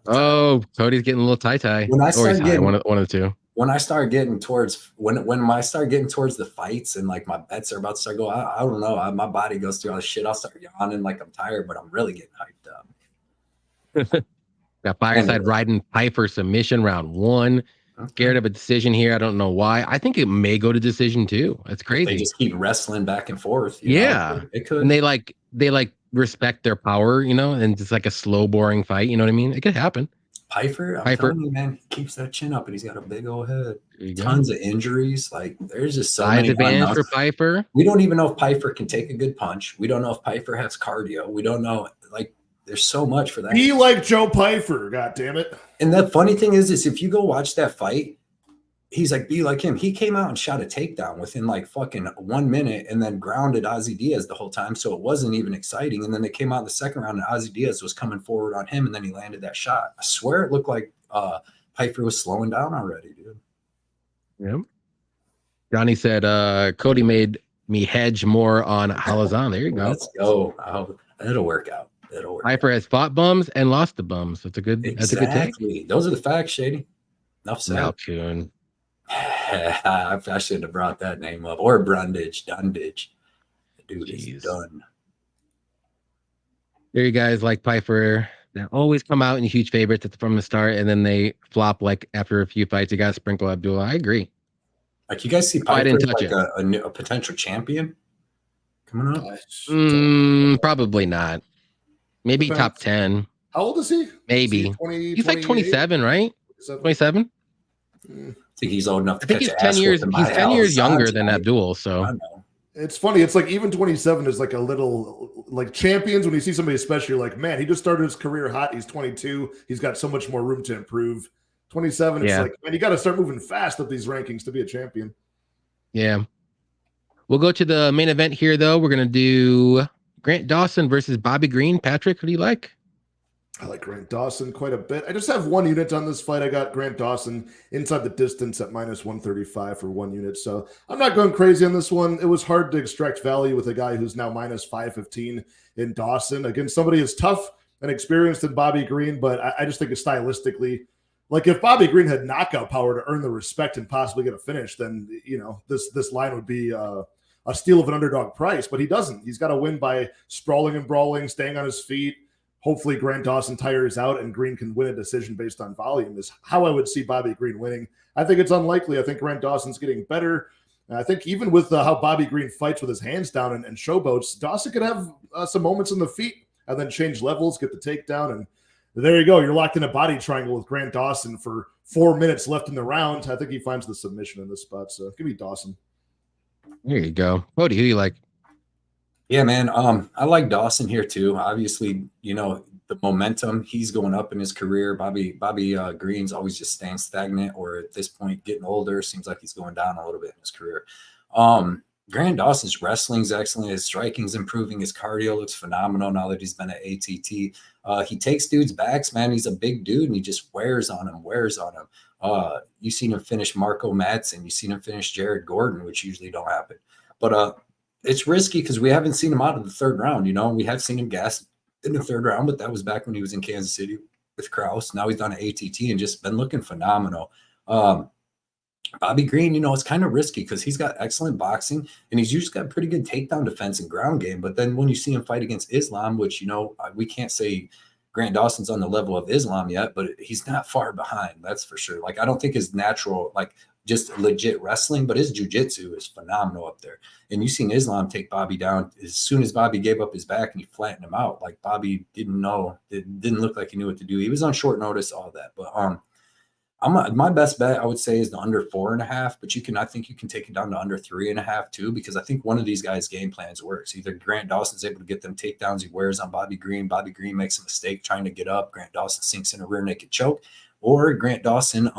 Cody's getting a little tie. When I start getting one of the two. When I start getting towards the fights and like my bets are about to start going, I don't know. My body goes through all this shit. I'll start yawning like I'm tired, but I'm really getting hyped up. Got Fireside riding Pyfer submission round 1. Okay. Scared of a decision here. I don't know why. I think it may go to decision too. That's crazy. They just keep wrestling back and forth. Yeah. It could. And they respect their power, and it's like a slow, boring fight. You know what I mean? It could happen. Pyfer, I'm telling you, man, he keeps that chin up and he's got a big old head. Tons of injuries. Like, there's just so many advantage for Pyfer. We don't even know if Pyfer can take a good punch. We don't know if Pyfer has cardio. We don't know. Like, there's so much for that. Be like Joe Pyfer, God damn it. And the funny thing is if you go watch that fight, he's like, be like him. He came out and shot a takedown within like fucking 1 minute and then grounded Ozzy Diaz the whole time. So it wasn't even exciting. And then they came out in the 2nd round and Ozzy Diaz was coming forward on him and then he landed that shot. I swear it looked like Pyfer was slowing down already, dude. Yep. Johnny said, Cody made me hedge more on Alhassan. There you go. Let's go. It'll work out. Pyfer has fought bums and lost the bums. That's a good take. Those are the facts, Shady. Enough said. Malkoun. I shouldn't have brought that name up. Or Dundage. The dude is done. There you guys like Pyfer. They always come out in huge favorites from the start, and then they flop like after a few fights. You got to sprinkle Abdullah. I agree. Like, you guys see Pyfer like a potential champion coming up? Probably not. Maybe top 10. How old is he? Maybe. He's like 27, right? 27? I think he's old enough to catch he's 10 years. He's 10 years younger than Abdul. So it's funny. It's like even 27 is like a little like champions. When you see somebody especially, you're like, man, he just started his career hot. He's 22. He's got so much more room to improve. 27. It's like, man, you got to start moving fast up these rankings to be a champion. Yeah. We'll go to the main event here, though. We're gonna do Grant Dawson versus Bobby Green. Patrick, who do you like? I like Grant Dawson quite a bit. I just have 1 unit on this fight. I got Grant Dawson inside the distance at minus 135 for 1 unit. So I'm not going crazy on this one. It was hard to extract value with a guy who's now minus 515 in Dawson against somebody as tough and experienced in Bobby Green. But I just think it's stylistically, like if Bobby Green had knockout power to earn the respect and possibly get a finish, then, this line would be a steal of an underdog price, but he doesn't. He's got to win by sprawling and brawling, staying on his feet. Hopefully Grant Dawson tires out and Green can win a decision based on volume is how I would see Bobby Green winning. I think it's unlikely. I think Grant Dawson's getting better. And I think even with how Bobby Green fights with his hands down and showboats, Dawson could have some moments in the feet and then change levels, get the takedown, and there you go. You're locked in a body triangle with Grant Dawson for 4 minutes left in the round. I think he finds the submission in this spot. So give me Dawson. There you go. Cody, who do you like? Yeah, man. I like Dawson here too. Obviously, the momentum, he's going up in his career. Bobby Green's always just staying stagnant, or at this point getting older. Seems like he's going down a little bit in his career. Grant Dawson's wrestling's excellent. His striking's improving. His cardio looks phenomenal now that he's been at ATT. He takes dudes' backs, man. He's a big dude, and he just wears on him. You've seen him finish Marco Madsen. You've seen him finish Jared Gordon, which usually don't happen. But it's risky because we haven't seen him out of the third round. We have seen him gas in the third round, but that was back when he was in Kansas City with Krause. Now he's done an ATT and just been looking phenomenal. Bobby Green, it's kind of risky because he's got excellent boxing and he's usually got pretty good takedown defense and ground game. But then when you see him fight against Islam, which, we can't say Grant Dawson's on the level of Islam yet, but he's not far behind. That's for sure. Like, I don't think his natural, just legit wrestling, but his jiu-jitsu is phenomenal up there. And you've seen Islam take Bobby down as soon as Bobby gave up his back and he flattened him out. Like, Bobby didn't know, it didn't look like he knew what to do. He was on short notice, all that. But my best bet, I would say, is the under 4.5, but I think you can take it down to under 3.5 too, because I think one of these guys' game plans works. Either Grant Dawson's able to get them takedowns, he wears on Bobby Green makes a mistake trying to get up, Grant Dawson sinks in a rear naked choke, or Grant Dawson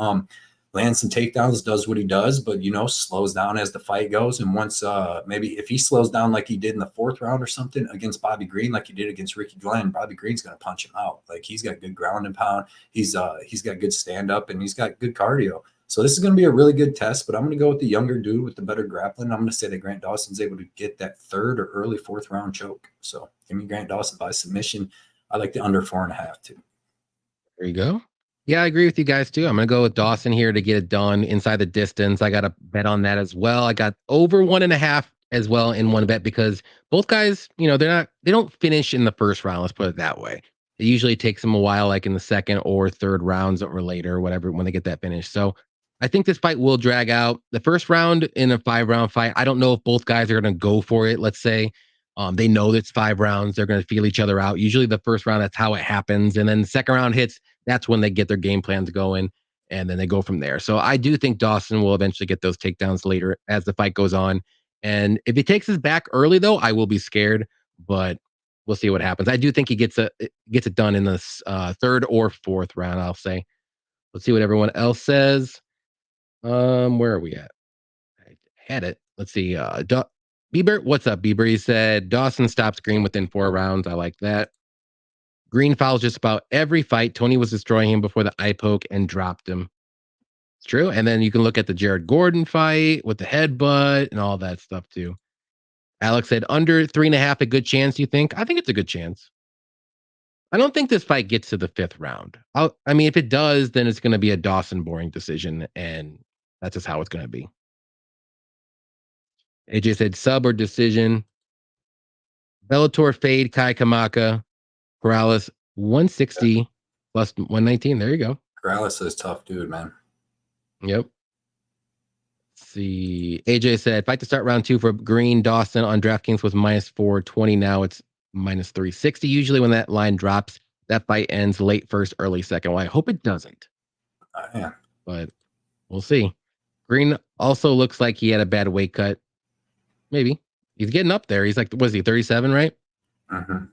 lands some takedowns, does what he does, but slows down as the fight goes. And once maybe if he slows down like he did in the fourth round or something against Bobby Green, like he did against Ricky Glenn, Bobby Green's going to punch him out. Like, he's got good ground and pound. He's got good stand up and he's got good cardio. So this is going to be a really good test, but I'm going to go with the younger dude with the better grappling. I'm going to say that Grant Dawson's able to get that third or early fourth round choke. So give me Grant Dawson by submission. I like the under 4.5 too. There you go. Yeah, I agree with you guys too. I'm going to go with Dawson here to get it done inside the distance. I got a bet on that as well. I got over 1.5 as well in one bet because both guys, they don't finish in the first round. Let's put it that way. It usually takes them a while, like in the second or third rounds or later, whatever, when they get that finish. So I think this fight will drag out. The first round in a 5-round fight, I don't know if both guys are going to go for it. Let's say they know it's 5 rounds. They're going to feel each other out. Usually the first round, that's how it happens. And then the second round hits, that's when they get their game plans going, and then they go from there. So I do think Dawson will eventually get those takedowns later as the fight goes on. And if he takes his back early, though, I will be scared, but we'll see what happens. I do think he gets it done in the third or fourth round, I'll say. Let's see what everyone else says. Where are we at? I had it. Let's see. Bieber, what's up, Bieber? He said Dawson stops Green within 4 rounds. I like that. Green fouls just about every fight. Tony was destroying him before the eye poke and dropped him. It's true. And then you can look at the Jared Gordon fight with the headbutt and all that stuff too. Alex said under 3.5, a good chance, you think? I think it's a good chance. I don't think this fight gets to the 5th round. If it does, then it's going to be a Dawson boring decision, and that's just how it's going to be. AJ said sub or decision. Bellator fade Kai Kamaka. Corrales 160 plus 119. There you go. Corrales is tough dude, man. Yep. Let's see. AJ said fight to start round 2 for Green. Dawson on DraftKings was minus 420. Now it's minus 360. Usually when that line drops, that fight ends late first, early second. Well, I hope it doesn't. Yeah. But we'll see. Green also looks like he had a bad weight cut. Maybe. He's getting up there. He's like, was he 37, right? Mm-hmm.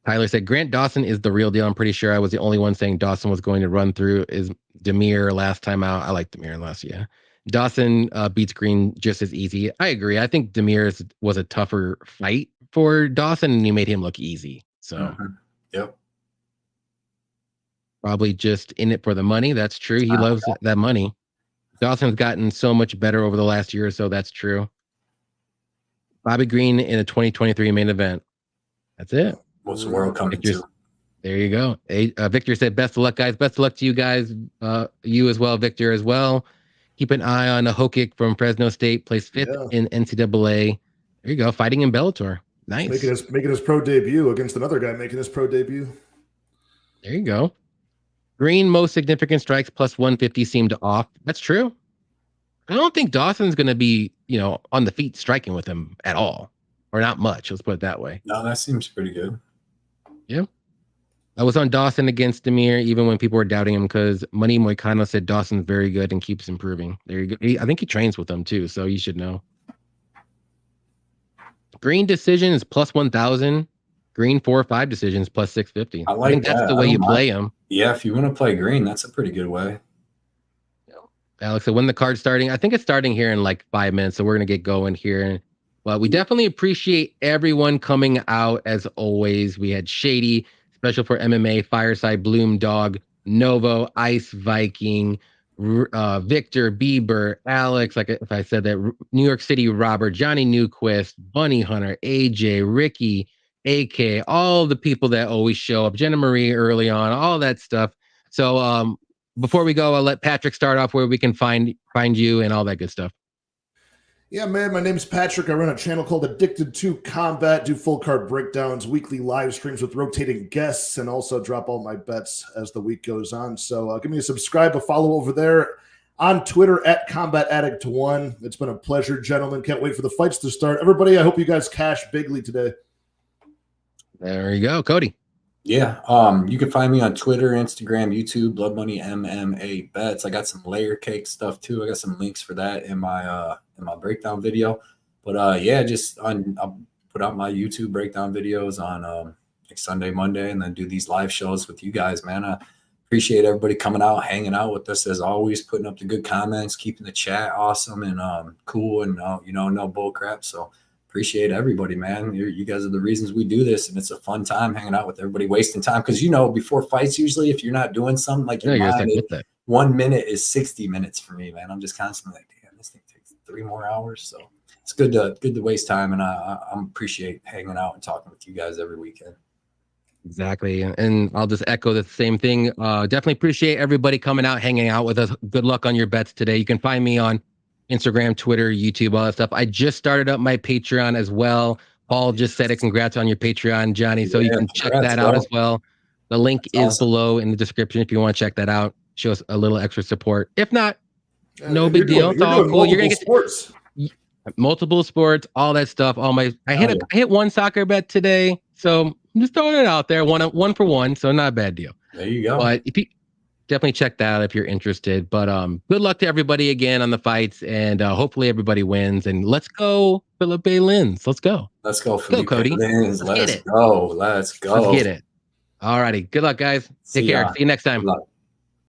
Tyler said, Grant Dawson is the real deal. I'm pretty sure I was the only one saying Dawson was going to run through is Demir last time out. I like Demir last year. Dawson beats Green just as easy. I agree. I think Demir was a tougher fight for Dawson, and he made him look easy. So, Yep. Probably just in it for the money. That's true. He loves that money. Dawson's gotten so much better over the last year or so. That's true. Bobby Green in a 2023 main event. That's it. What's the world coming to? There you go. Victor said, best of luck, guys. Best of luck to you guys. You as well, Victor, as well. Keep an eye on a Hokic from Fresno State. Plays 5th in NCAA. There you go. Fighting in Bellator. Nice. Making his pro debut against another guy making his pro debut. There you go. Green most significant strikes plus 150 seemed off. That's true. I don't think Dawson's going to be, on the feet striking with him at all, or not much. Let's put it that way. No, that seems pretty good. Yeah. I was on Dawson against Demir, even when people were doubting him, because Money Moicano said Dawson's very good and keeps improving. There you go. I think he trains with them too, so you should know. Green decision is plus 1,000. Green 4 or 5 decisions plus 650. I think that's the way you play him. Yeah, if you want to play green, that's a pretty good way. Alex, so when the card's starting, I think it's starting here in like 5 minutes, so we're gonna get going here. Well, we definitely appreciate everyone coming out as always. We had Shady, Special for MMA, Fireside, Bloom Dog, Novo, Ice Viking, Victor, Bieber, Alex, like if I said that, New York City Robert, Johnny Newquist, Bunny Hunter, AJ, Ricky, AK, all the people that always show up, Jenna Marie early on, all that stuff. So before we go, I'll let Patrick start off where we can find you and all that good stuff. Yeah, man, my name's Patrick. I run a channel called Addicted to Combat, do full card breakdowns, weekly live streams with rotating guests, and also drop all my bets as the week goes on. So give me a subscribe, a follow over there on Twitter at Combat Addict 1. It's been a pleasure, gentlemen. Can't wait for the fights to start. Everybody, I hope you guys cash bigly today. There you go, Cody. Yeah, you can find me on Twitter, Instagram, YouTube, Blood Money MMA Bets. I got some layer cake stuff too. I got some links for that in my breakdown video. But I'll put out my YouTube breakdown videos on like Sunday, Monday, and then do these live shows with you guys, man. I appreciate everybody coming out, hanging out with us as always, putting up the good comments, keeping the chat awesome and cool and no bull crap. So appreciate everybody, man. You guys are the reasons we do this, and it's a fun time hanging out with everybody, wasting time. Because before fights, usually if you're not doing something like your mind, 1 minute is 60 minutes for me, man. I'm just constantly like, damn, this thing takes 3 more hours. So it's good to waste time, and I appreciate hanging out and talking with you guys every weekend. Exactly, and I'll just echo the same thing. Definitely appreciate everybody coming out, hanging out with us. Good luck on your bets today. You can find me on Instagram, Twitter, YouTube, all that stuff. I just started up my Patreon as well. Paul just said it. Congrats on your Patreon, Johnny. So you can check that out as well. The link is below in the description if you want to check that out. Show us a little extra support. If not, no big deal. It's all cool. You're gonna get sports. Multiple sports, all that stuff. I hit one soccer bet today, so I'm just throwing it out there. One for one, so not a bad deal. There you go. But if you definitely check that out if you're interested. But good luck to everybody again on the fights, and hopefully everybody wins. And let's go, Felipe Lins. Let's go. Let's go, Felipe Cody. Lins. Let's go. Let's get it. All righty. Good luck, guys. Take care. See you next time.